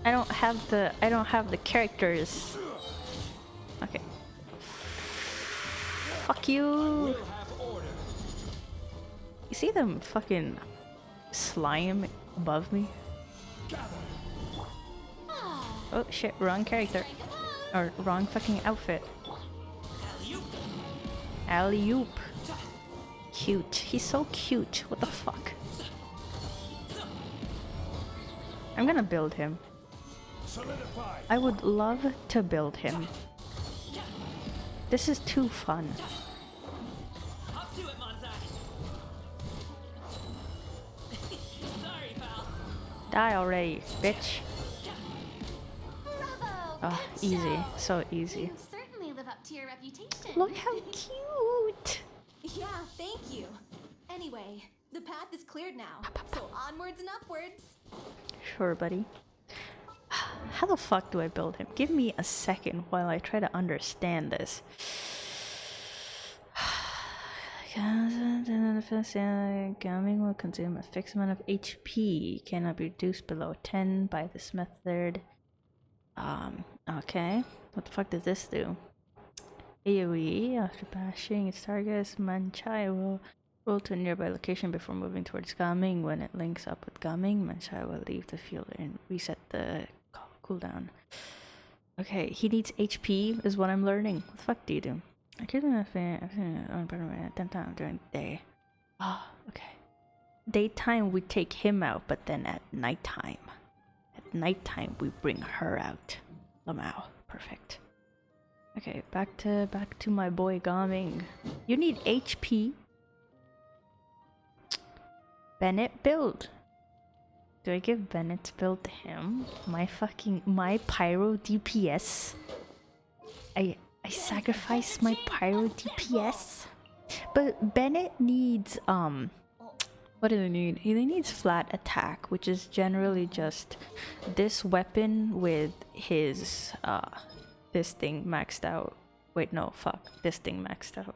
I don't have the characters. Okay. Fuck you. You see them fucking slime above me? Oh shit, wrong character. Or wrong fucking outfit. Alley-oop. Cute. He's so cute. What the fuck? I'm gonna build him. I would love to build him. This is too fun. Up to it, Monzai. Sorry, pal. Die already, bitch. Bravo! Oh, good easy. job. So easy. You certainly live up to your reputation. Look how cute! Yeah, thank you. Anyway, the path is cleared now, so onwards and upwards. Sure, buddy. How the fuck do I build him? Give me a second while I try to understand this. Gaming will consume a fixed amount of HP. Cannot be reduced below 10 by this method. Okay. What the fuck does this do? AoE, after bashing its targets, Manchai will roll to a nearby location before moving towards Gaming. When it links up with Gaming, Manchai will leave the field and reset the cooldown. Okay, he needs HP is what I'm learning. What the fuck do you do? I could have been during the day. Oh, okay. Daytime we take him out, but then at nighttime we bring her out. Lamau. Perfect. Okay, back to my boy Gaming. You need HP. Bennett build. Do I give Bennett's build to him? My pyro DPS. I sacrifice my pyro DPS. But Bennett needs what do they need? He needs flat attack, which is generally just this weapon with his this thing maxed out. Wait, no, fuck. This thing maxed out.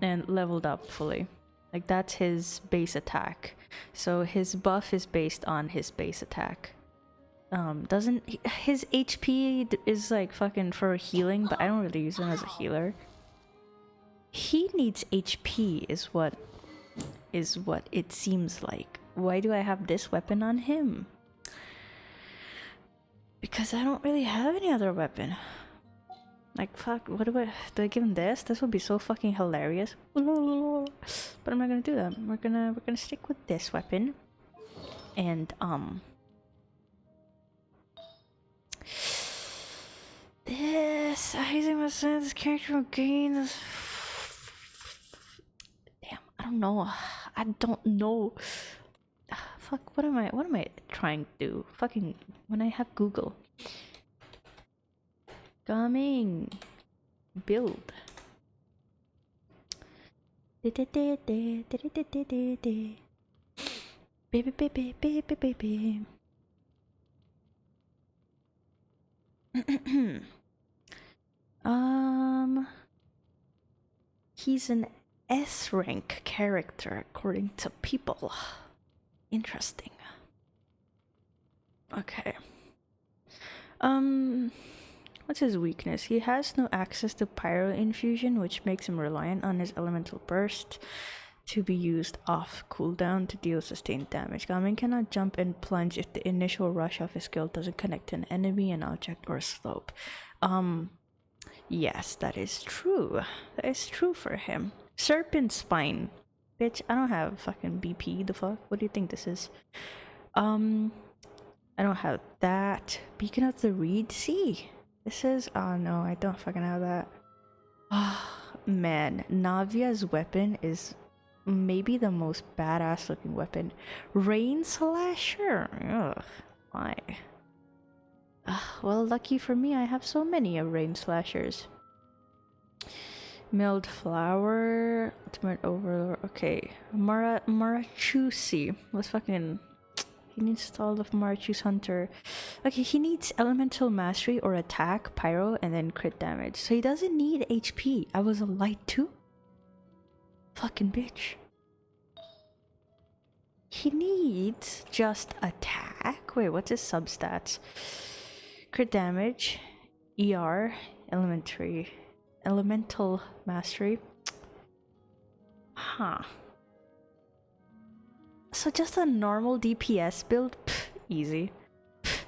And leveled up fully. Like that's his base attack. So his buff is based on his base attack. Doesn't his HP is like fucking for healing, but I don't really use him as a healer. He needs HP is what it seems like. Why do I have this weapon on him? Because I don't really have any other weapon. Like fuck, what do I give him this? This would be so fucking hilarious. But I'm not gonna do that. We're gonna stick with this weapon. And this this character will gain this. Damn, I don't know. Fuck, what am I trying to do? Fucking when I have Google. Coming. Build. Baby. He's an S rank character according to people. Interesting. Okay. What's his weakness? He has no access to pyro infusion, which makes him reliant on his elemental burst to be used off cooldown to deal sustained damage. Gamin cannot jump and plunge if the initial rush of his skill doesn't connect to an enemy, an object, or a slope. Yes, that is true. That is true for him. Serpent Spine. Bitch, I don't have fucking BP, the fuck? What do you think this is? I don't have that. Beacon of the Reed Sea. This is... oh no, I don't fucking have that. Ah, man. Navia's weapon is maybe the most badass looking weapon. Rain Slasher. Ugh, why? Well, lucky for me, I have so many of Rain Slashers. Milled Flower, Ultimate Overlord. Okay, Marachusi. Let's fucking... he needs all of Marachu's Hunter. Okay, he needs Elemental Mastery or Attack, Pyro, and then crit damage. So he doesn't need HP. I was a light too? Fucking bitch. He needs just Attack. Wait, what's his substats? Crit damage, ER, Elemental Mastery. Huh. So just a normal DPS build? Pff, easy. Pff,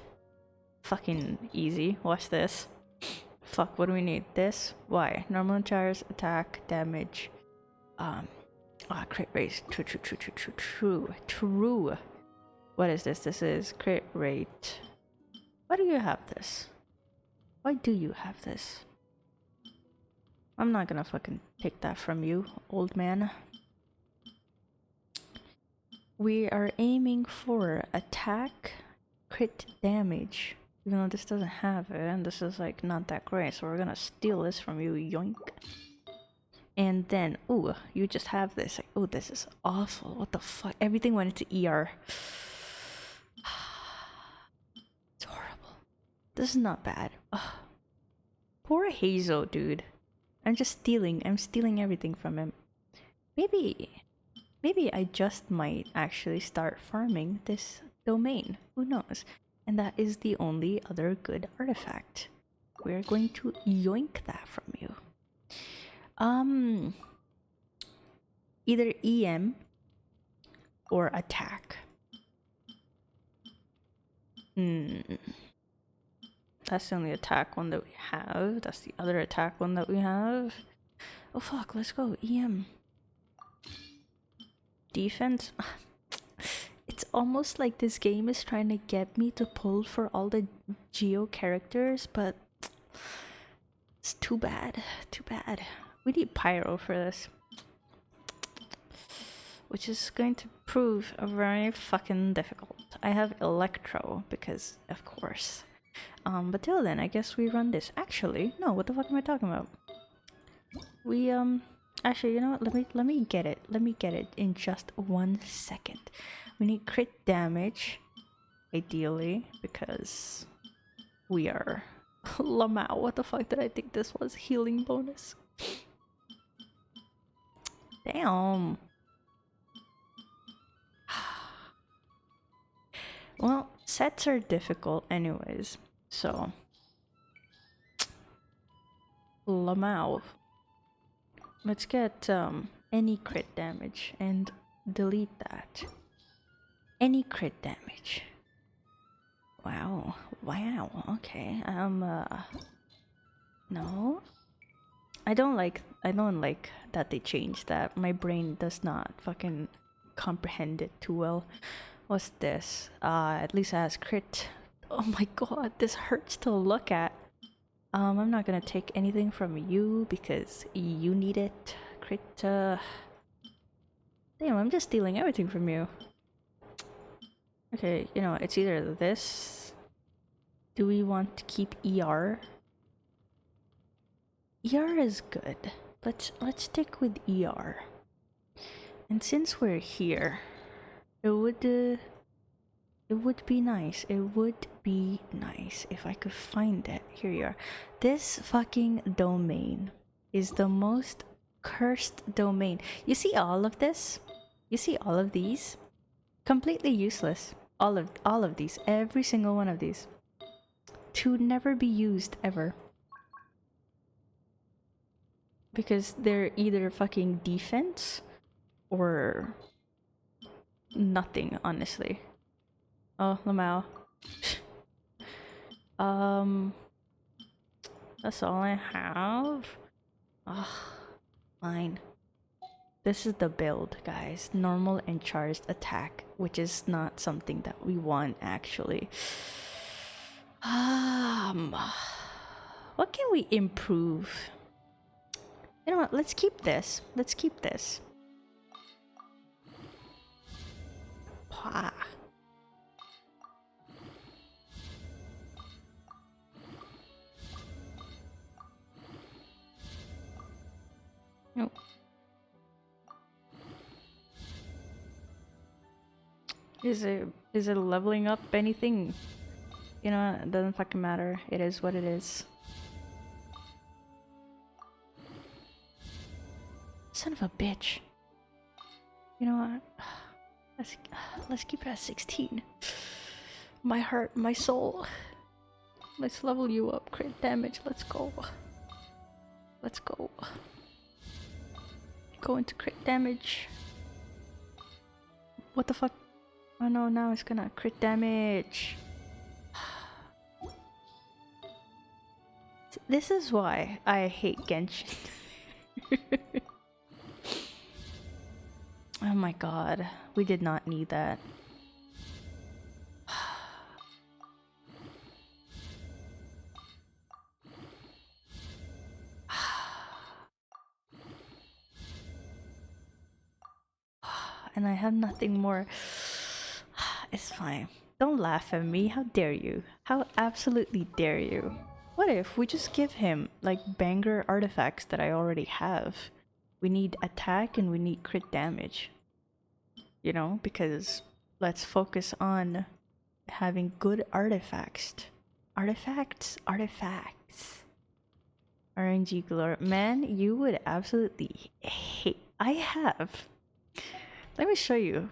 fucking easy. Watch this. Fuck, what do we need? This? Why? Normal charge, attack, damage. Crit rate. True. What is this? This is crit rate. Why do you have this? Why do you have this? I'm not gonna fucking take that from you, old man. We are aiming for attack, crit damage. Even though this doesn't have it, and this is like not that great, so we're gonna steal this from you, yoink. And then, ooh, you just have this. Like, oh, this is awful. What the fuck? Everything went into ER. It's horrible. This is not bad. Ugh. Poor Hazel, dude. I'm stealing everything from him. Maybe I just might actually start farming this domain. Who knows? And that is the only other good artifact. We're going to yoink that from you. Either EM or attack. That's the only attack one that we have. That's the other attack one that we have. Oh fuck, let's go. EM. Defense. It's almost like this game is trying to get me to pull for all the Geo characters, but it's too bad. Too bad. We need Pyro for this. Which is going to prove very fucking difficult. I have Electro, because of course. But till then, I guess we run this. Actually, no, what the fuck am I talking about? We, actually, you know what? Let me get it. Let me get it in just 1 second. We need crit damage, ideally, because we are Lamau. What the fuck did I think this was? Healing bonus. Damn. Well, sets are difficult anyways, so Lamau. Let's get any crit damage and delete that. Any crit damage. Wow. Wow. Okay. No. I don't like that they changed that. My brain does not fucking comprehend it too well. What's this? At least it has crit. Oh my god, this hurts to look at. I'm not gonna take anything from you because you need it. Crit. Damn, I'm just stealing everything from you. Okay, you know, it's either this. Do we want to keep ER? ER is good. Let's stick with ER. And since we're here, it would be nice. It would be nice if I could find it. Here you are. This fucking domain is the most cursed domain. You see all of this? You see all of these? Completely useless. All of these. Every single one of these. To never be used ever. Because they're either fucking defense or nothing, honestly. Oh, Lamau. That's all I have. Ugh, fine. This is the build, guys. Normal and charged attack, which is not something that we want, actually. What can we improve? You know what? Let's keep this. Let's keep this. Pah. Nope. Is it leveling up anything? You know, it doesn't fucking matter. It is what it is. Son of a bitch. You know what? Let's keep it at 16. My heart, my soul. Let's level you up. Crit damage. Let's go. Let's go. Go into crit damage. What the fuck? Oh no, now it's gonna crit damage. This is why I hate Genshin. Oh my god, we did not need that. And I have nothing more. It's fine. Don't laugh at me. How dare you? How absolutely dare you? What if we just give him like banger artifacts that I already have? We need attack and we need crit damage. You know, because let's focus on having good artifacts. Artifacts? Artifacts. RNG Glory. Man, you would absolutely hate. I have. Let me show you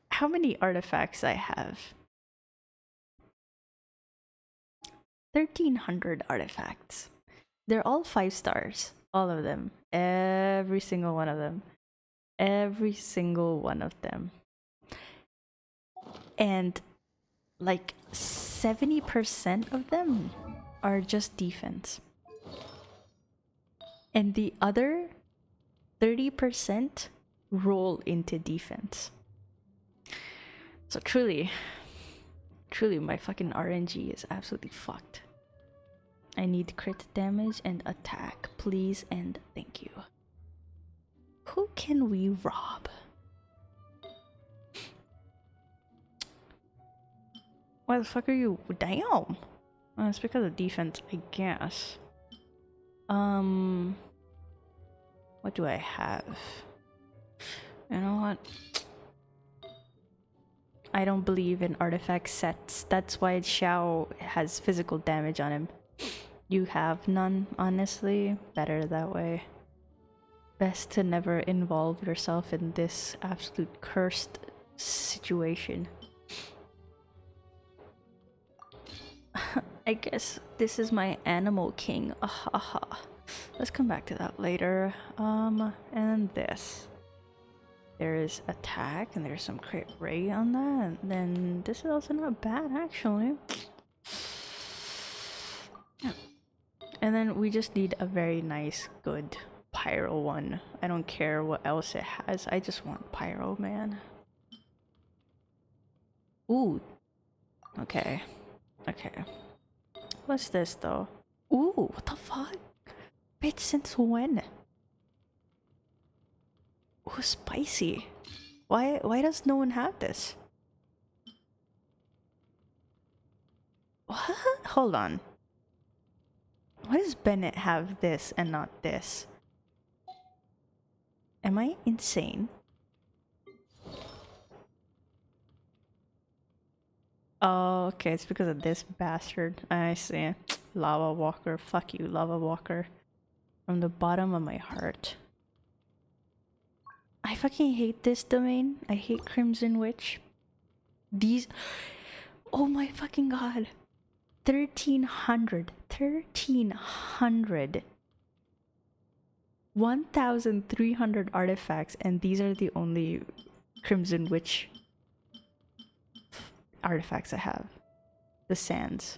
how many artifacts I have. 1,300 artifacts. They're all 5 stars. All of them. Every single one of them. Every single one of them. And like 70% of them are just defense. and the other 30% roll into defense. So truly, my fucking RNG is absolutely fucked. I need crit damage and attack, please and thank you. Who can we rob? Why the fuck are you? Damn! Well, it's because of defense, I guess. What do I have? You know what? I don't believe in artifact sets. That's why Xiao has physical damage on him. You have none, honestly. Better that way. Best to never involve yourself in this absolute cursed situation. I guess this is my animal king. Let's come back to that later. And then this. There is attack and there's some crit ray on that. And then this is also not bad actually. Yeah. And then we just need a very nice, good pyro one. I don't care what else it has. I just want pyro, man. Ooh. Okay. Okay. What's this though? Ooh, what the fuck? Bitch, since when? Ooh, spicy. Why does no one have this? What? Hold on. Why does Bennett have this and not this? Am I insane? Oh, okay, it's because of this bastard. I see. Lava Walker. Fuck you, Lava Walker. From the bottom of my heart. I fucking hate this domain. I hate Crimson Witch. These... Oh my fucking god. 1300. 1300. 1300 artifacts, and these are the only Crimson Witch artifacts I have. The sands.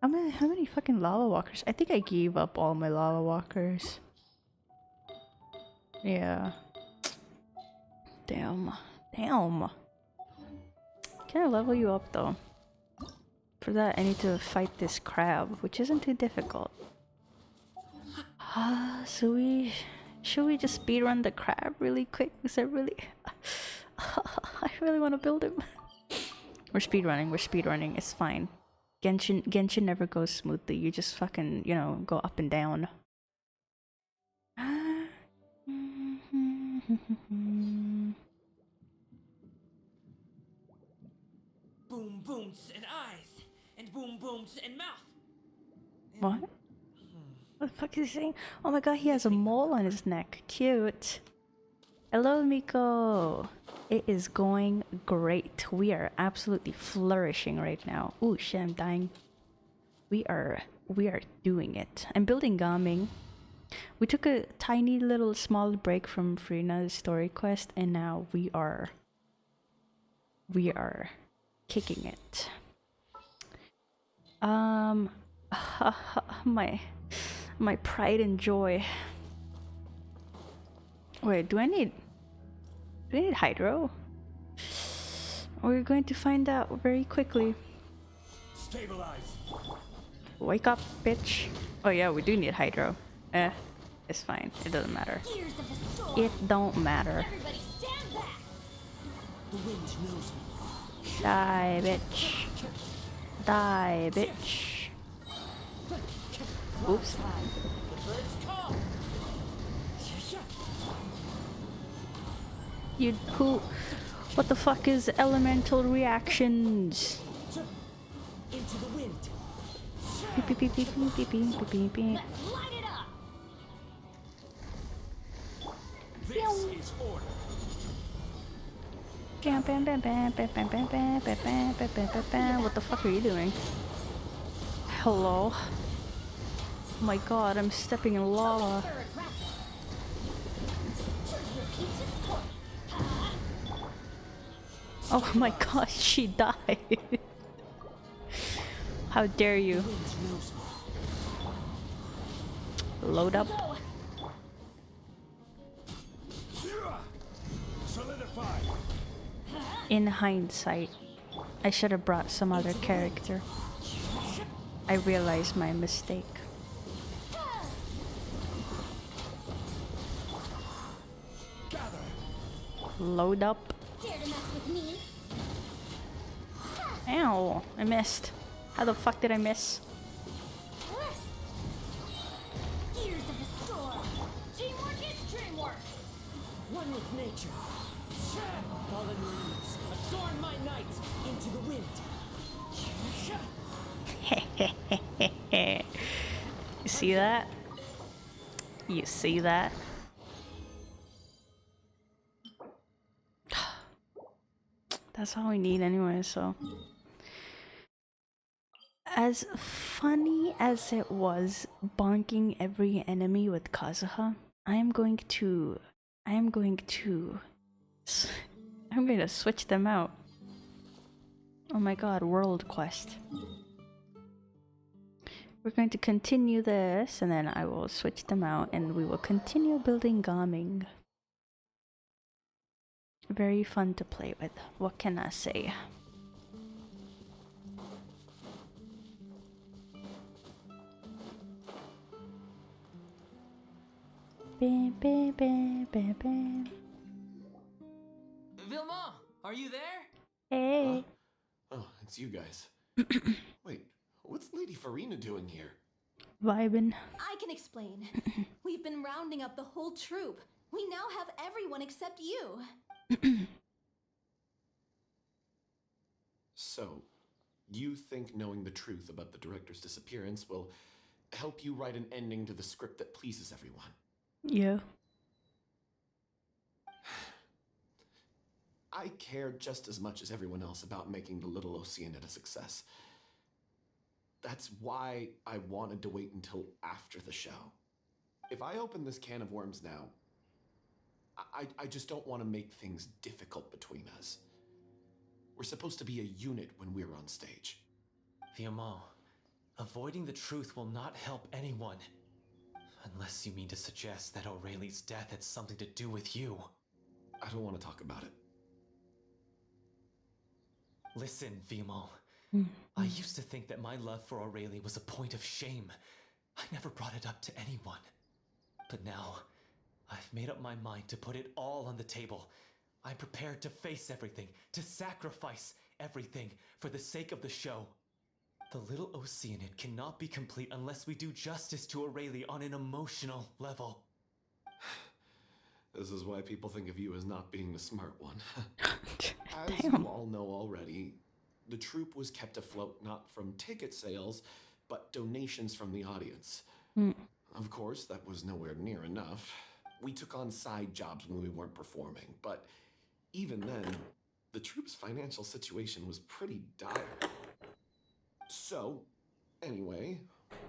How many fucking lava walkers? I think I gave up all my lava walkers. Yeah. Damn. Damn. Can I level you up though? For that I need to fight this crab, which isn't too difficult. So should we just speedrun the crab really quick? Is that really... I really want to build him. We're speedrunning, it's fine. Genshin never goes smoothly, you just fucking, you know, go up and down. Boom booms and eyes, and boom booms and mouth. What? What the fuck is he saying? Oh my god, he has a mole on his neck. Cute. Hello, Miko. It is going great. We are absolutely flourishing right now. Ooh, shit, I'm dying. We are doing it. I'm building Gaming. We took a tiny little small break from Furina's story quest, and now we are kicking it. My pride and joy. Wait, do I need hydro? We're going to find out very quickly. Stabilize. Wake up, bitch. Oh yeah, we do need hydro. It's fine. It doesn't matter. It don't matter. Everybody stand back. The wind knows me. Die, bitch. Die, bitch. Oops. The birds call. You who? What the fuck is elemental reactions? Into the wind. Beep beep beep beep beep beep beep beep beep. Let's light it up. This is order. What the fuck are you doing? Hello? Oh my god, I'm stepping in lava. Oh my god, she died. How dare you? Load up. Solidify. In hindsight, I should have brought some other character. I realized my mistake. Load up. Dare to mess with me? Ow, I missed. How the fuck did I miss? Gears of the storm. Teamwork is dreamwork. One with nature. Fallen leaves, adorn my night into the wind. You see that? You see that? That's all we need anyway, so. As funny as it was bonking every enemy with Kazuha, I'm going to switch them out. Oh my god, world quest. We're going to continue this, and then I will switch them out, and we will continue building Gaming. Very fun to play with. What can I say? Bam, bam, bam, bam, bam. Vilma, are you there? Hey. Oh, it's you guys. Wait, what's Lady Farina doing here? Vibin'. I can explain. We've been rounding up the whole troop. We now have everyone except you. So, you think knowing the truth about the director's disappearance will help you write an ending to the script that pleases everyone? Yeah. I care just as much as everyone else about making the Little Oceanid a success. That's why I wanted to wait until after the show. If I open this can of worms now, I just don't want to make things difficult between us. We're supposed to be a unit when we're on stage. Viamant, avoiding the truth will not help anyone. Unless you mean to suggest that Aurelie's death had something to do with you. I don't want to talk about it. Listen, Viamant. I used to think that my love for Aurelie was a point of shame. I never brought it up to anyone. But now, I've made up my mind to put it all on the table. I'm prepared to face everything, to sacrifice everything for the sake of the show. The Little Oceanid cannot be complete unless we do justice to Aurelie on an emotional level. This is why people think of you as not being the smart one. As you all know already, the troupe was kept afloat not from ticket sales, but donations from the audience. Of course, that was nowhere near enough. We took on side jobs when we weren't performing, but even then, the troupe's financial situation was pretty dire. So, anyway,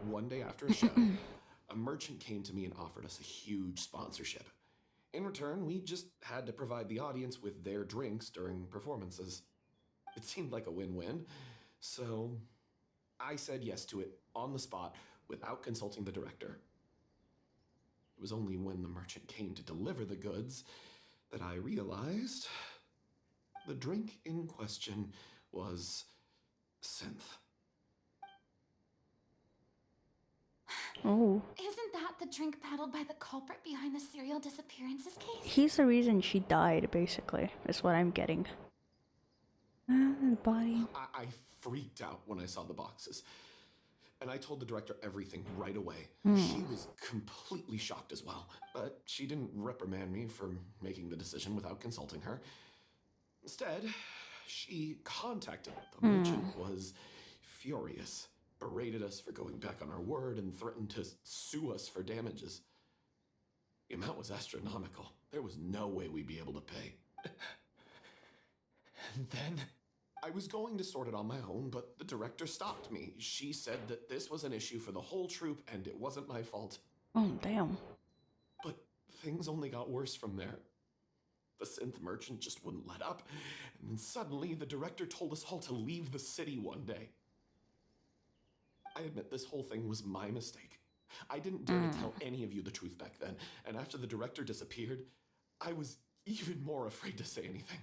one day after a show, a merchant came to me and offered us a huge sponsorship. In return, we just had to provide the audience with their drinks during performances. It seemed like a win-win, so I said yes to it on the spot without consulting the director. It was only when the merchant came to deliver the goods that I realized the drink in question was synth. Oh. Isn't that the drink peddled by the culprit behind the serial disappearances case? He's the reason she died, basically, is what I'm getting. The body. I freaked out when I saw the boxes. And I told the director everything right away. She was completely shocked as well. But she didn't reprimand me for making the decision without consulting her. Instead, she contacted the merchant, was furious, berated us for going back on our word, and threatened to sue us for damages. The amount was astronomical. There was no way we'd be able to pay. And then I was going to sort it on my own, but the director stopped me. She said that this was an issue for the whole troupe and it wasn't my fault. Oh, damn. But things only got worse from there. The synth merchant just wouldn't let up, and then suddenly the director told us all to leave the city one day. I admit this whole thing was my mistake. I didn't dare to tell any of you the truth back then, and after the director disappeared, I was even more afraid to say anything.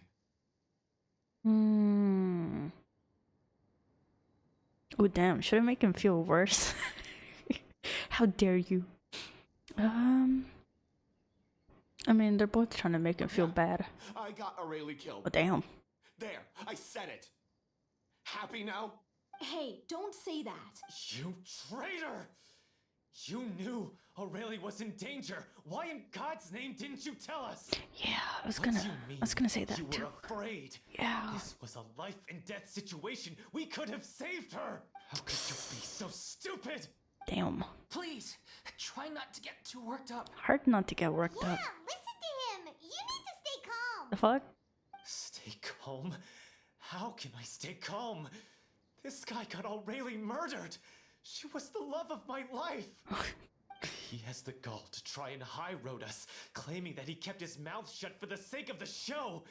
Oh damn, should I make him feel worse? How dare you? I mean, they're both trying to make him feel bad. I got Aurelie killed. Oh damn. There, I said it. Happy now? Hey, don't say that. You traitor! You knew Aurelie was in danger. Why in God's name didn't you tell us? Yeah, I was gonna say that you too. were afraid. Yeah. This was a life and death situation. We could have saved her. How could you be so stupid? Damn. Please, try not to get too worked up. Hard not to get worked Yeah, up. listen to him. You need to stay calm. The fuck? Stay calm? How can I stay calm? This guy got Aurelie murdered. She was the love of my life. He has the gall to try and high road us, claiming that he kept his mouth shut for the sake of the show.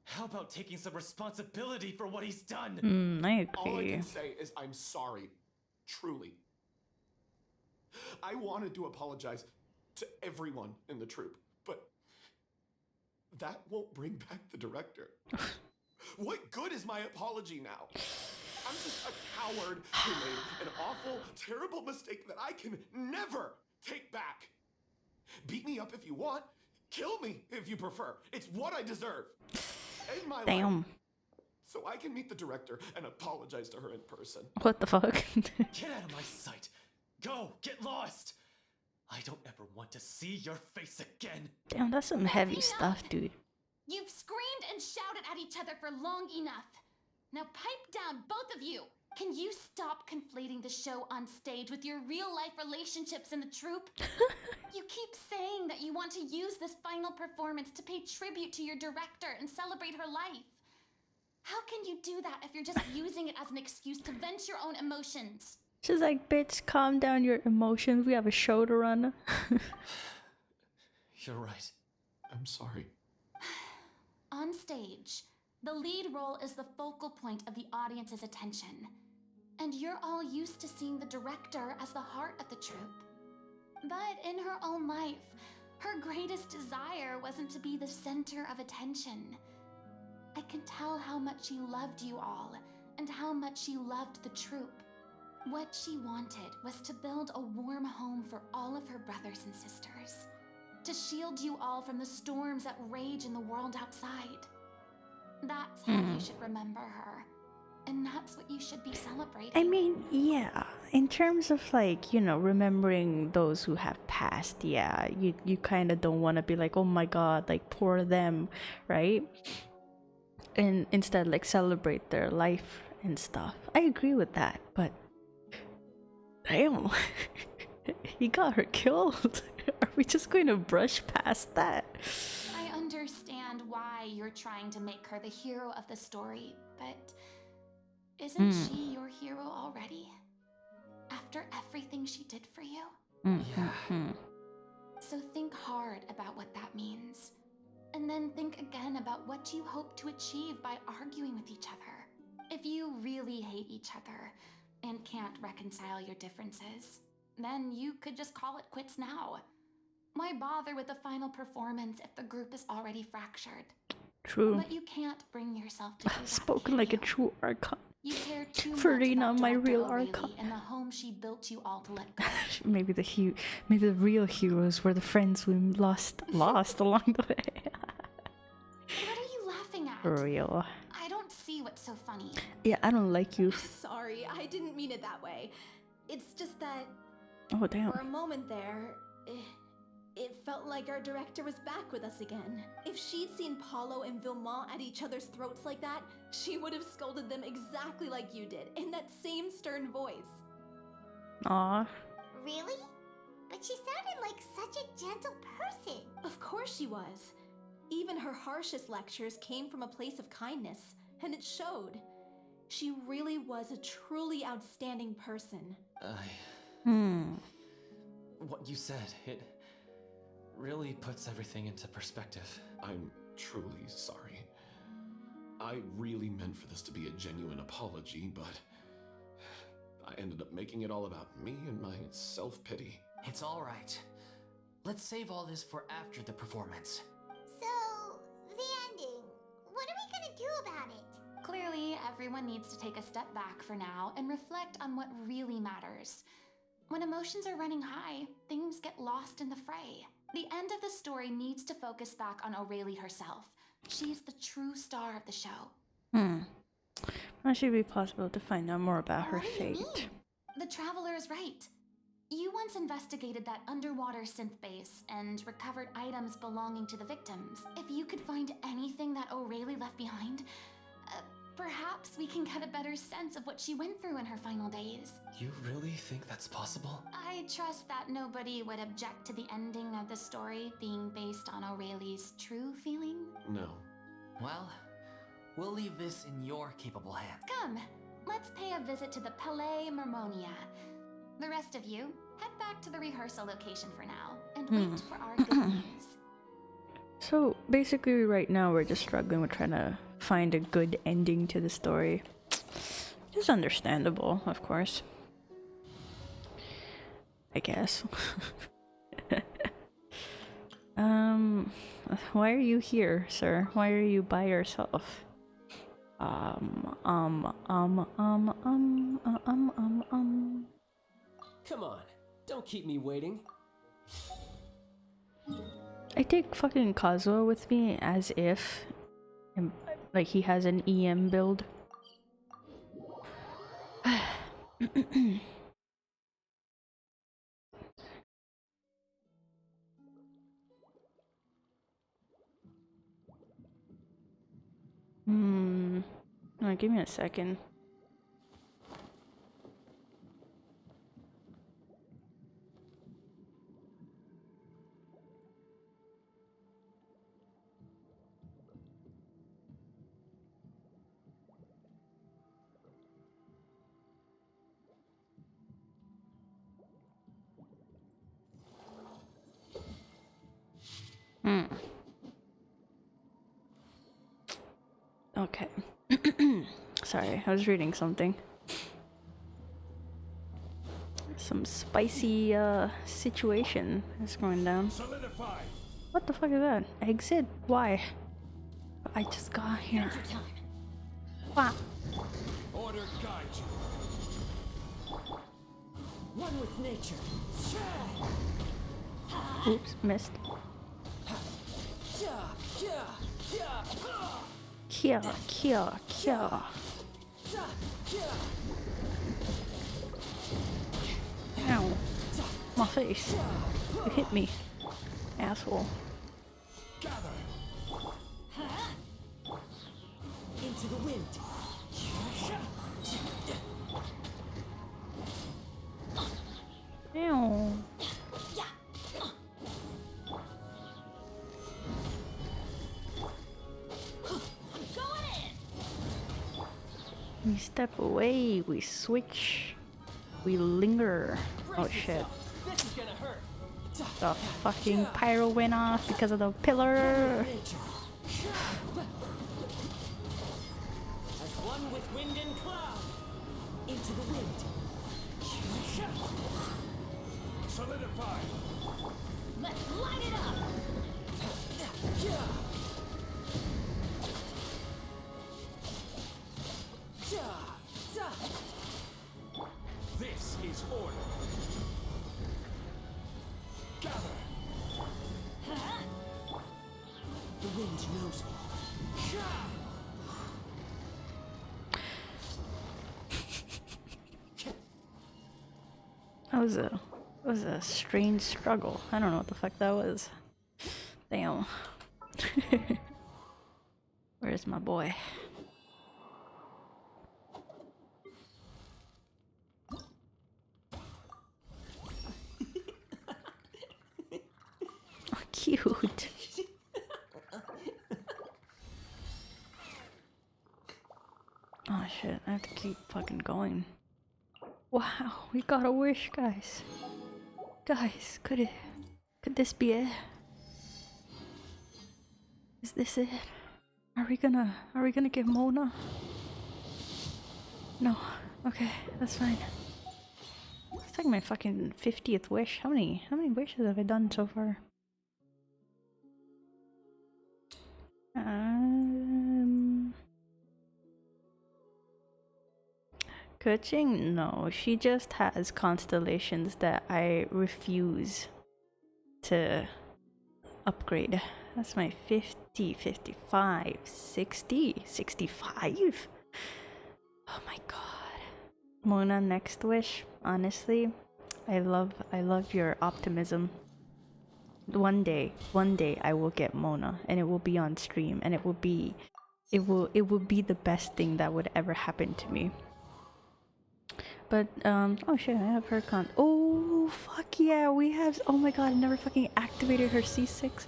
How about taking some responsibility for what he's done? I All I agree. can say is I'm sorry. Truly. I wanted to apologize to everyone in the troupe, but that won't bring back the director. What good is my apology now? I'm just a coward who made an awful, terrible mistake that I can never take back. Beat me up if you want. Kill me if you prefer. It's what I deserve. End my life Damn. so I can meet the director and apologize to her in person. What the fuck? Get out of my sight. Go, get lost. I don't ever want to see your face again. Damn, that's some heavy stuff, dude. You've screamed and shouted at each other for long enough. Now pipe down, both of you. Can you stop conflating the show on stage with your real-life relationships in the troupe? You keep saying that you want to use this final performance to pay tribute to your director and celebrate her life. How can you do that if you're just using it as an excuse to vent your own emotions? She's like, bitch, calm down your emotions. We have a show to run. You're right. I'm sorry. On stage, the lead role is the focal point of the audience's attention. And you're all used to seeing the director as the heart of the troupe. But in her own life, her greatest desire wasn't to be the center of attention. I can tell how much she loved you all, and how much she loved the troupe. What she wanted was to build a warm home for all of her brothers and sisters. To shield you all from the storms that rage in the world outside. That's how you should remember her. And that's what you should be celebrating. I mean, yeah, in terms of like, you know, remembering those who have passed, yeah, you kind of don't want to be like, oh my god, like poor them, right? And instead like celebrate their life and stuff. I agree with that, but damn, he got her killed. Are we just going to brush past that? I understand why you're trying to make her the hero of the story, but isn't she your hero already? After everything she did for you? Yeah. So think hard about what that means. And then think again about what you hope to achieve by arguing with each other. If you really hate each other and can't reconcile your differences, then you could just call it quits now. Why bother with the final performance if the group is already fractured? True. But you can't bring yourself to do that. Spoken can like a you? true archon. You care too much Farina, about my Director real O'Reilly archon. and the home she built you all to let go. Maybe the real heroes were the friends we lost along the way. What are you laughing at? For real. I don't see what's so funny. Yeah, I don't like you. Sorry, I didn't mean it that way. It's just that Oh damn. for a moment there, it felt like our director was back with us again. If she'd seen Paulo and Vilmont at each other's throats like that, she would have scolded them exactly like you did, in that same stern voice. Aw. Really? But she sounded like such a gentle person. Of course she was. Even her harshest lectures came from a place of kindness, and it showed. She really was a truly outstanding person. What you said, it really puts everything into perspective. I'm truly sorry. I really meant for this to be a genuine apology, but I ended up making it all about me and my self-pity. It's alright. Let's save all this for after the performance. So, the ending. What are we gonna do about it? Clearly, everyone needs to take a step back for now and reflect on what really matters. When emotions are running high, things get lost in the fray. The end of the story needs to focus back on Aurelie herself. She's the true star of the show. How should it be possible to find out more about her What do you fate? mean? The Traveler is right. You once investigated that underwater synth base and recovered items belonging to the victims. If you could find anything that Aurelie left behind, perhaps we can get a better sense of what she went through in her final days. You really think that's possible? I trust that nobody would object to the ending of the story being based on Aurelie's true feeling. No. Well, we'll leave this in your capable hands. Come, let's pay a visit to the Palais Mermonia. The rest of you, head back to the rehearsal location for now, and wait for our good news. So basically right now we're just struggling with trying to find a good ending to the story. It's understandable, of course. I guess. Why are you here, sir? Why are you by yourself? Come on, don't keep me waiting. I take fucking Kazuo with me as if like he has an EM build. Oh, give me a second. Okay. Sorry, I was reading something. Some spicy situation is going down. Solidify! What the fuck is that? Exit? Why? I just got here. Wow. Order guide you. One with nature. Oops, missed. Kia, kia, kia. Ow. My face. You hit me. Asshole. Gather! Into the wind. Ow. We step away, we switch, we linger. Oh shit. This is gonna hurt. The fucking pyro went off because of the pillar. As one with wind and cloud. Into the wind. Solidify! Let's light it up! This is order. Gather! The wind knows me. That was a strange struggle. I don't know what the fuck that was. Damn. Where's my boy? Oh, cute. Oh shit, I have to keep fucking going. Wow, we got a wish, guys. Guys, could this be it? Is this it? Are we gonna get Mona? No. Okay, that's fine. It's like my fucking 50th wish. How many wishes have I done so far? Coaching? No, she just has constellations that I refuse to upgrade. That's my 50, 55, 60, 65. Oh my god. Mona, next wish. Honestly, I love your optimism. One day I will get Mona and it will be on stream and it will be the best thing that would ever happen to me. But oh shit, I have her con. Oh fuck yeah, we have. Oh my god, I never fucking activated her C6.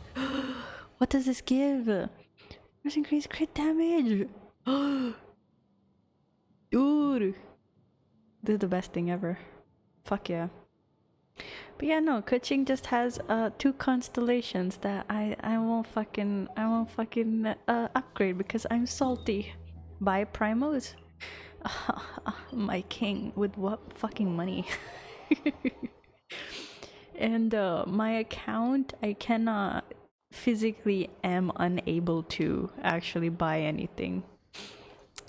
What does this give? There's increased crit damage. Dude, this is the best thing ever. Fuck yeah. But yeah, no, Kuching just has 2 constellations that I won't fucking upgrade because I'm salty. Buy primos. My king, with what fucking money? And my account, I cannot physically am unable to actually buy anything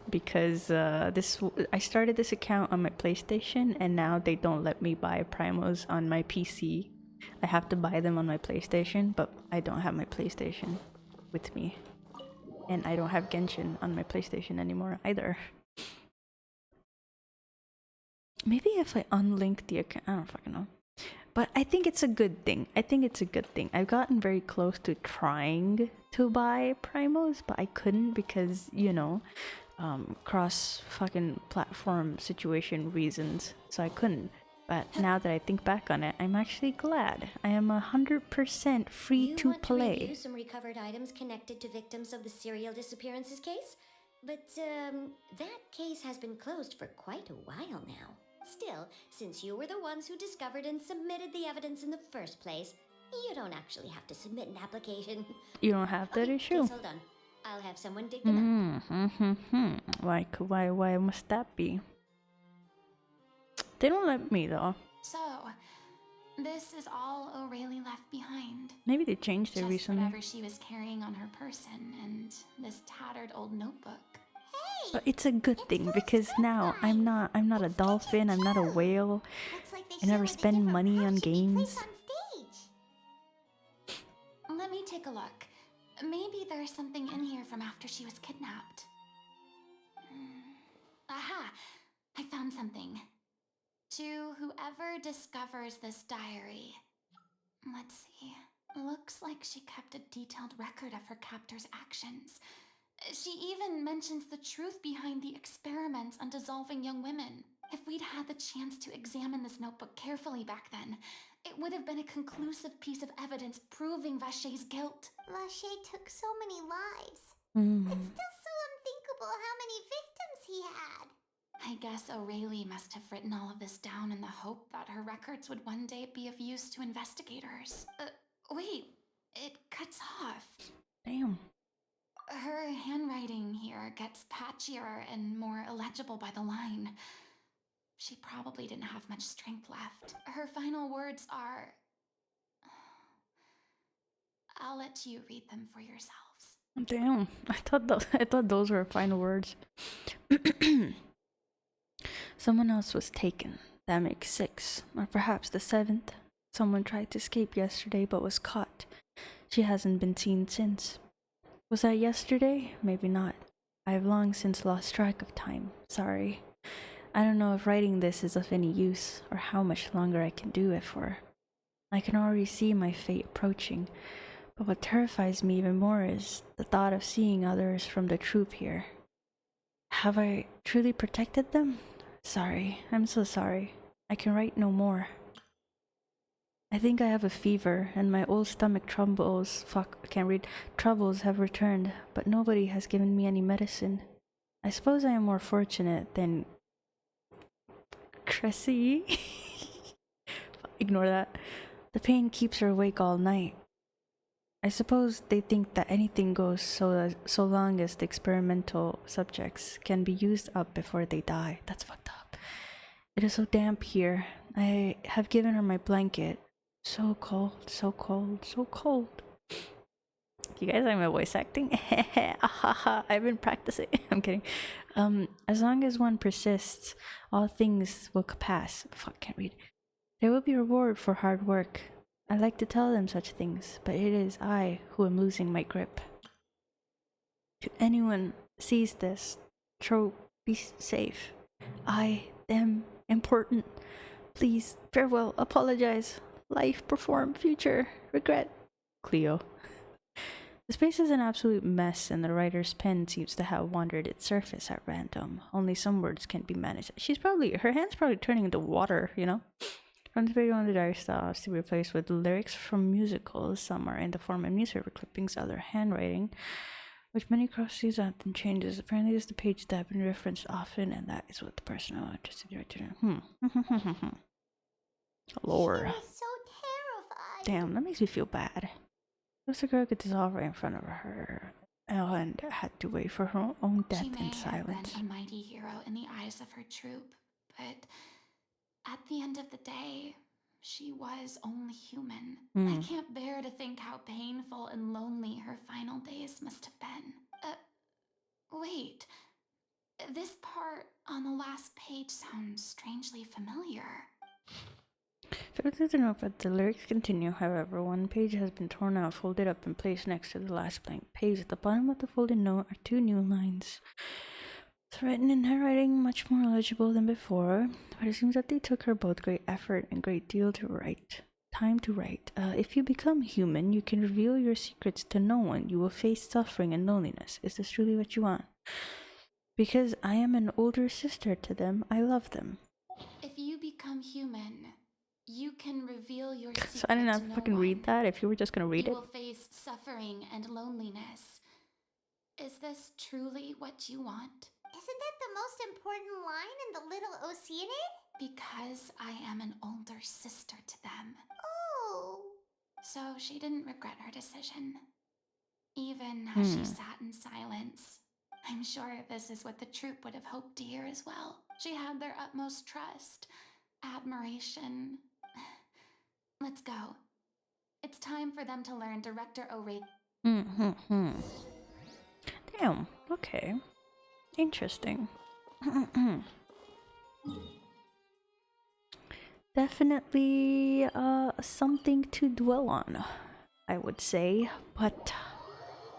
because I started this account on my PlayStation and now they don't let me buy primos on my PC. I have to buy them on my PlayStation, but I don't have my PlayStation with me. And I don't have Genshin on my PlayStation anymore either. Maybe if I unlink the account, I don't fucking know. But I think it's a good thing. I've gotten very close to trying to buy primos, but I couldn't because, you know, cross fucking platform situation reasons. So I couldn't. But now that I think back on it, I'm actually glad. I am 100% free to play. You want to review some recovered items connected to victims of the serial disappearances case? But, that case has been closed for quite a while now. Still, since you were the ones who discovered and submitted the evidence in the first place, you don't actually have to submit an application. You don't have that issue. Please hold on. I'll have someone dig them out. Why must that be? They don't let me though. So, this is all O'Reilly left behind. Maybe they changed it Just recently. whatever she was carrying on her person and this tattered old notebook. But it's a good thing because now I'm not a dolphin, I'm not a whale. I never spend money on games. Let me take a look. Maybe there's something in here from after she was kidnapped. Aha! I found something. To whoever discovers this diary. Let's see. Looks like she kept a detailed record of her captor's actions. She even mentions the truth behind the experiments on dissolving young women. If we'd had the chance to examine this notebook carefully back then, it would have been a conclusive piece of evidence proving Vacher's guilt. Vacher took so many lives. It's still so unthinkable how many victims he had. I guess O'Reilly must have written all of this down in the hope that her records would one day be of use to investigators. Wait, it cuts off. Damn. Her handwriting here gets patchier and more illegible by the line. She probably didn't have much strength left. Her final words are... I'll let you read them for yourselves. Damn. I thought those were her final words. Someone else was taken. That makes 6. Or perhaps the 7th. Someone tried to escape yesterday but was caught. She hasn't been seen since. Was that yesterday? Maybe not. I have long since lost track of time. Sorry. I don't know if writing this is of any use, or how much longer I can do it for. I can already see my fate approaching, but what terrifies me even more is the thought of seeing others from the troop here. Have I truly protected them? Sorry. I'm so sorry. I can write no more. I think I have a fever, and my old stomach troubles have returned, but nobody has given me any medicine. I suppose I am more fortunate than Cressy. Ignore that. The pain keeps her awake all night. I suppose they think that anything goes so long as the experimental subjects can be used up before they die. That's fucked up. It is so damp here. I have given her my blanket. So cold, so cold, so cold. You guys like my voice acting? I've been practicing. I'm kidding. As long as one persists, all things will pass. Fuck, can't read. There will be reward for hard work. I like to tell them such things, but it is I who am losing my grip. To anyone sees this, trope, be safe. I, them, important. Please, farewell, apologize. Life, perform, future, regret. Cleo. The space is an absolute mess, and the writer's pen seems to have wandered its surface at random. Only some words can be managed. Her hand's probably turning into water, you know? From the video on the diary styles to be replaced with lyrics from musicals. Some are in the form of newspaper clippings, other handwriting, which many cross these out and changes. Apparently, it's the page that have been referenced often, and that is what the person who interested director. Lore. She was so terrified. Damn, that makes me feel bad. The girl could dissolve right in front of her, and had to wait for her own death in silence. She may have been a mighty hero in the eyes of her troop, but at the end of the day, she was only human. I can't bear to think how painful and lonely her final days must have been. Wait. This part on the last page sounds strangely familiar. Further to note that the lyrics continue, however, one page has been torn out, folded up, and placed next to the last blank page. At the bottom of the folded note are 2 new lines. It's written in handwriting much more legible than before, but it seems that they took her both great effort and great deal to write. Time to write. If you become human, you can reveal your secrets to no one. You will face suffering and loneliness. Is this truly what you want? Because I am an older sister to them, I love them. If you become human, you can reveal your secret So I didn't have to no fucking one. read that if you were just gonna read You it. will face suffering and loneliness. Is this truly what you want? Isn't that the most important line in the little Oceanid? Because I am an older sister to them. Oh. So she didn't regret her decision. Even as she sat in silence. I'm sure this is what the troupe would have hoped to hear as well. She had their utmost trust, admiration. Let's go. It's time for them to learn Director O'Reilly. Damn, okay. Interesting. Definitely something to dwell on, I would say, but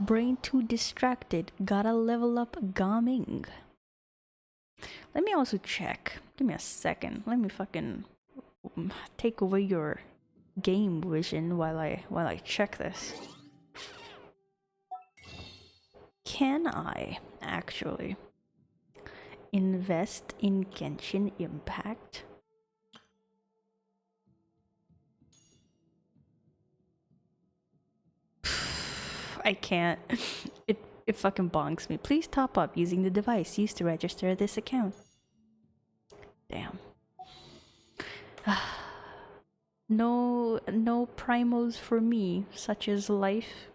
brain too distracted, gotta level up gaming. Let me also check. Give me a second. Let me fucking take away your game vision while I check this. Can I actually invest in Genshin Impact? I can't. It fucking bonks me. Please top up using the device used to register this account. Damn. No primos for me, such as life.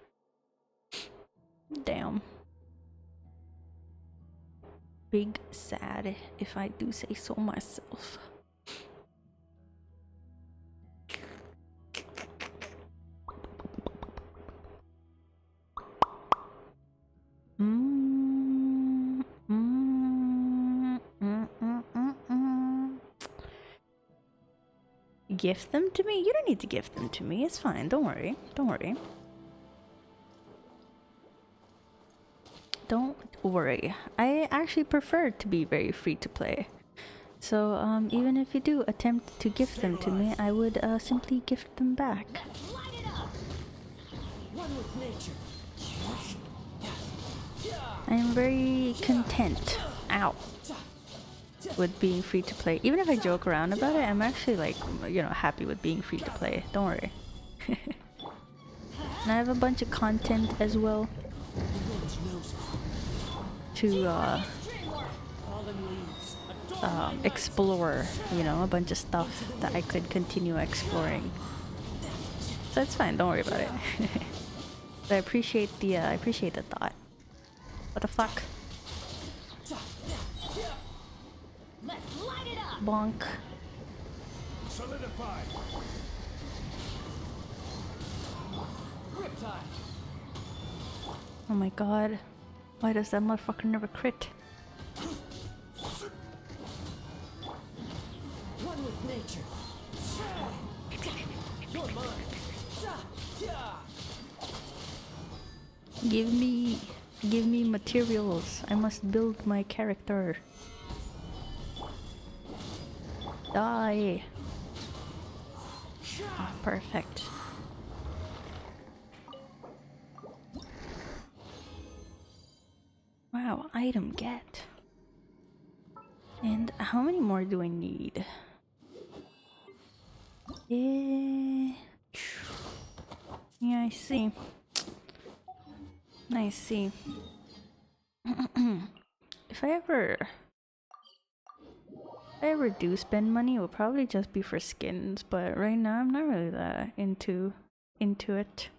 Damn. Big sad, if I do say so myself. Gift them to me? You don't need to gift them to me. It's fine. Don't worry. Don't worry. Don't worry. I actually prefer to be very free to play. So, even if you do attempt to gift them to me, I would simply gift them back. I am very content. Ow. With being free to play. Even if I joke around about it, I'm actually like, you know, happy with being free to play. Don't worry. And I have a bunch of content as well to explore, you know, a bunch of stuff that I could continue exploring. So it's fine, don't worry about it. But I appreciate the thought. What the fuck? bonk. Solidify. Riptide. Oh my god. Why does that motherfucker never crit? One with nature. You're mine. Give me materials. I must build my character. Die. Ah, perfect. Wow, item get. And how many more do I need? Yeah, I see. I see. If I ever do spend money, it will probably just be for skins, but right now I'm not really that into it.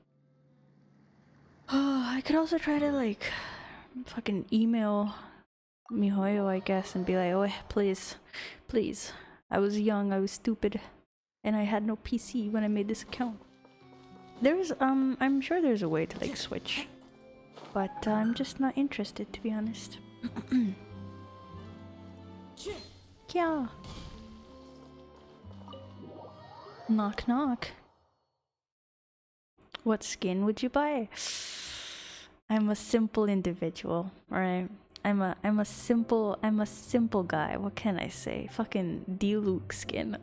Oh, I could also try to like fucking email Mihoyo, I guess, and be like, oh, please, please. I was young, I was stupid, and I had no PC when I made this account. There's, I'm sure there's a way to like switch, but I'm just not interested, to be honest. Yeah. Knock knock. What skin would you buy? I'm a simple individual, alright? I'm a simple guy. What can I say? Fucking D-Luke skin.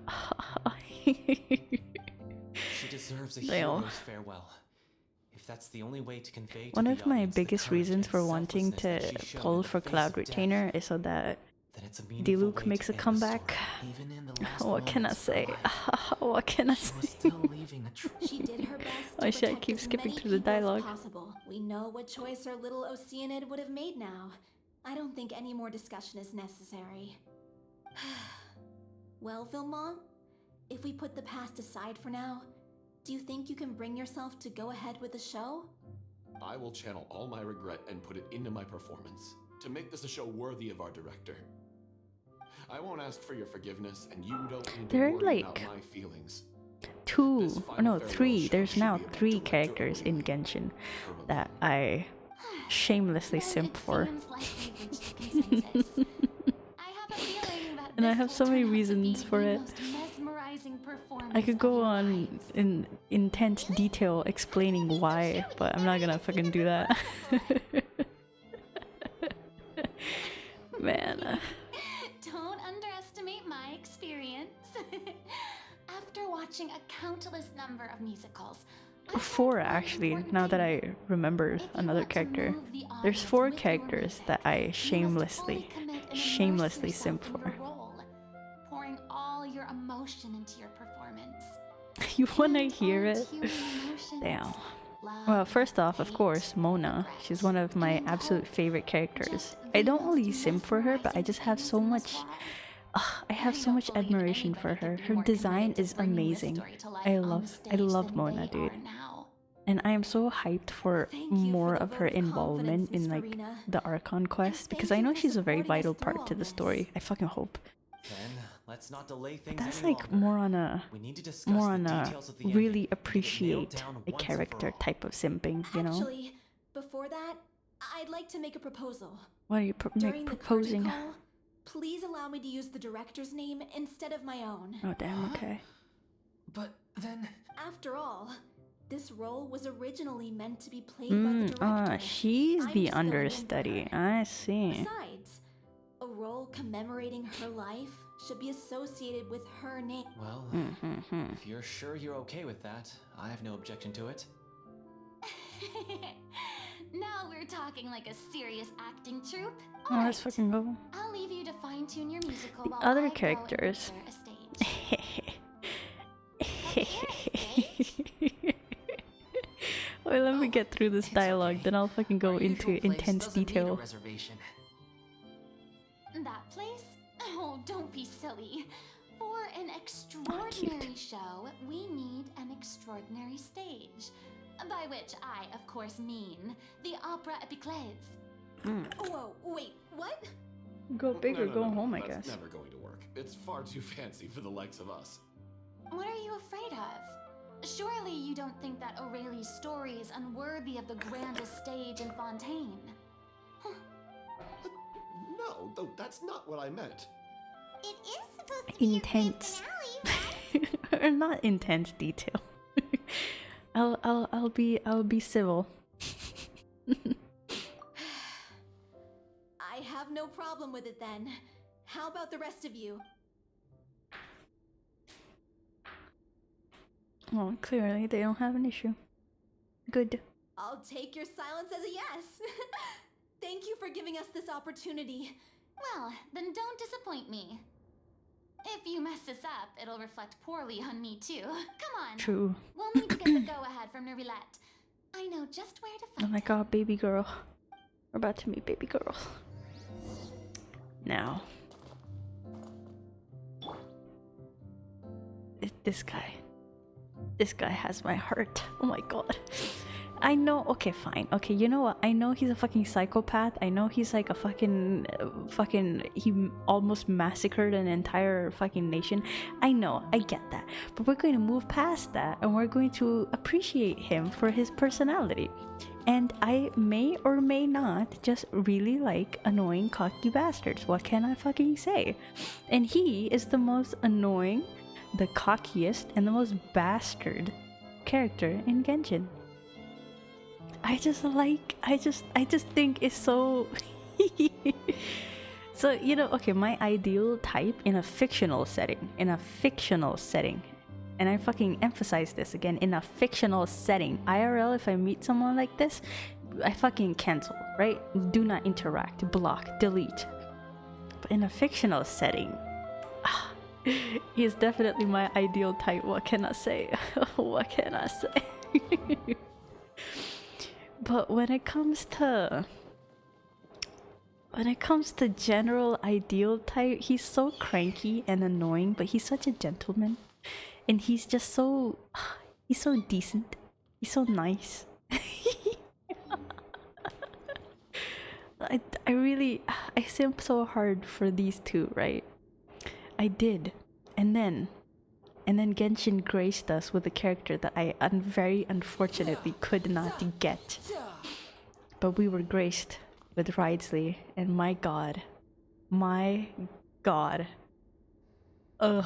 She deserves a hero's farewell. If that's the only way to convey to One the of my audience the biggest courage reasons and for wanting selflessness to that she showed pull in the for face Cloud of Retainer death, is so that then it's a meaningful D-Luke way makes to a end the comeback. story. Even in the last What can I moments of her say? life, What can I she was say? still leaving a She did her best Why to should I protect keep as skipping many through the people as dialogue? possible. We know what choice our little Oceanid would have made now. I don't think any more discussion is necessary. Well, Vilmont, if we put the past aside for now, do you think you can bring yourself to go ahead with the show? I will channel all my regret and put it into my performance to make this a show worthy of our director. I won't ask for your forgiveness, and you don't need to There are worry about like my feelings. there's now three characters in Genshin that I shamelessly simp for. And I have so many reasons for it. I could go on in intense detail explaining why, but I'm not gonna fucking do that. Man. Don't underestimate my experience. After watching a countless number of musicals, Four actually, now that I remember another character. There's four characters that I shamelessly simp for. Pouring all your emotion into your performance. You wanna hear it? Damn. Well, first off, of course, Mona. She's one of my absolute favorite characters. I don't really simp for her, but I just have so much... I have so much admiration for her. Her design is amazing. I love Mona, dude. And I am so hyped for more of her involvement in like the Archon quest, because I know she's a very vital part to the story. I fucking hope. Then let's not delay things That's any like longer. we need to discuss really appreciate a character type of simping, you know? Actually, before that, I'd like to make a proposal. What are you During the proposing? curtain call, please allow me to use the director's name instead of my own. Oh damn, okay. But then... After all, this role was originally meant to be played by the director. She's I'm the just filling in for understudy. her. I see. Besides, a role commemorating her life should be associated with her name. Well, if you're sure you're okay with that, I have no objection to it. Now we're talking like a serious acting troupe. Oh, let's fucking go. I'll leave you to fine-tune your musical The while other I go characters. and prepare a stage. Wait, let me get through this dialogue, then I'll fucking go into Usual place intense doesn't need a detail. reservation. That place? Oh, don't be silly. For an extraordinary show, we need an extraordinary stage. By which I, of course, mean the Opera Epiclese. Whoa, wait, what? Go big or go home, I That's guess. never going to work. It's far too fancy for the likes of us. What are you afraid of? Surely you don't think that Aurelie's story is unworthy of the grandest stage in Fontaine. No, though that's not what I meant. It is supposed to be Intense. your grand finale, right? Or not intense detail. I'll be civil. I have no problem with it then. How about the rest of you? Oh, clearly they don't have an issue. Good. I'll take your silence as a yes. Thank you for giving us this opportunity. Well, then don't disappoint me. If you mess this up, it'll reflect poorly on me too. Come on. True. We'll need to get the go-ahead from Nerulette. I know just where to Oh find my it. god, baby girl. We're about to meet baby girl. Now. This guy has my heart. Oh my god. I know, okay, fine. Okay, you know what? I know he's a fucking psychopath. I know he's like a fucking, he almost massacred an entire fucking nation. I know, I get that. But we're going to move past that and we're going to appreciate him for his personality. And I may or may not just really like annoying, cocky bastards. What can I fucking say? And he is the most annoying, the cockiest, and the most bastard character in Genshin. I just think it's so so, you know, okay, my ideal type in a fictional setting, and I fucking emphasize this again, in a fictional setting, IRL, if I meet someone like this, I fucking cancel, right? Do not interact, block, delete. But in a fictional setting, he is definitely my ideal type. What can I say? What can I say? But when it comes to general ideal type, he's so cranky and annoying, but he's such a gentleman. And he's just so he's so decent. He's so nice. I simp so hard for these two, right? I did. And then Genshin graced us with a character that I very unfortunately could not get. But we were graced with Ridsley, and my god. Ugh.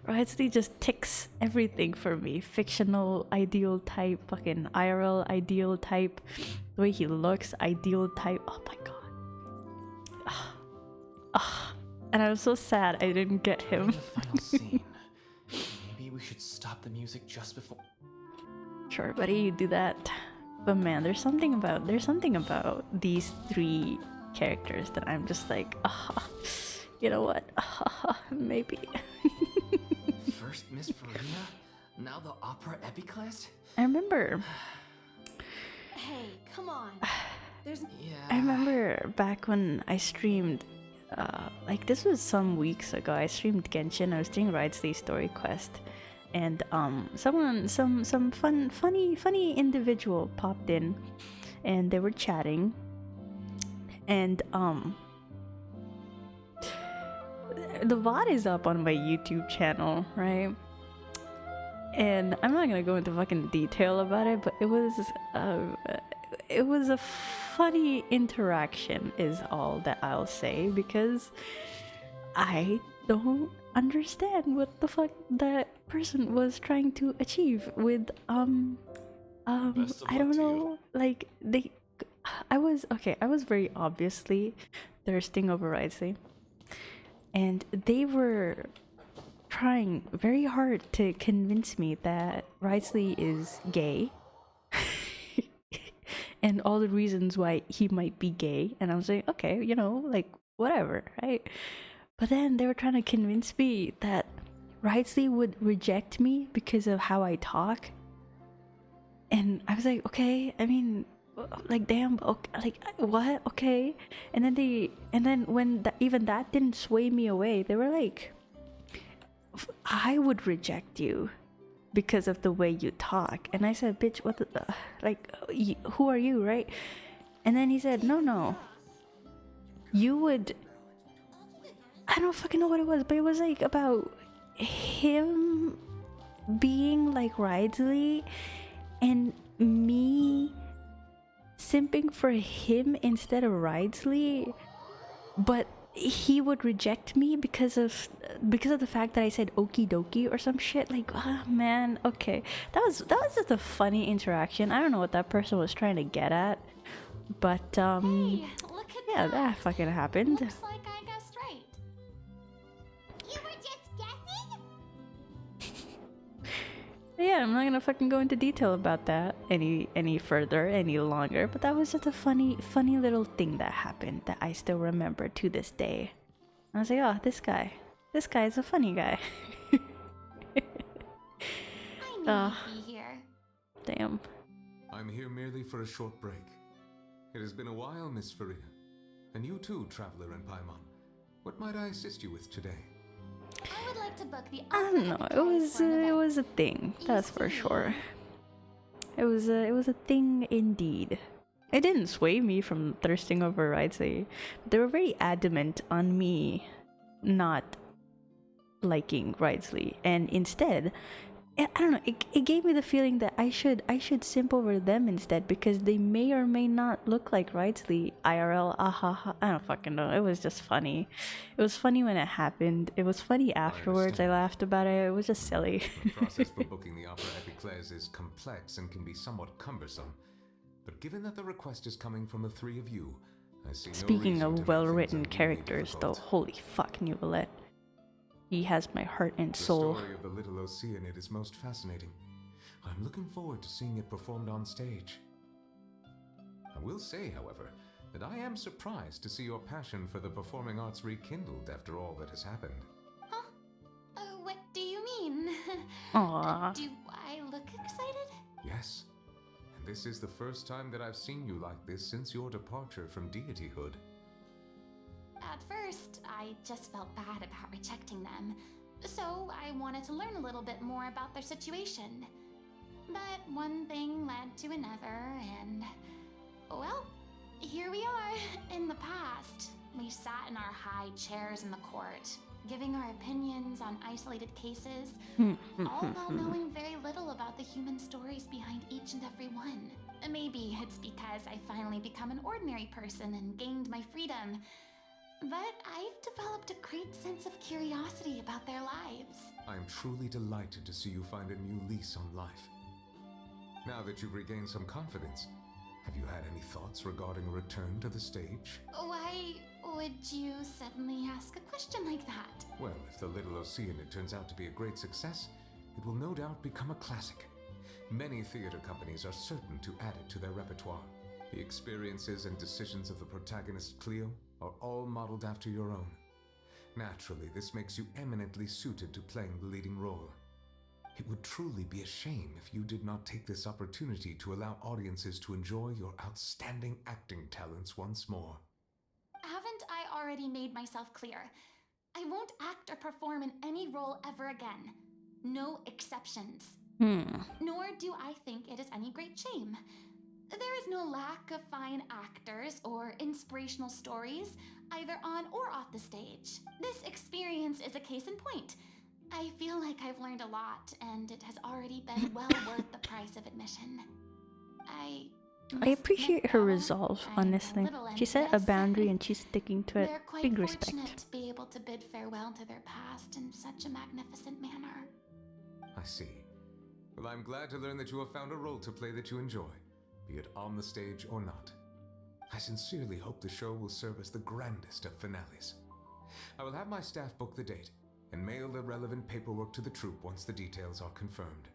Ridsley just ticks everything for me. Fictional ideal type, fucking IRL ideal type, the way he looks, ideal type. Oh my god. And I was so sad I didn't get him. The final scene. Maybe we should stop the music just before. Sure, buddy, you do that. But man, there's something about these three characters that I'm just like, you know what? Maybe. First Miss Farina, now the opera epiclast? I remember. Hey, come on. There's. Yeah. I remember back when I streamed. Like this was some weeks ago. I streamed Genshin. I was doing Ridsley Story Quest, and some funny individual popped in, and they were chatting, and the VOD is up on my YouTube channel, right? And I'm not gonna go into fucking detail about it, but it was a funny interaction is all that I'll say, because I don't understand what the fuck that person was trying to achieve with I don't know, like I was very obviously thirsting over Ridsley, and they were trying very hard to convince me that Ridsley is gay and all the reasons why he might be gay, and I was like, okay, you know, like whatever, right? But then they were trying to convince me that Ridsley would reject me because of how I talk, and I was like, okay, I mean, like damn, okay, like what, okay? And then when even that didn't sway me away, they were like, I would reject you because of the way you talk. And I said, bitch, what the like, who are you, right? And then he said, no, you would I don't fucking know what it was, but it was like about him being like Ridley and me simping for him instead of Ridley, but he would reject me because of the fact that I said okie dokie or some shit. Like, ah, man, okay, that was just a funny interaction. I don't know what that person was trying to get at, but Hey, look at yeah, that fucking happened. Looks like I guessed right. You were just guessing? Yeah, I'm not gonna fucking go into detail about that any further, any longer, but that was just a funny little thing that happened that I still remember to this day. I was like, oh, this guy is a funny guy. I knew you'd be here. Damn. I'm here merely for a short break. It has been a while, Miss Farina. And you too, traveler in Paimon. What might I assist you with today? I would like to book the I don't know. It was a thing. That's for sure. It was a thing indeed. It didn't sway me from thirsting over Ridley. They were very adamant on me not liking Ridley, and instead, I don't know. It gave me the feeling that I should simp over them instead, because they may or may not look like Ridley IRL. I don't fucking know. It was just funny. It was funny when it happened. It was funny afterwards. I laughed about it. It was just silly. The process for booking the opera epiclese is complex and can be somewhat cumbersome. But given that the request is coming from the three of you, I see no Speaking reason to of make well-written things characters, though, difficult. holy fuck, Nuvolette. He has my heart and soul. The story of the Little Oceanid is most fascinating. I'm looking forward to seeing it performed on stage. I will say, however, that I am surprised to see your passion for the performing arts rekindled after all that has happened. Huh? What do you mean? Aww. Do I look excited? Yes, and this is the first time that I've seen you like this since your departure from deityhood. At first, I just felt bad about rejecting them, so I wanted to learn a little bit more about their situation. But one thing led to another, and well, here we are. In the past, we sat in our high chairs in the court, giving our opinions on isolated cases, all while knowing very little about the human stories behind each and every one. Maybe it's because I finally become an ordinary person and gained my freedom, but I've developed a great sense of curiosity about their lives. I am truly delighted to see you find a new lease on life. Now that you've regained some confidence, have you had any thoughts regarding a return to the stage? Why would you suddenly ask a question like that? Well, if the Little Oceanid turns out to be a great success, it will no doubt become a classic. Many theater companies are certain to add it to their repertoire. The experiences and decisions of the protagonist Cleo are all modeled after your own. Naturally, this makes you eminently suited to playing the leading role. It would truly be a shame if you did not take this opportunity to allow audiences to enjoy your outstanding acting talents once more. Haven't I already made myself clear? I won't act or perform in any role ever again. No exceptions. Nor do I think it is any great shame. There is no lack of fine actors or inspirational stories, either on or off the stage. This experience is a case in point. I feel like I've learned a lot, and it has already been well worth the price of admission. I appreciate her resolve, honestly. She set a boundary and she's sticking to it. They're quite Big fortunate respect. to be able to bid farewell to their past in such a magnificent manner. I see. Well, I'm glad to learn that you have found a role to play that you enjoy, be it on the stage or not. I sincerely hope the show will serve as the grandest of finales. I will have my staff book the date and mail the relevant paperwork to the troupe once the details are confirmed.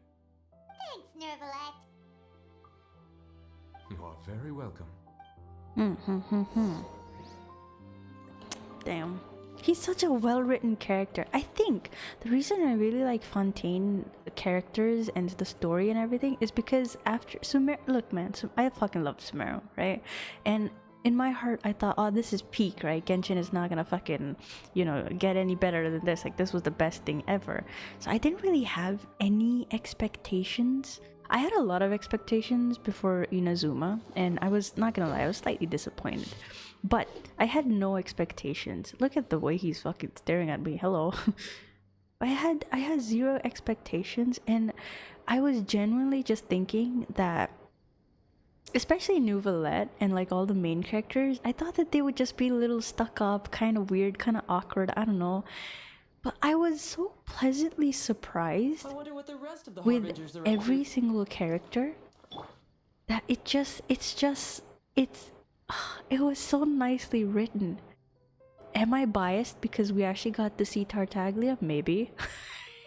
Thanks, Nervalette. You are very welcome. Damn. He's such a well-written character. I think the reason I really like Fontaine characters and the story and everything is because after Sumeru, look man, I fucking love Sumeru, right? And in my heart, I thought, oh, this is peak, right? Genshin is not gonna fucking, get any better than this. Like, this was the best thing ever. So I didn't really have any expectations. I had a lot of expectations before Inazuma, and I was not gonna lie, I was slightly disappointed. But I had no expectations. Look at the way he's fucking staring at me. Hello. I had zero expectations, and I was genuinely just thinking that, especially Nouvellette and like all the main characters, I thought that they would just be a little stuck up, kind of weird, kind of awkward, I don't know. But I was so pleasantly surprised I wonder what the rest of the with Harbingers are every up to. single character that it was so nicely written. Am I biased because we actually got to see Tartaglia? Maybe.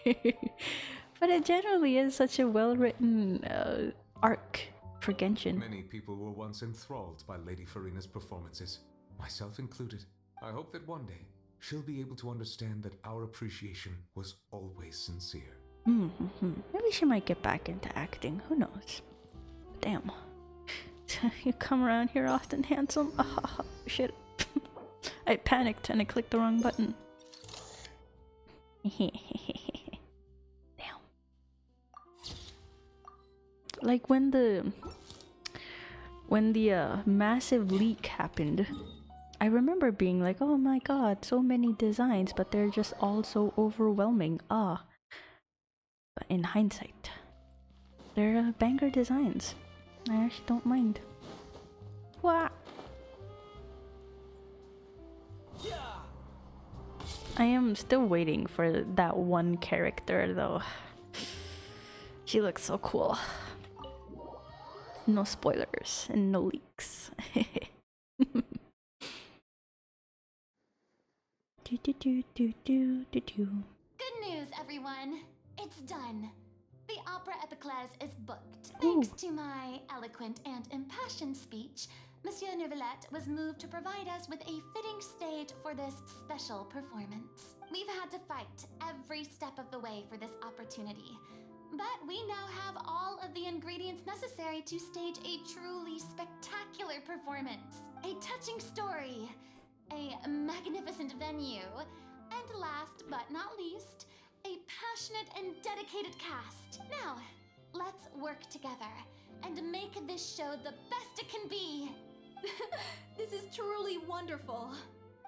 But it generally is such a well-written arc for Genshin. Many people were once enthralled by Lady Farina's performances, myself included. I hope that one day she'll be able to understand that our appreciation was always sincere. Maybe she might get back into acting. Who knows? Damn. You come around here often, handsome? Shit. I panicked and I clicked the wrong button. Damn. Like when the massive leak happened, I remember being like, oh my god, so many designs, but they're just all so overwhelming. But in hindsight, they're banger designs. I actually don't mind. Wah! I am still waiting for that one character though. She looks so cool. No spoilers and no leaks. Good news, everyone. It's done. The Opera Epiclese is booked. Thanks to my eloquent and impassioned speech, Monsieur Nouvellette was moved to provide us with a fitting stage for this special performance. We've had to fight every step of the way for this opportunity, but we now have all of the ingredients necessary to stage a truly spectacular performance. A touching story, a magnificent venue, and last but not least, a passionate and dedicated cast. Now, let's work together and make this show the best it can be. This is truly wonderful.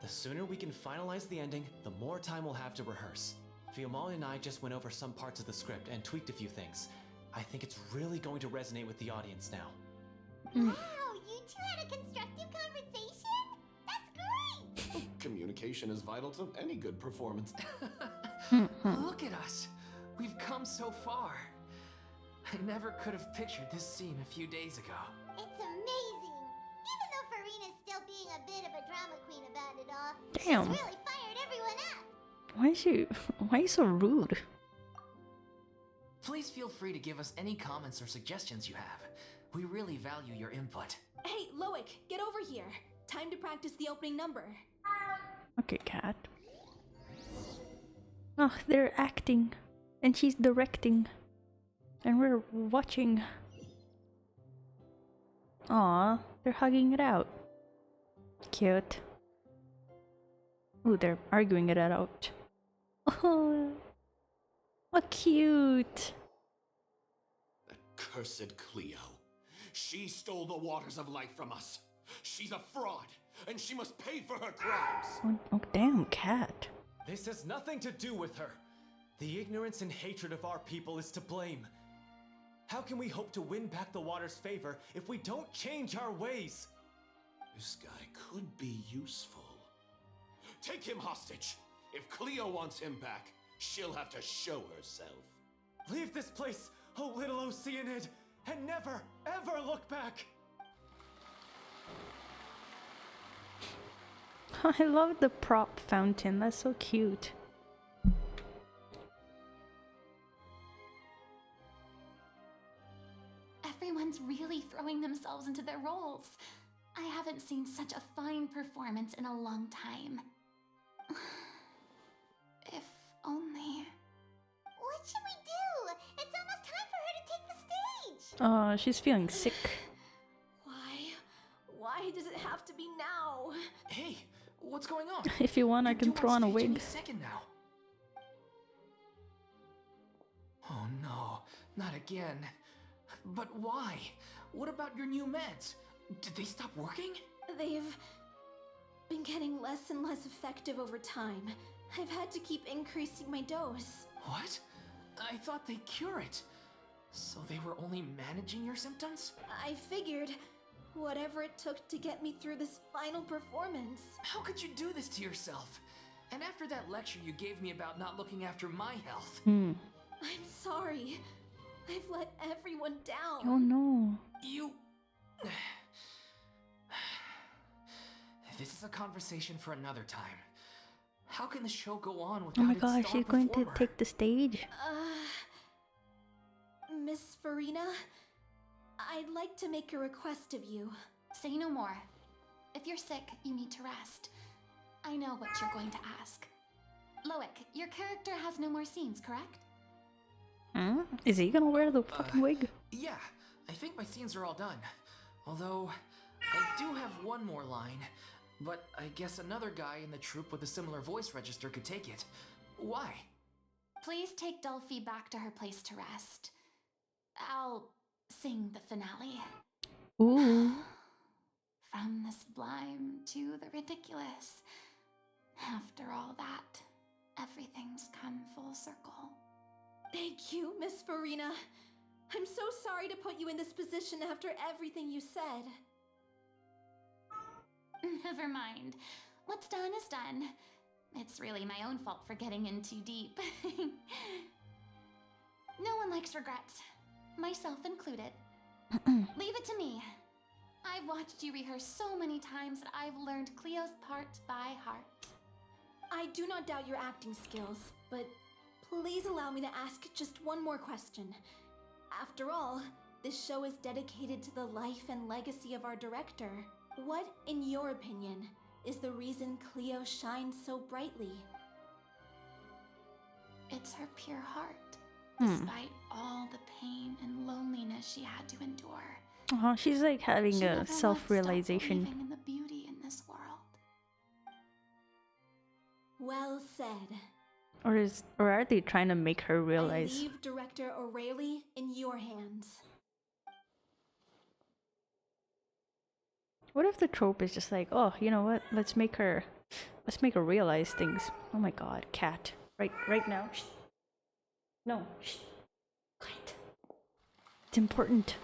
The sooner we can finalize the ending, the more time we'll have to rehearse. Fiumali and I just went over some parts of the script and tweaked a few things. I think it's really going to resonate with the audience now. Wow, you two had a constructive conversation? That's great! Communication is vital to any good performance. Look at us. We've come so far. I never could have pictured this scene a few days ago. It's amazing. Even though Farina's still being a bit of a drama queen about it all, Damn. she's really fired everyone up. Why are you so rude? Please feel free to give us any comments or suggestions you have. We really value your input. Hey, Loic, get over here. Time to practice the opening number. Okay, cat. Oh, they're acting. And she's directing. And we're watching. Aw, they're hugging it out. Cute. Ooh, they're arguing it out. Oh, cute. Cursed Cleo. She stole the waters of life from us. She's a fraud, and she must pay for her crimes. Oh damn, cat. This has nothing to do with her. The ignorance and hatred of our people is to blame. How can we hope to win back the water's favor if we don't change our ways? This guy could be useful. Take him hostage. If Cleo wants him back, she'll have to show herself. Leave this place, oh little Oceanid, and never, ever look back! I love the prop fountain, that's so cute. Everyone's really throwing themselves into their roles. I haven't seen such a fine performance in a long time. If only... What should we do? It's almost time for her to take the stage. Oh, she's feeling sick. Why does it have to be now? Hey, what's going on? If you want, I can throw on a wig. Any second now. Oh no, not again. But why? What about your new meds? Did they stop working? They've been getting less and less effective over time. I've had to keep increasing my dose. What? I thought they cure it. So they were only managing your symptoms? I figured whatever it took to get me through this final performance. How could you do this to yourself? And after that lecture you gave me about not looking after my health. I'm sorry. I've let everyone down. Oh no. You... This is a conversation for another time. How can the show go on without Oh my its gosh, star she's going to performer? take the stage. Miss Farina, I'd like to make a request of you. Say no more. If you're sick, you need to rest. I know what you're going to ask. Loic, your character has no more scenes, correct? Is he gonna wear the fucking wig? Yeah, I think my scenes are all done. Although, I do have one more line. But I guess another guy in the troupe with a similar voice register could take it. Why? Please take Delphi back to her place to rest. I'll sing the finale. Ooh. From the sublime to the ridiculous. After all that, everything's come full circle. Thank you, Miss Farina. I'm so sorry to put you in this position after everything you said. Never mind. What's done is done. It's really my own fault for getting in too deep. No one likes regrets, myself included. Leave it to me. I've watched you rehearse so many times that I've learned Cleo's part by heart. I do not doubt your acting skills, but please allow me to ask just one more question. After all, this show is dedicated to the life and legacy of our director. What, in your opinion, is the reason Cleo shines so brightly? It's her pure heart, despite all the pain and loneliness she had to endure. Oh, she's like having She a never once stopped self-realization. believing in the beauty in this world. Well said. Or are they trying to make her I realize? leave director O'Reilly in your hands. What if the trope is just like, oh, you know what? Let's make her realize things. Oh my god, cat. Right now. Shh. No. Shh. Quiet. It's important.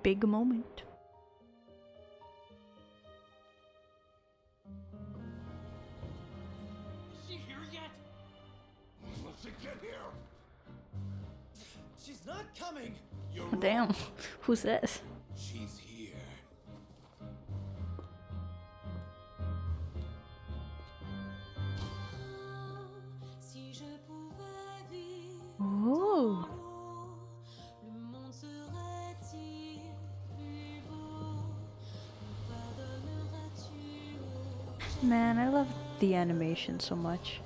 Big moment. Is she here yet? Will she get here? She's not coming. You're Oh, damn. Who's this? She's here. Oh. Man, I love the animation so much.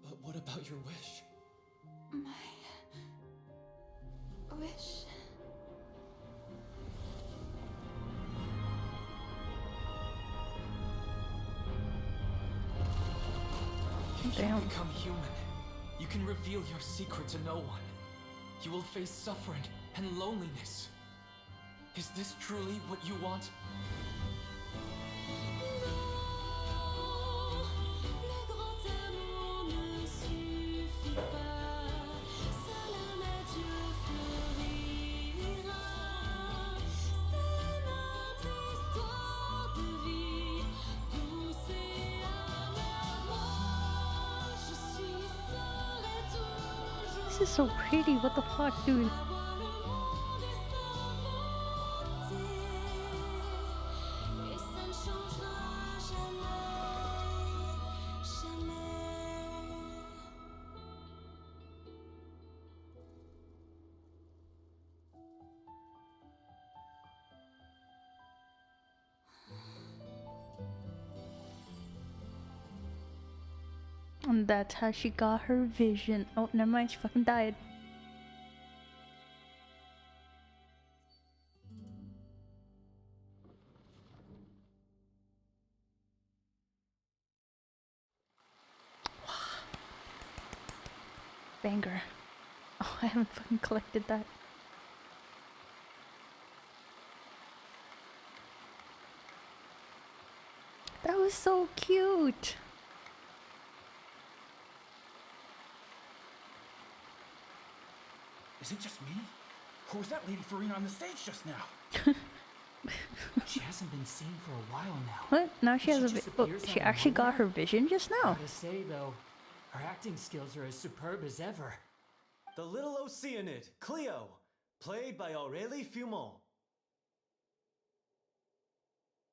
But what about your wish? My wish. If Damn. you become human, you can reveal your secret to no one. You will face suffering and loneliness. Is this truly what you want? This is so pretty. What the fuck, dude? And that's how she got her vision. Oh, never mind, she fucking died. Banger. Oh, I haven't fucking collected that. That was so cute. Is it just me? Or was that Lady Farina on the stage just now? She hasn't been seen for a while now. What? Now she has a oh, she actually got her vision just now. Gotta say though, her acting skills are as superb as ever. The little Oceanid, Cleo, played by Aurélie Fumont.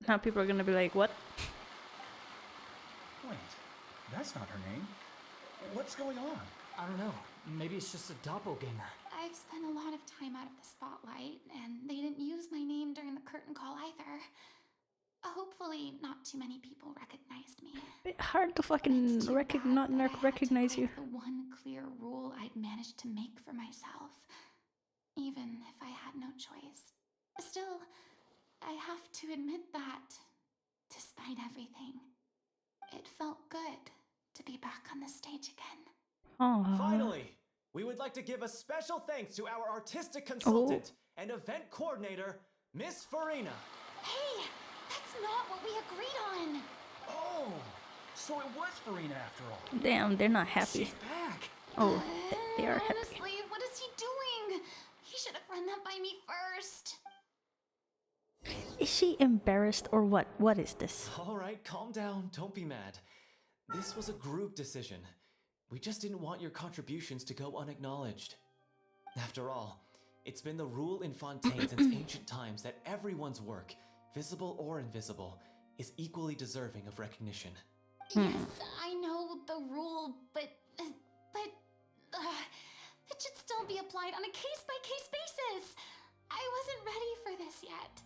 Now people are gonna be like, what? Wait, that's not her name. What's going on? I don't know. Maybe it's just a doppelganger. I've spent a lot of time out of the spotlight, and they didn't use my name during the curtain call either. Hopefully, not too many people recognized me. Bit hard to fucking recognize you. The one clear rule I'd managed to make for myself, even if I had no choice. Still, I have to admit that, despite everything, it felt good to be back on the stage again. Aww. Finally, we would like to give a special thanks to our artistic consultant and event coordinator, Miss Farina. Hey, that's not what we agreed on. Oh, so it was Farina after all. Damn, they're not happy. She's back. Oh, they are happy. Honestly, what is he doing? He should have run that by me first. Is she embarrassed or what? What is this? All right, calm down. Don't be mad. This was a group decision. We just didn't want your contributions to go unacknowledged. After all, it's been the rule in Fontaine since ancient times that everyone's work, visible or invisible, is equally deserving of recognition. Yes, I know the rule, but it should still be applied on a case-by-case basis. I wasn't ready for this yet.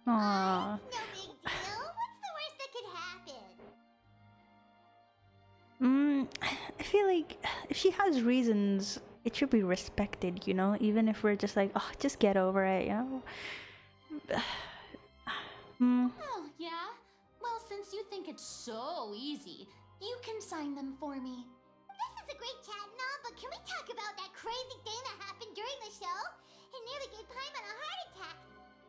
Aww. No big deal. What's the worst that could happen? I feel like if she has reasons, it should be respected, you know? Even if we're just like, oh, just get over it, you know? Oh, yeah? Well, since you think it's so easy, you can sign them for me. This is a great chat and all, but can we talk about that crazy thing that happened during the show? It nearly gave Paimon a heart attack.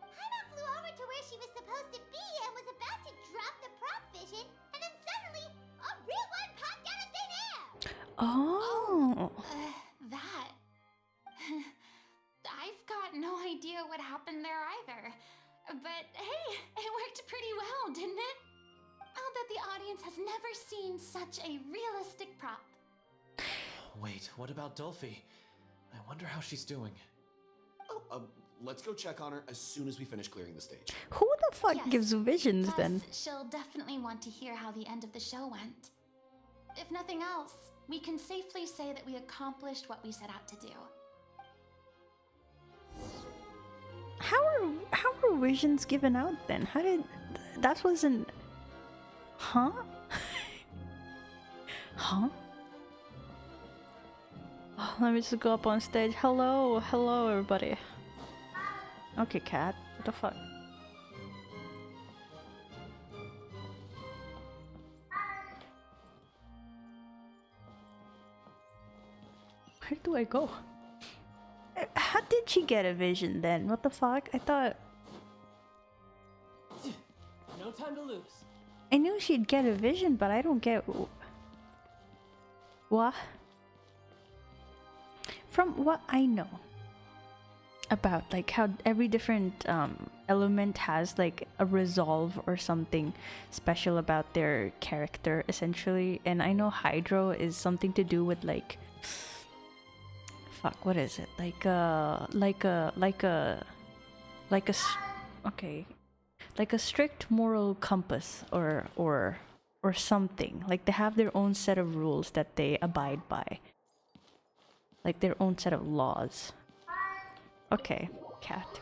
Paimon flew over to where she was supposed to be and was about to drop the prop vision, and then suddenly, a real one popped out of thin air! Oh. That. I've got no idea what happened there either. But hey, it worked pretty well, didn't it? I'll bet the audience has never seen such a realistic prop. Wait, what about Dolphy? I wonder how she's doing. Oh, let's go check on her as soon as we finish clearing the stage. Who the fuck Yes. gives visions Plus, then? she'll definitely want to hear how the end of the show went. If nothing else, we can safely say that we accomplished what we set out to do. How were visions given out then? How did that wasn't huh? Huh? Oh, let me just go up on stage. Hello, hello everybody. Okay, cat. What the fuck? Where do I go? How did she get a vision then? What the fuck? I thought No time to lose. I knew she'd get a vision, but I don't get what? From what I know about like how every different element has like a resolve or something special about their character essentially, and I know Hydro is something to do with like fuck, what is it? Okay. Like a strict moral compass or something. Like they have their own set of rules that they abide by. Like their own set of laws. Okay, cat.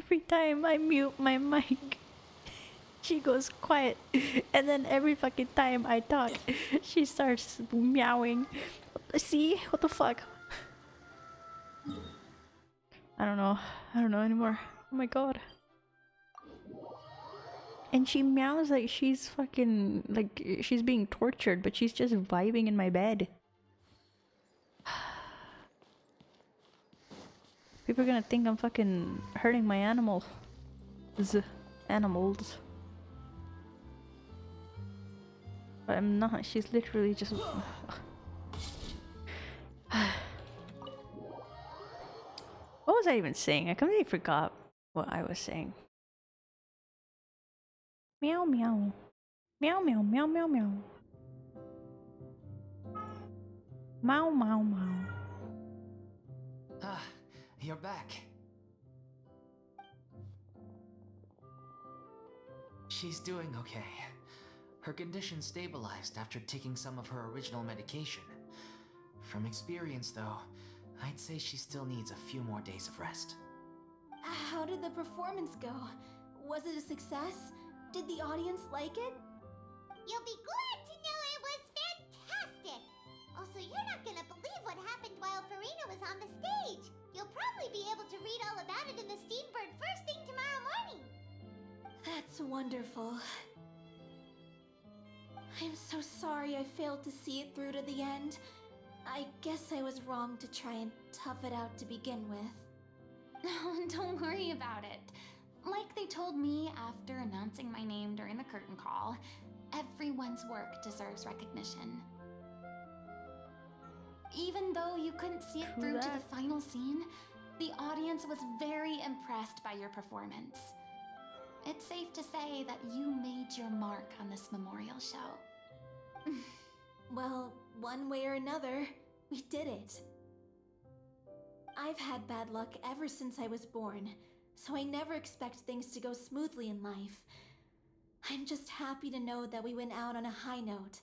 every time I mute my mic, she goes quiet. And then every fucking time I talk, she starts meowing. See? What the fuck? I don't know. I don't know anymore. Oh my god. And she meows like she's fucking, like she's being tortured, but she's just vibing in my bed. People are gonna think I'm fucking hurting my animals. Animals. But I'm not. She's literally just... What was I even saying? I completely forgot what I was saying. Meow meow. Meow meow meow meow meow. Meow meow meow. Ah, you're back. She's doing okay. Her condition stabilized after taking some of her original medication. From experience, though, I'd say she still needs a few more days of rest. How did the performance go? Was it a success? Did the audience like it? You'll be glad to know it was fantastic! Also, you're not gonna believe what happened while Farina was on the stage! You'll probably be able to read all about it in the Steambird first thing tomorrow morning! That's wonderful. I'm so sorry I failed to see it through to the end. I guess I was wrong to try and tough it out to begin with. No, don't worry about it. Like they told me after announcing my name during the curtain call, everyone's work deserves recognition. Even though you couldn't see it through to the final scene, the audience was very impressed by your performance. It's safe to say that you made your mark on this memorial show. Well, one way or another, we did it. I've had bad luck ever since I was born, so I never expect things to go smoothly in life. I'm just happy to know that we went out on a high note.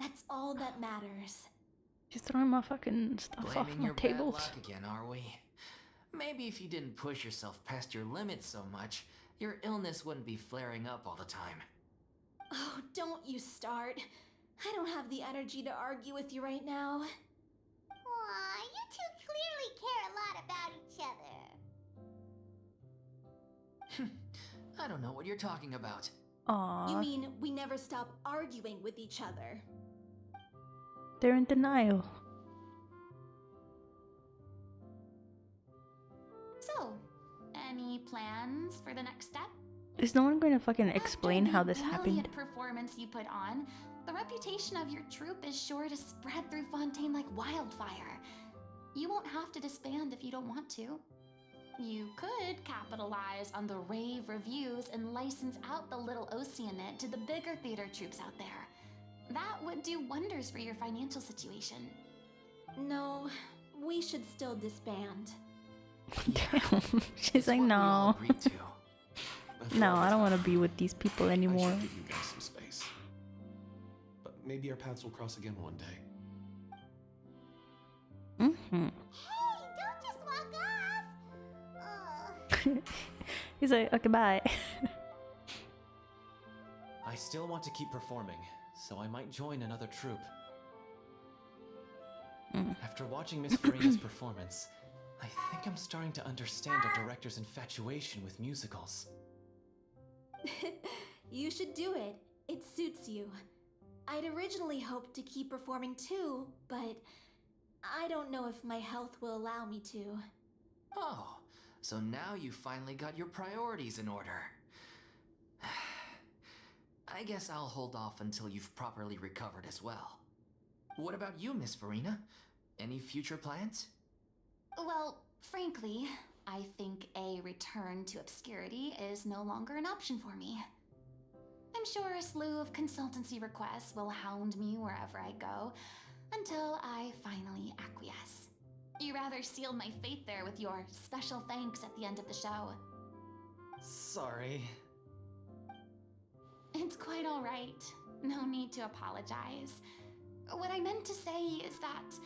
That's all that matters. She's throwing my fucking stuff off Blaming my your bad tables. luck again, are we? Maybe if you didn't push yourself past your limits so much, your illness wouldn't be flaring up all the time. Oh, don't you start. I don't have the energy to argue with you right now. Aw, you two clearly care a lot about each other. I don't know what you're talking about. Aww. You mean we never stop arguing with each other? They're in denial. So, any plans for the next step? Is no one going to fucking explain how this happened? Brilliant performance you put on, the reputation of your troupe is sure to spread through Fontaine like wildfire. You won't have to disband if you don't want to. You could capitalize on the rave reviews and license out the little Oceanit to the bigger theater troupes out there. That would do wonders for your financial situation. No, we should still disband. Damn. She's like, no. No, I don't want to be with these people anymore. I should give you guys some space. But maybe our paths will cross again one day. Mm-hmm. Hey, don't just walk off! He's like, okay, bye. I still want to keep performing, so I might join another troupe. After watching Miss Farina's performance, I think I'm starting to understand a director's infatuation with musicals. You should do it. It suits you. I'd originally hoped to keep performing too, but I don't know if my health will allow me to. Oh, so now you finally got your priorities in order. I guess I'll hold off until you've properly recovered as well. What about you, Miss Farina? Any future plans? Well, frankly, I think a return to obscurity is no longer an option for me. I'm sure a slew of consultancy requests will hound me wherever I go, until I finally acquiesce. You rather sealed my fate there with your special thanks at the end of the show. Sorry. It's quite all right. No need to apologize. What I meant to say is that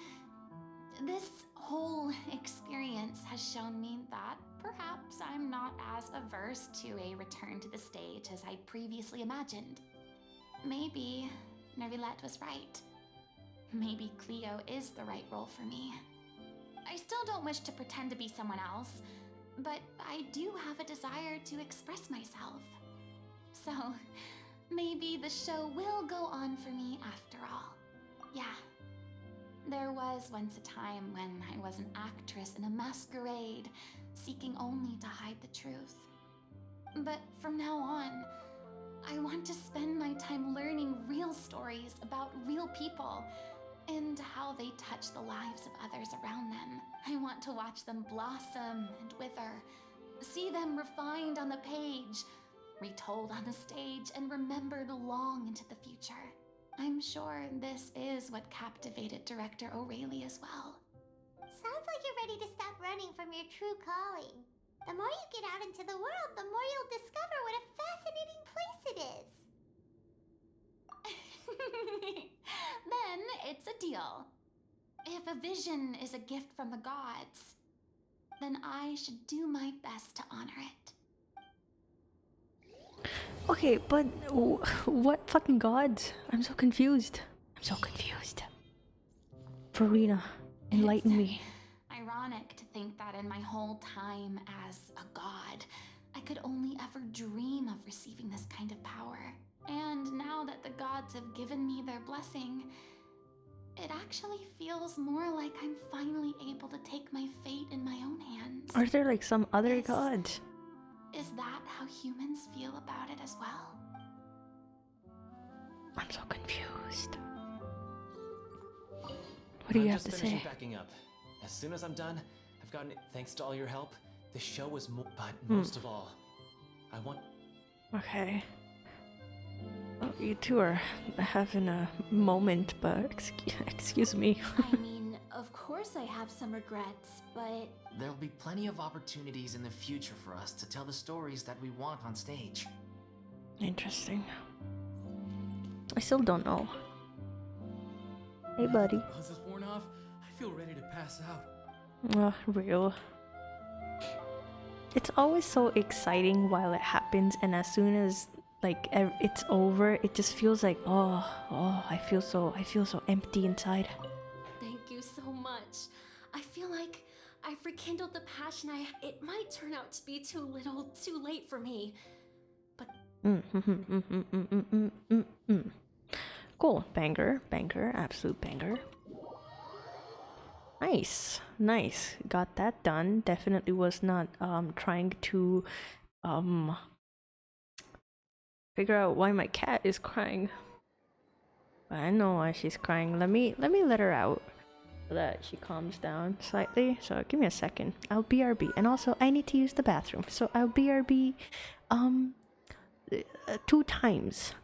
this whole experience has shown me that perhaps I'm not as averse to a return to the stage as I previously imagined. Maybe Nervilette was right. Maybe Cleo is the right role for me. I still don't wish to pretend to be someone else, but I do have a desire to express myself. So, maybe the show will go on for me after all. Yeah. There was once a time when I was an actress in a masquerade, seeking only to hide the truth. But from now on, I want to spend my time learning real stories about real people and how they touch the lives of others around them. I want to watch them blossom and wither, see them refined on the page, retold on the stage, and remembered long into the future. I'm sure this is what captivated director O'Reilly as well. Sounds like you're ready to stop running from your true calling. The more you get out into the world, the more you'll discover what a fascinating place it is. Then it's a deal. If a vision is a gift from the gods, then I should do my best to honor it. Okay, but what fucking gods? I'm so confused. I'm so confused. Farina, enlighten me. Ironic to think that in my whole time as a god, I could only ever dream of receiving this kind of power. And now that the gods have given me their blessing, it actually feels more like I'm finally able to take my fate in my own hands. Are there like some other gods? Is that how humans feel about it as well? I'm so confused. What do you have to just say? finishing packing up. As soon as I'm done, I've gotten it thanks to all your help. The show was but most of all, I want... Okay. Oh, you two are having a moment, but excuse me. I mean, of course I have some regrets, but... There'll be plenty of opportunities in the future for us to tell the stories that we want on stage. Interesting. I still don't know. Hey, buddy. The buzz is worn off. I feel ready to pass out. Real. It's always so exciting while it happens, and as soon as like it's over, it just feels like I feel so empty inside. Thank you so much. I feel like I've rekindled the passion it might turn out to be too little, too late for me. But Cool. Banger, absolute banger. Nice. Got that done. Definitely was not trying to figure out why my cat is crying. But I know why she's crying. Let me let her out so that she calms down slightly. So give me a second. I'll BRB. And also I need to use the bathroom. So I'll BRB 2 times.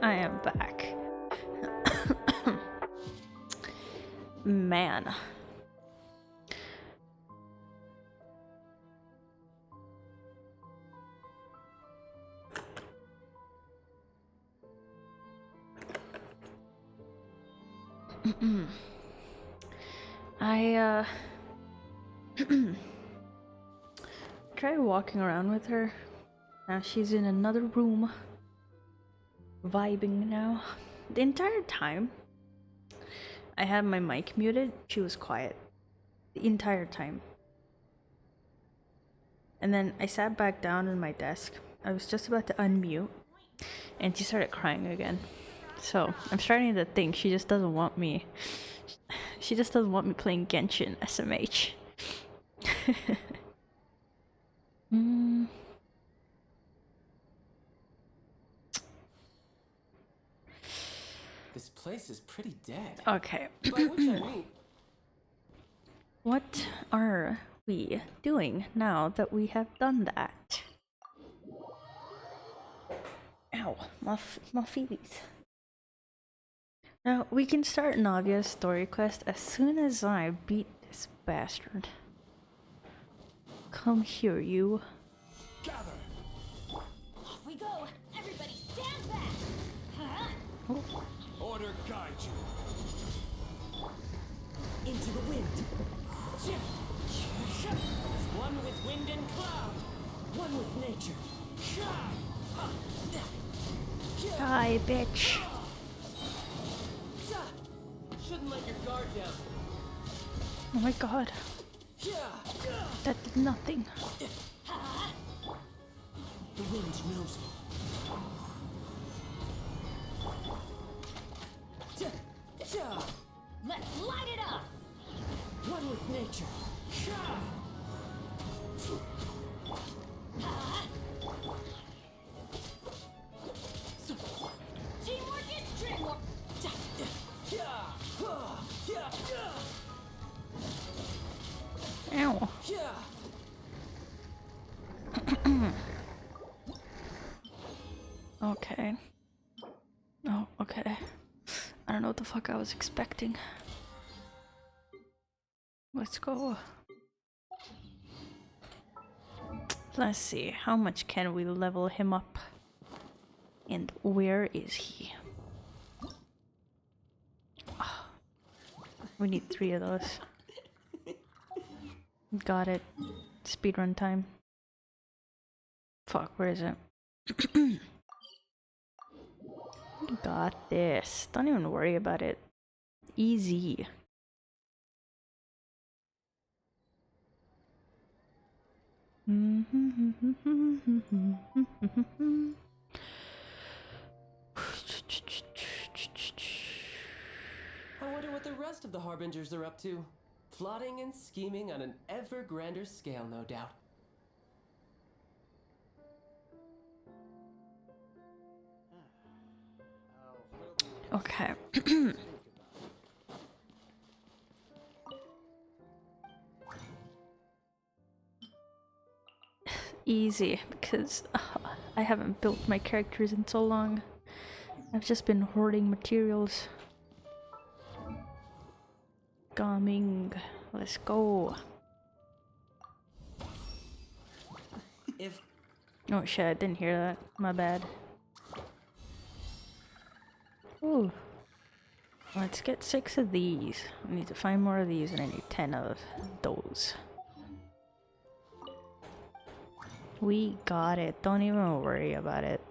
I am back. Man. I tried walking around with her. Now she's in another room, vibing now. The entire time I had my mic muted, she was quiet. The entire time. And then I sat back down on my desk. I was just about to unmute, and she started crying again. So I'm starting to think she just doesn't want me. She just doesn't want me playing Genshin SMH. This place is pretty dead. Okay. By which I mean, What are we doing now that we have done that? Ow, my feeties. Now we can start Navia's story quest as soon as I beat this bastard. Come here, you. gather. Off we go! Everybody stand back! Huh? Order guide you. Into the wind. One with wind and cloud. One with nature. Die, bitch. Shouldn't let your guard down. Oh my god. That did nothing. The wind knows me. Let's light it up! One with nature. Teamwork is dreamwork! Ow. Okay. Oh, okay. I don't know what the fuck I was expecting. Let's go. Let's see, how much can we level him up? And where is he? Oh, we need 3 of those. Got it. Speedrun time. Fuck, where is it? Got this. Don't even worry about it. Easy. I wonder what the rest of the Harbingers are up to. Plotting and scheming on an ever grander scale, no doubt. Okay. Easy, because I haven't built my characters in so long. I've just been hoarding materials. Coming. Let's go. If Oh shit, I didn't hear that. My bad. Ooh. Let's get 6 of these. I need to find more of these, and I need 10 of those. We got it. Don't even worry about it.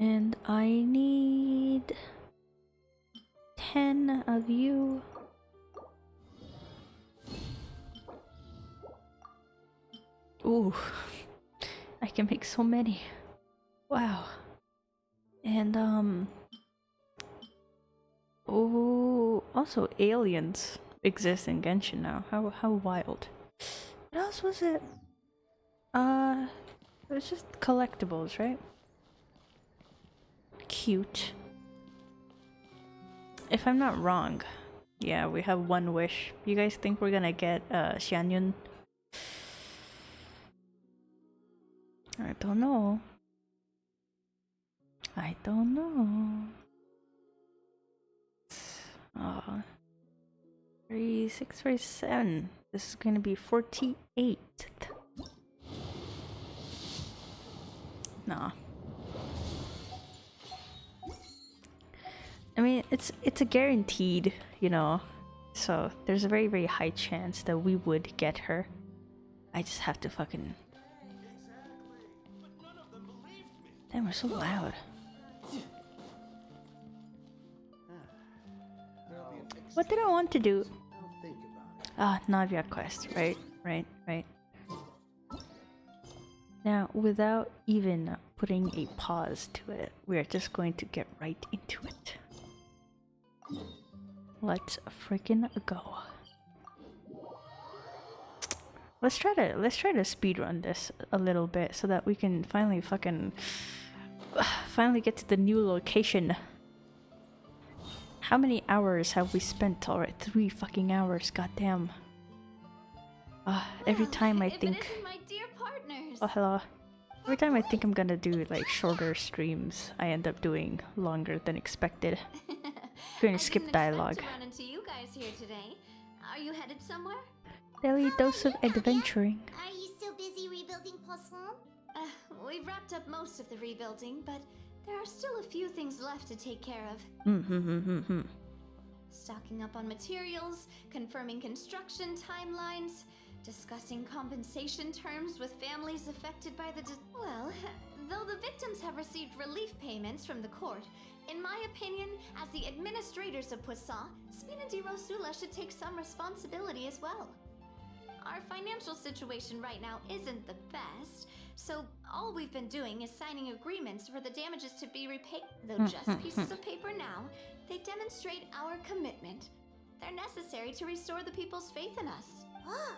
And I need 10 of you. Ooh. I can make so many. Wow. And oh, also aliens exist in Genshin now. How wild. What else was it? It was just collectibles, right? Cute. If I'm not wrong. Yeah, we have 1 wish. You guys think we're gonna get Xianyun? don't know. I don't know. 36, 37. This is gonna be 48th. Nah. I mean, it's a guaranteed, you know. So there's a very, very high chance that we would get her. I just have to fucking... Damn, we're so loud. What did I want to do? Ah, Navia quest. Right. Now, without even putting a pause to it, we are just going to get right into it. Let's freaking go. Let's try to speedrun this a little bit so that we can finally get to the new location. How many hours have we spent already? 3 fucking hours, goddamn. Every time I think... Oh, hello. Every time I think I'm gonna do like shorter streams, I end up doing longer than expected. Going to skip dialogue. Run into you guys here today. Are you headed somewhere? Daily dose of adventuring. Are you still busy rebuilding Poisson? We've wrapped up most of the rebuilding, but there are still a few things left to take care of. Stocking up on materials, confirming construction timelines, discussing compensation terms with families affected by the well, though the victims have received relief payments from the court, in my opinion, as the administrators of Poisson, Spina di Rosula should take some responsibility as well. Our financial situation right now isn't the best, so all we've been doing is signing agreements for the damages to be repaid. Though just pieces of paper now, they demonstrate our commitment. They're necessary to restore the people's faith in us. Oh,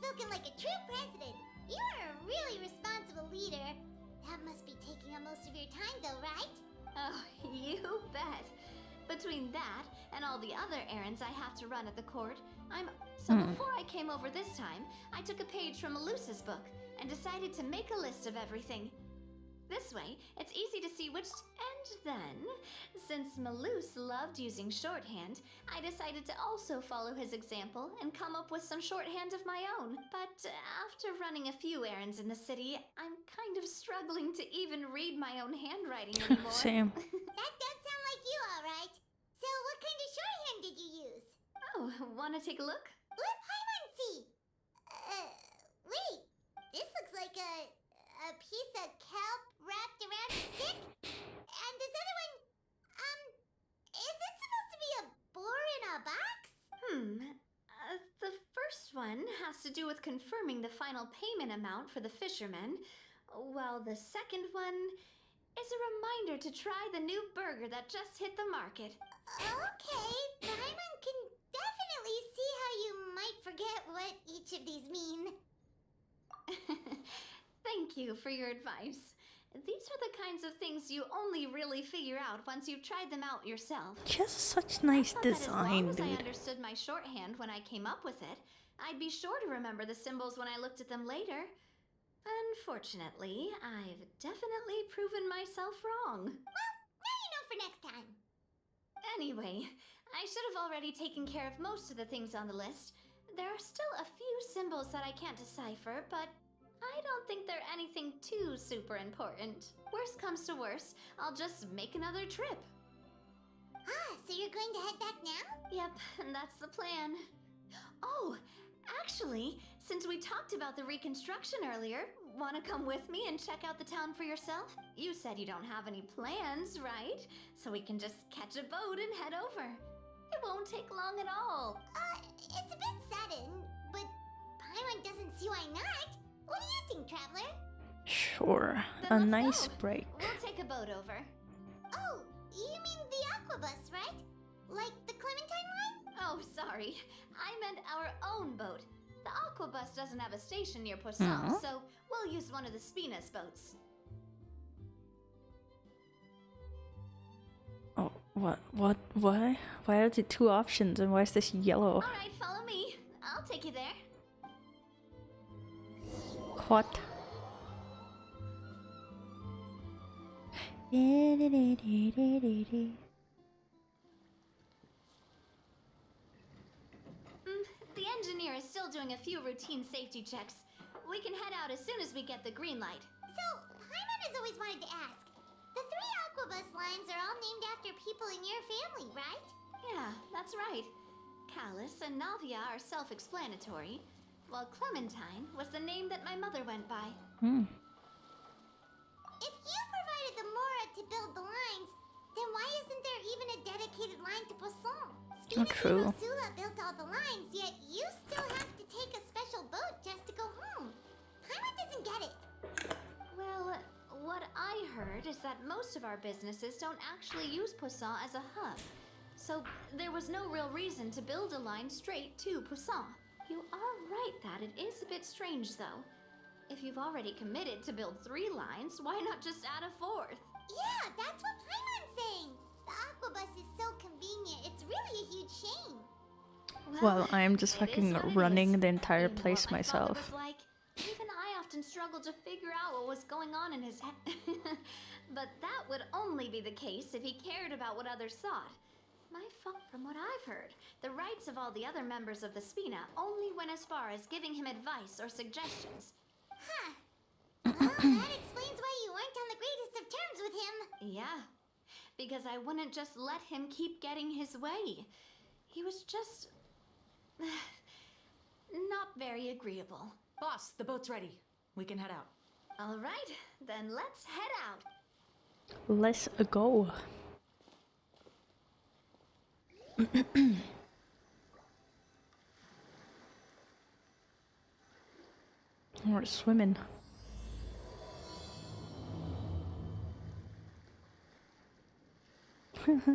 spoken like a true president. You are a really responsible leader. That must be taking up most of your time though, right? Oh, you bet. Between that and all the other errands I have to run at the court, before I came over this time, I took a page from Melusa's book and decided to make a list of everything. This way, it's easy to see which... And then, since Melus loved using shorthand, I decided to also follow his example and come up with some shorthand of my own. But after running a few errands in the city, I'm kind of struggling to even read my own handwriting anymore. Same. That does sound like you, alright. So what kind of shorthand did you use? Oh, wanna take a look? Let Paimon see. Wait. This looks like a piece of kelp wrapped around a stick. And this other one, is it supposed to be a boar in a box? The first one has to do with confirming the final payment amount for the fishermen, while the second one is a reminder to try the new burger that just hit the market. Okay, Paimon can definitely see how you might forget what each of these mean. Thank you for your advice. These are the kinds of things you only really figure out once you've tried them out yourself. Just such nice design, as long as I dude. understood my shorthand when I came up with it, I'd be sure to remember the symbols when I looked at them later. Unfortunately, I've definitely proven myself wrong. Well, now you know for next time. Anyway, I should have already taken care of most of the things on the list. There are still a few symbols that I can't decipher, but I don't think they're anything too super important. Worst comes to worst, I'll just make another trip. So you're going to head back now? Yep, and that's the plan. Oh, actually, since we talked about the reconstruction earlier, wanna come with me and check out the town for yourself? You said you don't have any plans, right? So we can just catch a boat and head over. It won't take long at all. It's a bit sudden, but Paimon doesn't see why not. What do you think, Traveler? Sure. Then A let's nice go. break. We'll take a boat over. Oh, you mean the Aquabus, right? Like the Clementine line? Oh, sorry. I meant our own boat. The Aquabus doesn't have a station near Poisson, so we'll use one of the Spina's boats. Oh, what? Why? Why are there 2 options and why is this yellow? Alright, follow me. I'll take you there. What? The engineer is still doing a few routine safety checks. We can head out as soon as we get the green light. So, Paimon has always wanted to ask. The 3 Aquabus lines are all named after people in your family, right? Yeah, that's right. Callus and Navia are self-explanatory, while Clementine was the name that my mother went by. If you provided the Mora to build the lines, then why isn't there even a dedicated line to Poisson? True. Sula built all the lines, yet you still have to take a special boat just to go home. Paimon doesn't get it. Well, what I heard is that most of our businesses don't actually use Poisson as a hub. So there was no real reason to build a line straight to Poisson. You are right that it is a bit strange though. If you've already committed to build 3 lines, why not just add a 4th? Yeah, that's what Paimon's saying. The Aquabus is so convenient, it's really a huge shame. Well, I'm just fucking running the entire place My father myself. was like, even I often struggled to figure out what was going on in his head. But that would only be the case if he cared about what others thought. From what I've heard, the rights of all the other members of the Spina only went as far as giving him advice or suggestions. Huh. Well, that explains why you weren't on the greatest of terms with him. Yeah, because I wouldn't just let him keep getting his way. He was just... not very agreeable. Boss, the boat's ready. We can head out. All right, then let's head out. Let's go. We're swimming.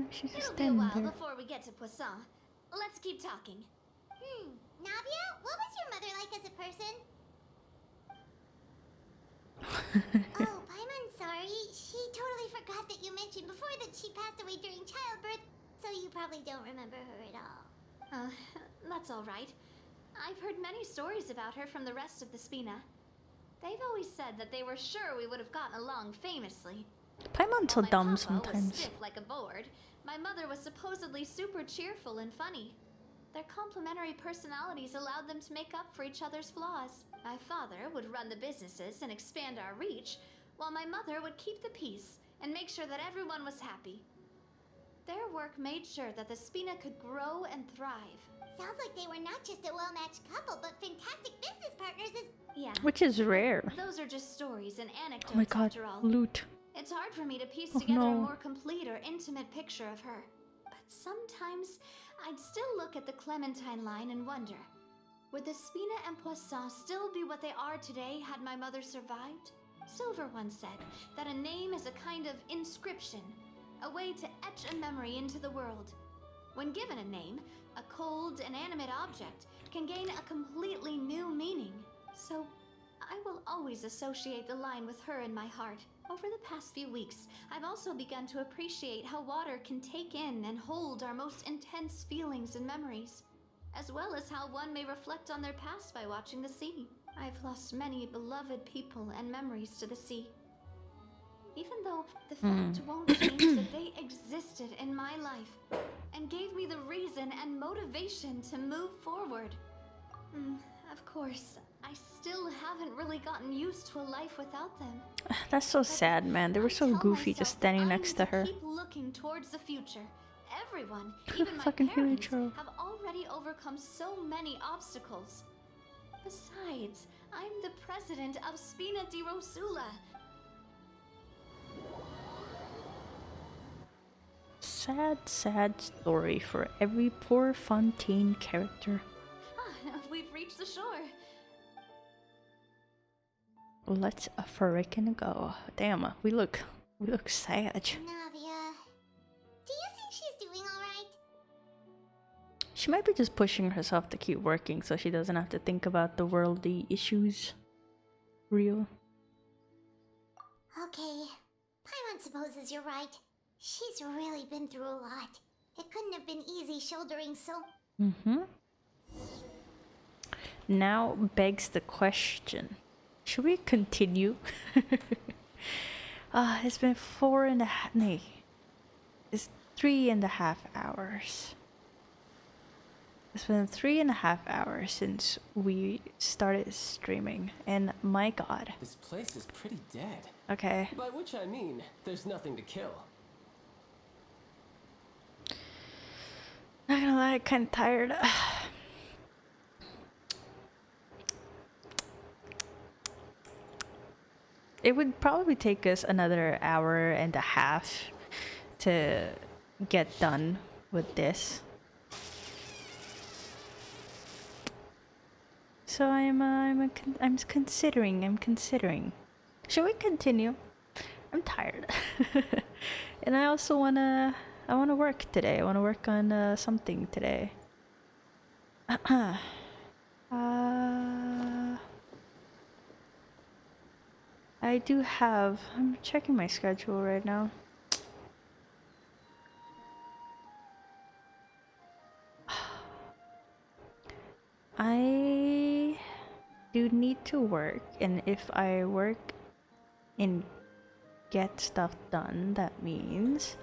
She's just It'll be a standing while there. before we get to Poisson. Let's keep talking. Navia, what was your mother like as a person? Oh, Paimon, sorry. She totally forgot that you mentioned before that she passed away during childbirth, so you probably don't remember her at all. That's all right. I've heard many stories about her from the rest of the Spina. They've always said that they were sure we would have gotten along famously. Paimon's so While my dumb papa was sometimes. stiff like a board, my mother was supposedly super cheerful and funny. Their complementary personalities allowed them to make up for each other's flaws. My father would run the businesses and expand our reach, while my mother would keep the peace and make sure that everyone was happy. Their work made sure that the Spina could grow and thrive. Sounds like they were not just a well-matched couple, but fantastic business partners as... Yeah. Which is rare. Those are just stories and anecdotes Oh my god, after all. loot. It's hard for me to piece Oh, together a no. more complete or intimate picture of her. But sometimes, I'd still look at the Clementine line and wonder, would the Spina and Poisson still be what they are today had my mother survived? Silver once said that a name is a kind of inscription, a way to etch a memory into the world. When given a name, a cold, inanimate object can gain a completely new meaning. So, I will always associate the line with her in my heart. Over the past few weeks, I've also begun to appreciate how water can take in and hold our most intense feelings and memories, as well as how one may reflect on their past by watching the sea. I've lost many beloved people and memories to the sea. Even though the fact won't change that they existed in my life and gave me the reason and motivation to move forward. Of course, I still haven't really gotten used to a life without them. That's so sad, man. They were so goofy just standing next to her. Keep looking towards the future. Everyone, even my Fucking parents, Hilichurl. have already overcome so many obstacles. Besides, I'm the president of Spina di Rosula. Sad, sad story for every poor Fontaine character. We've reached the shore. Let's frickin' go. Damn, we look sad. Navia, do you think she's doing alright? She might be just pushing herself to keep working so she doesn't have to think about the worldly issues. Real. Okay, Paimon supposes you're right. She's really been through a lot. It couldn't have been easy shouldering so... Now begs the question. Should we continue? It's been 4.5. Nee, it's 3.5 hours. It's been 3.5 hours since we started streaming, and my god. This place is pretty dead. Okay. By which I mean, there's nothing to kill. Not gonna lie, I'm kinda tired. It would probably take us another 1.5 hours to get done with this. So I'm considering. Should we continue? I'm tired. And I also wanna work today. I wanna work on something today. I do have. I'm checking my schedule right now. I do need to work, and if I work and get stuff done, that means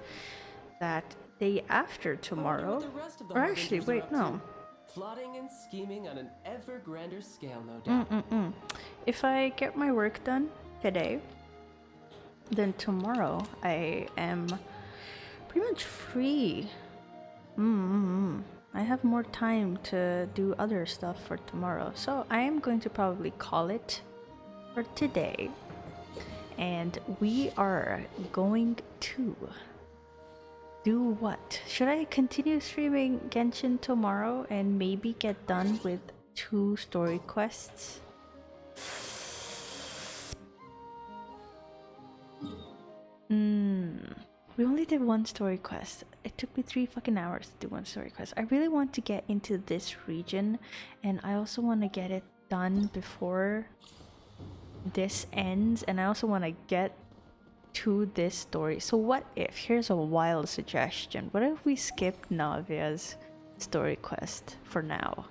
that day after tomorrow, or actually, wait, no. Plotting and scheming on an ever grander scale, no doubt. If I get my work done today, then tomorrow I am pretty much free. I have more time to do other stuff for tomorrow, so I am going to probably call it for today, and we are going to do what? Should I continue streaming Genshin tomorrow and maybe get done with 2 story quests? We only did 1 story quest. It took me 3 fucking hours to do 1 story quest. I really want to get into this region, and I also want to get it done before this ends, and I also want to get to this story. So what if, here's a wild suggestion, what if we skip Navia's story quest for now?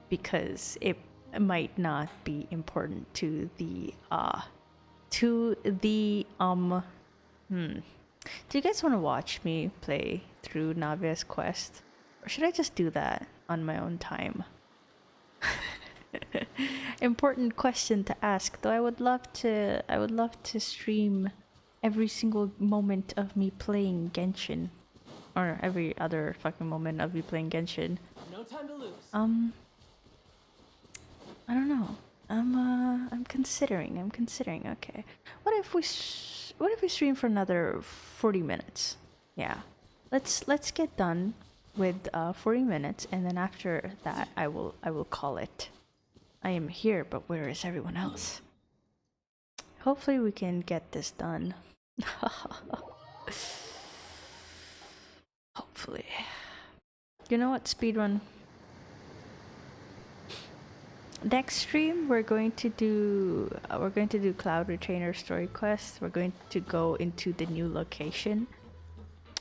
Because it might not be important to the Do you guys want to watch me play through Navia's quest? Or should I just do that on my own time? Important question to ask, though. I would love to stream every single moment of me playing Genshin. Or every other fucking moment of me playing Genshin. No time to lose. I don't know. I'm considering. Okay. What if we stream for another 40 minutes? Yeah. Let's get done with 40 minutes, and then after that I will call it. I am here, but where is everyone else? Hopefully we can get this done. Hopefully. You know what, speedrun? Next stream we're going to do Cloud Retainer story quest. We're going to go into the new location.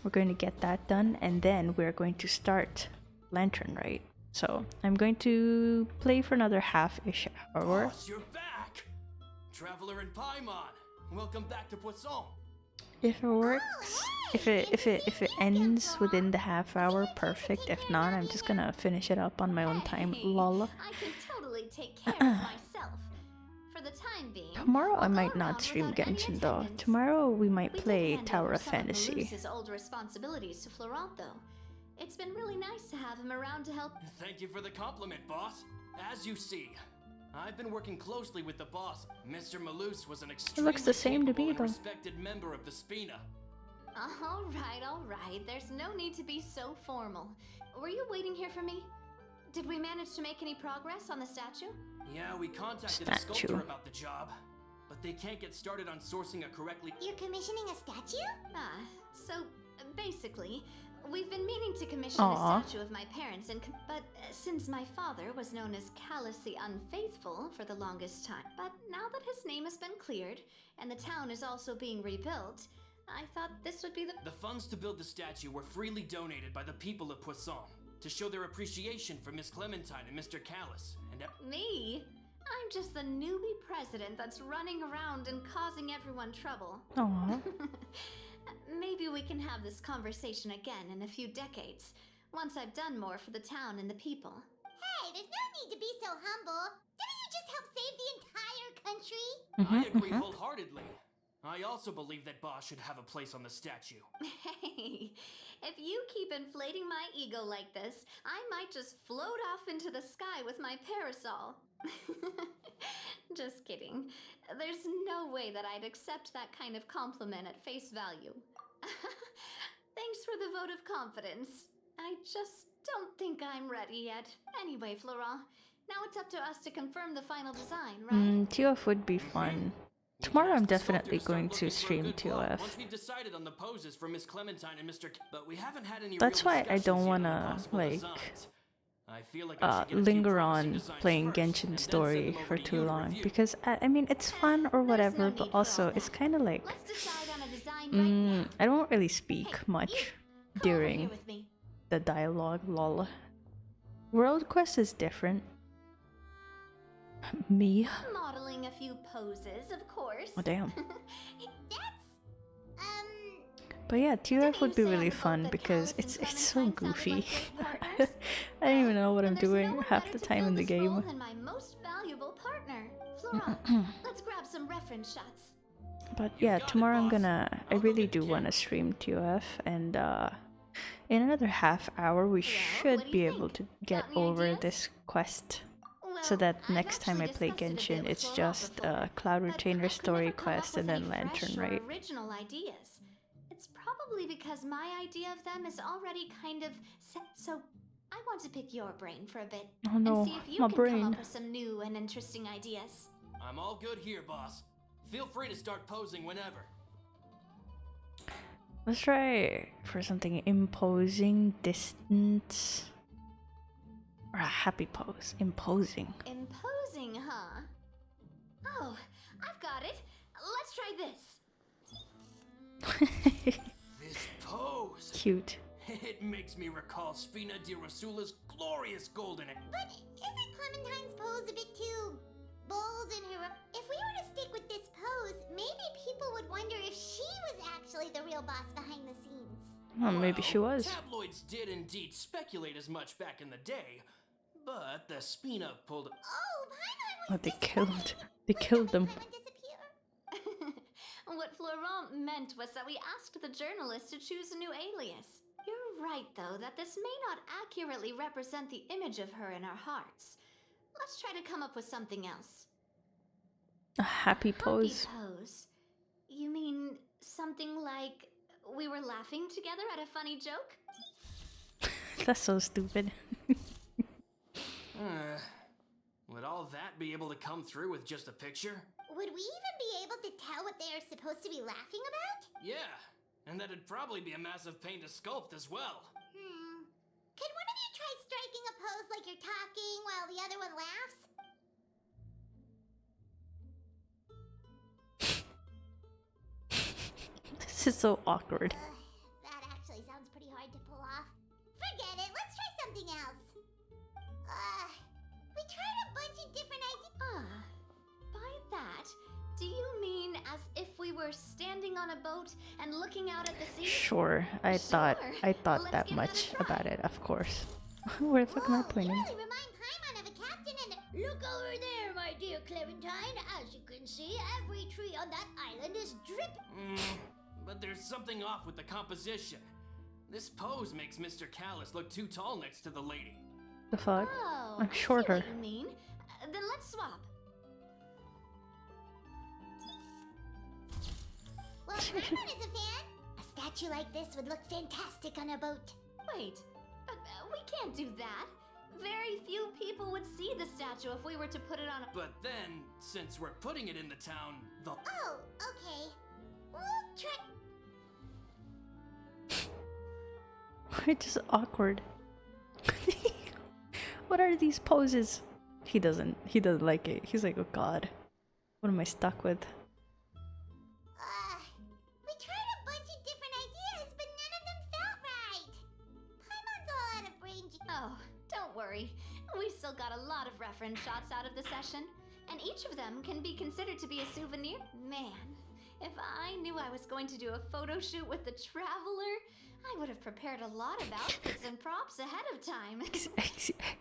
We're going to get that done, and then we're going to start Lantern Rite. So I'm going to play for another half-ish hour. Boss, you're back! Traveler in Paimon, welcome back to Poisson. If it works, if it ends within the half hour, perfect. If not, I'm just gonna finish it up on my own time. Lol. I can totally take care of myself. For the time being. Tomorrow I might not stream Genshin though. Tomorrow we might play Tower of Fantasy. His old responsibilities to Florent though. It's been really nice to have him around to help. Thank you for the compliment, boss. As you see, I've been working closely with the boss. Mr. Malus was an extremely capable and respected member of the Spina. All right. There's no need to be so formal. Were you waiting here for me? Did we manage to make any progress on the statue? Yeah, we contacted a sculptor about the job, but they can't get started on sourcing a correctly. You're commissioning a statue? So basically, we've been meaning to commission a statue of my parents, but since my father was known as callously unfaithful for the longest time, but now that his name has been cleared and the town is also being rebuilt, I thought this would be the funds to build the statue were freely donated by the people of Poisson to show their appreciation for Miss Clementine and Mr. Callus, and Me? I'm just the newbie president that's running around and causing everyone trouble. Aww. Maybe we can have this conversation again in a few decades, once I've done more for the town and the people. Hey, there's no need to be so humble. Didn't you just help save the entire country? I agree wholeheartedly. I also believe that Boss should have a place on the statue. Hey, if you keep inflating my ego like this, I might just float off into the sky with my parasol. Just kidding. There's no way that I'd accept that kind of compliment at face value. Thanks for the vote of confidence. I just don't think I'm ready yet. Anyway, Florent, now it's up to us to confirm the final design, right? TOF would be fun. Tomorrow I'm definitely going to stream TOF. Once we've decided on the poses for Miss Clementine and Mr. But we haven't had any That's real why I don't discussions yet on the wanna possible like designs. I feel like I should get a few linger promising on designs playing first, and Genshin then Story send them for over to too you to long review. because I mean it's fun or whatever, but also it's kind of like Let's decide on a design right now. I don't really speak much Come over during here with me. the dialogue. Lol. World Quest is different. Me. Modeling a few poses, of course. Oh damn. That's, But yeah, TOF would be really fun because it's so goofy. I don't even know what I'm doing half the time in the game. And my most valuable partner, Florent. Let's grab some reference shots. But yeah, tomorrow I really do want to stream TOF, and in another half hour we should be able to get over this quest. So that next time I play Genshin, it's just Cloud Retainer story quest and then Lantern, right? Original ideas. It's probably because my idea of them is already kind of set, so I want to pick your brain for a bit Oh no, and see if you my can brain. come up with some new and interesting ideas. I'm all good here, boss. Feel free to start posing whenever. Let's try for something imposing, distant, or a happy pose. Imposing. Imposing, huh? Oh, I've got it. Let's try this. This pose. Cute. It makes me recall Spina di Rasula's glorious golden. but isn't Clementine's pose a bit too bold and heroic? If we were to stick with this pose, maybe people would wonder if she was actually the real boss behind the scenes. Well, maybe she was. Tabloids did indeed speculate as much back in the day, but the Spina pulled. Oh, Paimon was They killed them. What Florent meant was that we asked the journalist to choose a new alias. You're right, though, that this may not accurately represent the image of her in our hearts. Let's try to come up with something else. A happy pose. Happy pose? You mean something like we were laughing together at a funny joke? That's so stupid. Would all that be able to come through with just a picture? Would we even be able to tell what they are supposed to be laughing about? Yeah, and that'd probably be a massive pain to sculpt as well. Could one of you try striking a pose like you're talking while the other one laughs? This is so awkward. That actually sounds pretty hard to pull off. Forget it, let's try something else. We tried a bunch of different ideas. By that, do you mean as if we were standing on a boat and looking out at the sea? Sure, I thought that much about it, of course. Where the fuck am I pointing? Really remind Paimon of a captain and look over there, my dear Clementine. As you can see, every tree on that island is dripping. But there's something off with the composition. This pose makes Mr. Callus look too tall next to the lady. The fuck? Oh, I'm I see shorter. what you mean. Then let's swap. Well, Paimon is a fan. A statue like this would look fantastic on a boat. Wait, but we can't do that. Very few people would see the statue if we were to put it on a... But then, since we're putting it in the town, the... Oh, okay. We'll try... It's just awkward. What are these poses? He doesn't like it. He's like, oh god. What am I stuck with? We tried a bunch of different ideas, but none of them felt right. Paimon's all out of brain Oh, don't worry. We still got a lot of reference shots out of the session. and each of them can be considered to be a souvenir. Man, if I knew I was going to do a photo shoot with the Traveler, I would have prepared a lot of outfits and props ahead of time.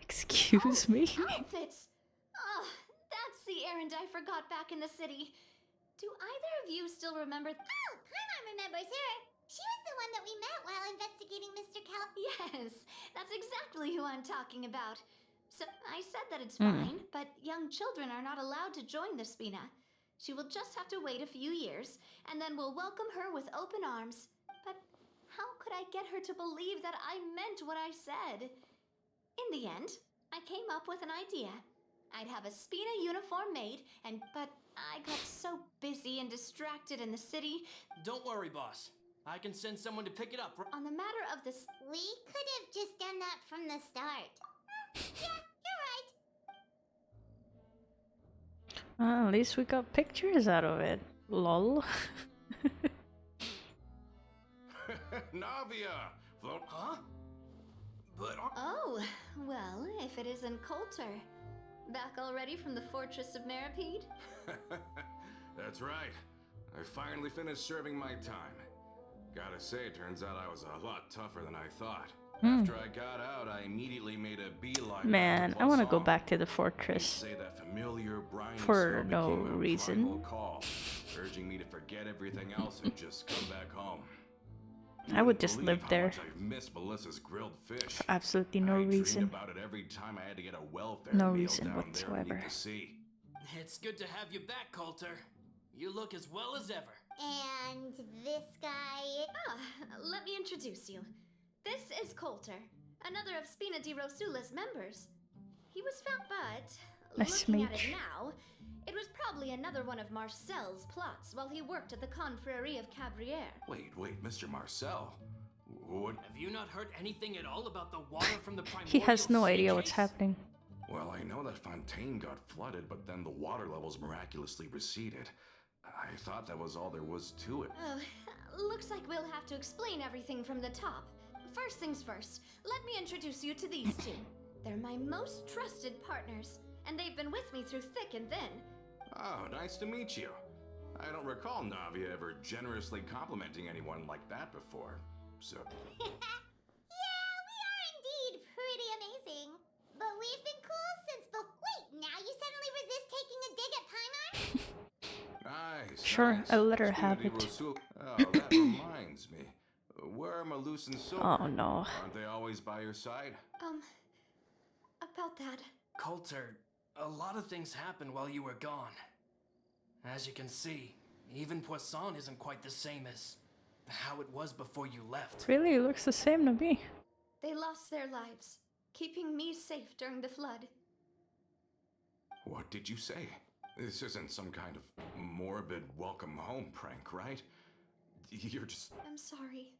Excuse me? Outfits! Oh, that's the errand I forgot back in the city. Do either of you still remember? Oh, Paimon remembers her. She was the one that we met while investigating Mr. Cal. Yes, that's exactly who I'm talking about. So I said that it's fine, but young children are not allowed to join the Spina. She will just have to wait a few years, and then we'll welcome her with open arms. But how could I get her to believe that I meant what I said? In the end, I came up with an idea. I'd have a Spina uniform made, but I got so busy and distracted in the city. Don't worry, boss. I can send someone to pick it up. On the matter of this, We could have just done that from the start. Yeah, you're right. At least we got pictures out of it. Lol. Navia! Huh? But... Oh, well, if it isn't Coulter. Back already from the Fortress of Meripede? That's right. I finally finished serving my time. Gotta say, turns out I was a lot tougher than I thought. After I got out, I immediately made a beeline. Man, I want to go back to the fortress. Say that familiar briny For smell no became a reason. primal call, urging me to forget everything else and just come back home. I would just Believe live how there. much I've missed Melissa's grilled fish. For absolutely no I reason. dreamed about it every time I had to get a welfare No meal reason down whatsoever. there beneath the sea. It's good to have you back, Coulter. You look as well as ever. And this guy... Let me introduce you. This is Coulter, another of Spina di Rosula's members. He was found, but Nice to looking at meet it you. now, it was probably another one of Marcel's plots while he worked at the Confrérie of Cabrières. Wait, Mr. Marcel. What? Have you not heard anything at all about the water from the primordial He has no sea idea what's case? happening. Well, I know that Fontaine got flooded, but then the water levels miraculously receded. I thought that was all there was to it. Oh, looks like we'll have to explain everything from the top. First things first, let me introduce you to these two. They're my most trusted partners, and they've been with me through thick and thin. Oh, nice to meet you. I don't recall Navia ever generously complimenting anyone like that before, so... Yeah, we are indeed pretty amazing. But we've been cool since Wait, now you suddenly resist taking a dig at Paimon? Nice. Sure, nice. I'll let her Spina have di it. Rosul- Oh, that reminds me. Where are Malus and Silver? Oh no. Aren't they always by your side? About that. Coulter, a lot of things happened while you were gone. As you can see, even Poisson isn't quite the same as how it was before you left. Really, it looks the same to me. They lost their lives, keeping me safe during the flood. What did you say? This isn't some kind of morbid welcome home prank, right? You're just... I'm sorry,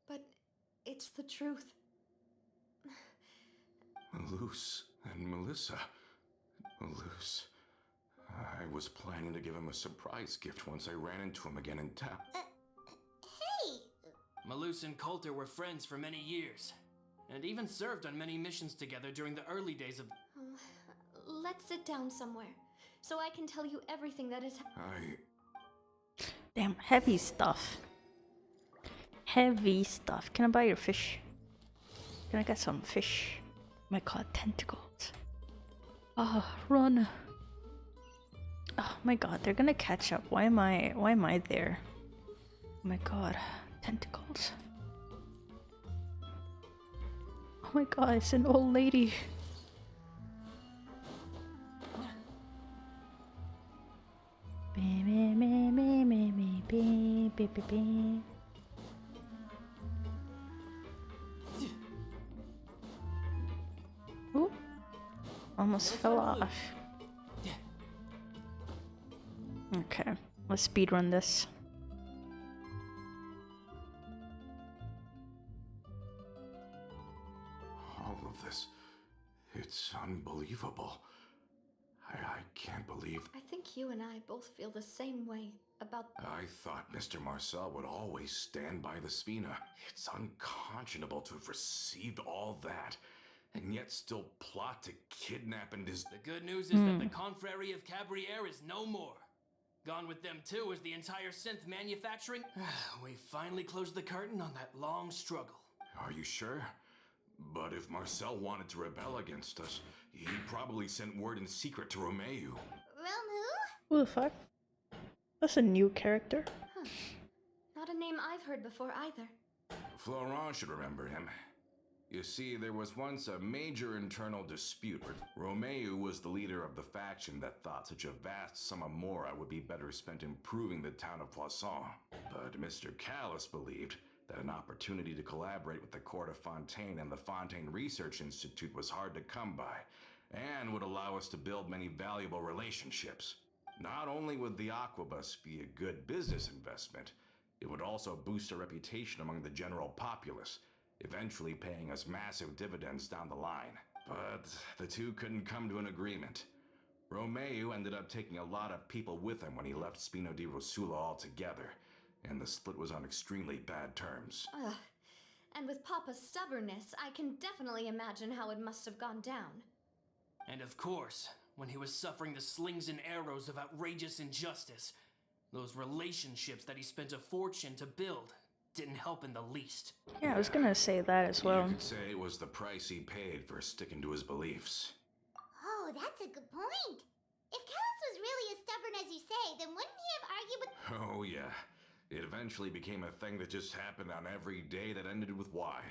but it's the truth. Malus and Melissa. Malus. I was planning to give him a surprise gift once I ran into him again in town. Hey! Malus and Coulter were friends for many years, and even served on many missions together during the early days of... Let's sit down somewhere, so I can tell you everything that is... Damn, heavy stuff. Heavy stuff. Can I buy your fish? Can I get some fish? Oh my god, tentacles. Oh, run. Oh my god, they're gonna catch up. Why am I there? Oh my god, tentacles. Oh my god, it's an old lady. Ooh, almost fell off. Okay, let's speedrun this. All of this, it's unbelievable. I can't believe... I think you and I both feel the same way about... I thought Mr. Marcel would always stand by the Spina. It's unconscionable to have received all that, and yet still plot to kidnap and The good news is that the Confrérie of Cabriere is no more. Gone with them too is the entire synth manufacturing. We finally closed the curtain on that long struggle. Are you sure? But if Marcel wanted to rebel against us, he probably sent word in secret to Romeu. Who the fuck? That's a new character. Huh. Not a name I've heard before either. Florent should remember him. You see, there was once a major internal dispute where Romeu was the leader of the faction that thought such a vast sum of mora would be better spent improving the town of Poisson. But Mr. Callis believed that an opportunity to collaborate with the court of Fontaine and the Fontaine Research Institute was hard to come by, and would allow us to build many valuable relationships. Not only would the Aquabus be a good business investment, it would also boost our reputation among the general populace, eventually paying us massive dividends down the line. But the two couldn't come to an agreement. Romeu ended up taking a lot of people with him when he left Spino di Rosula altogether, and the split was on extremely bad terms. Ugh. And with Papa's stubbornness, I can definitely imagine how it must have gone down. And of course, when he was suffering the slings and arrows of outrageous injustice, those relationships that he spent a fortune to build didn't help in the least. Yeah, I was gonna say that as well. You could say it was the price he paid for sticking to his beliefs. Oh, that's a good point. If Callis was really as stubborn as you say, then wouldn't he have argued with... Oh yeah. It eventually became a thing that just happened on every day that ended with Y.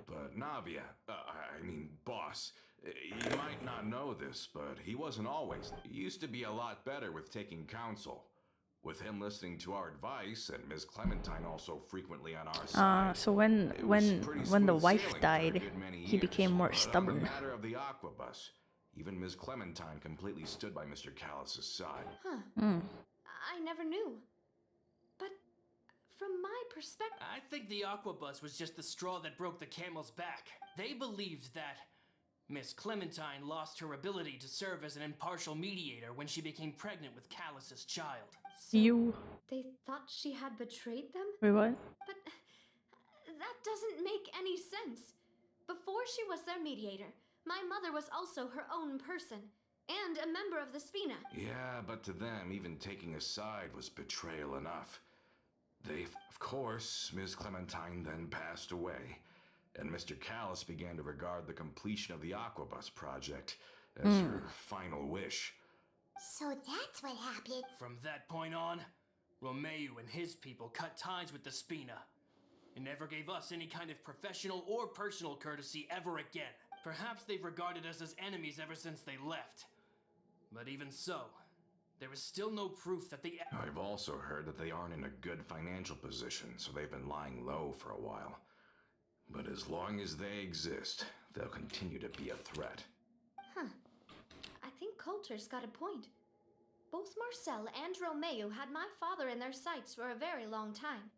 But Navia, boss, you might not know this, but he wasn't always. He used to be a lot better with taking counsel. With him listening to our advice, and Ms. Clementine also frequently on our side. So when the wife died, he became more stubborn. On the matter of the Aquabus, even Ms. Clementine completely stood by Mr. Callis' side. Huh. I never knew. But from my perspective... I think the Aquabus was just the straw that broke the camel's back. They believed that Miss Clementine lost her ability to serve as an impartial mediator when she became pregnant with Callis' child. So they thought she had betrayed them? Wait, what? But that doesn't make any sense. Before she was their mediator, my mother was also her own person, and a member of the Spina. Yeah, but to them, even taking a side was betrayal enough. Of course, Ms. Clementine then passed away, and Mr. Callis began to regard the completion of the Aquabus project as her final wish. So that's what happened. From that point on, Romeu and his people cut ties with the Spina, and never gave us any kind of professional or personal courtesy ever again. Perhaps they've regarded us as enemies ever since they left. But even so, there is still no proof that the... I've also heard that they aren't in a good financial position, so they've been lying low for a while. But as long as they exist, they'll continue to be a threat. Huh. I think Coulter's got a point. Both Marcel and Romeu had my father in their sights for a very long time.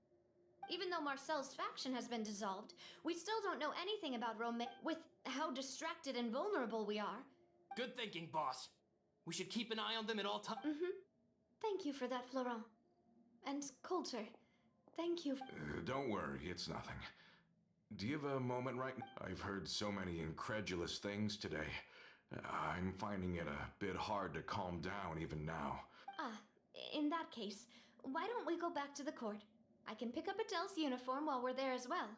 Even though Marcel's faction has been dissolved, we still don't know anything about Romeu, with how distracted and vulnerable we are. Good thinking, boss. We should keep an eye on them at all times. Thank you for that, Florent. And Coulter, thank you. Don't worry, it's nothing. Do you have a moment right now? I've heard so many incredulous things today. I'm finding it a bit hard to calm down even now. In that case, why don't we go back to the court? I can pick up Adele's uniform while we're there as well.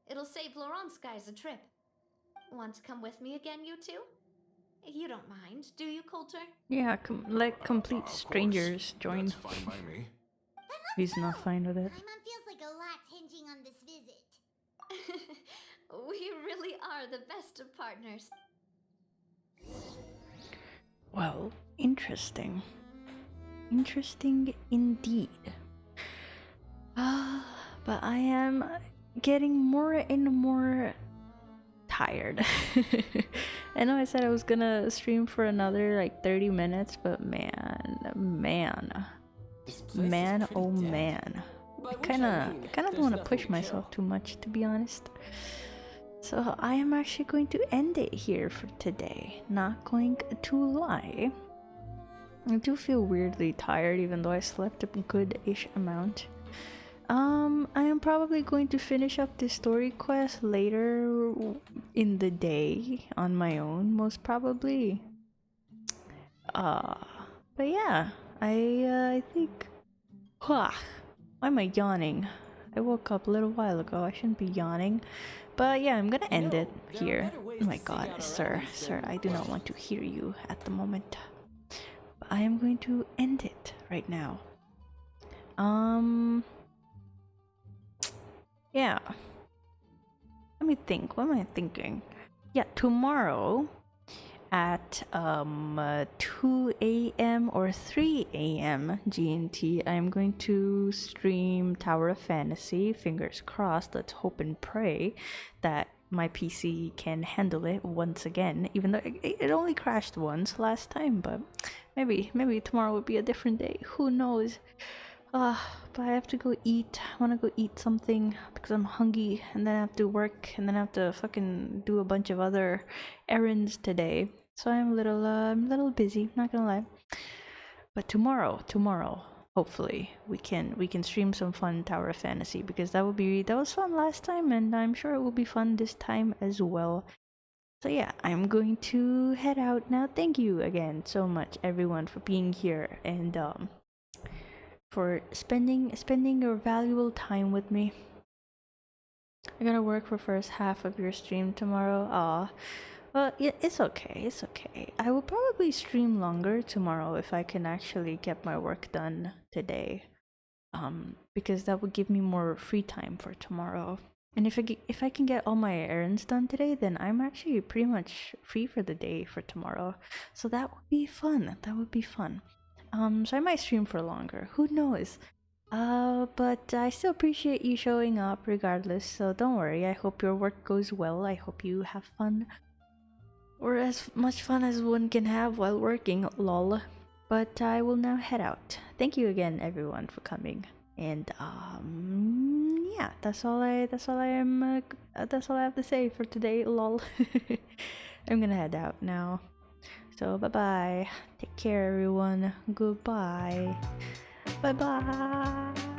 It'll save Laurent's guys a trip. Want to come with me again, you two? You don't mind, do you, Coulter? Yeah, let complete strangers join. That's fine by me. He's not fine with it. My mom feels like a lot's hinging on this visit. We really are the best of partners. Well, interesting. Interesting indeed. But I am getting more and more tired. I know I said I was gonna stream for another like 30 minutes, but man, oh man. I kinda don't want to push myself too much, to be honest. So I am actually going to end it here for today. Not going to lie. I do feel weirdly tired, even though I slept a good-ish amount. I am probably going to finish up this story quest later in the day on my own, most probably. But yeah, I think. Why am I yawning? I woke up a little while ago. I shouldn't be yawning. But yeah, I'm gonna end it here. Oh my god, sir, I do not want to hear you at the moment. But I am going to end it right now. Yeah. Let me think. What am I thinking? Yeah, tomorrow at 2 a.m. or 3 a.m. GMT, I'm going to stream Tower of Fantasy. Fingers crossed. Let's hope and pray that my PC can handle it once again. Even though it only crashed once last time, but maybe tomorrow will be a different day. Who knows? But I have to go eat. I want to go eat something because I'm hungry, and then I have to work, and then I have to fucking do a bunch of other errands today. So I'm a little busy, not gonna lie. But tomorrow, hopefully we can stream some fun Tower of Fantasy, because that was fun last time, and I'm sure it will be fun this time as well. So yeah, I'm going to head out now. Thank you again so much, everyone, for being here and for spending your valuable time with me. I gotta work for first half of your stream tomorrow. Well, yeah, it's okay. I will probably stream longer tomorrow if I can actually get my work done today. Because that would give me more free time for tomorrow. And if I can get all my errands done today, then I'm actually pretty much free for the day for tomorrow. So that would be fun. So I might stream for longer. Who knows? But I still appreciate you showing up regardless. So don't worry. I hope your work goes well. I hope you have fun. Or as much fun as one can have while working, lol. But I will now head out. Thank you again, everyone, for coming. And yeah, that's all I have to say for today, lol. I'm gonna head out now. So bye bye. Take care, everyone. Goodbye. Bye bye.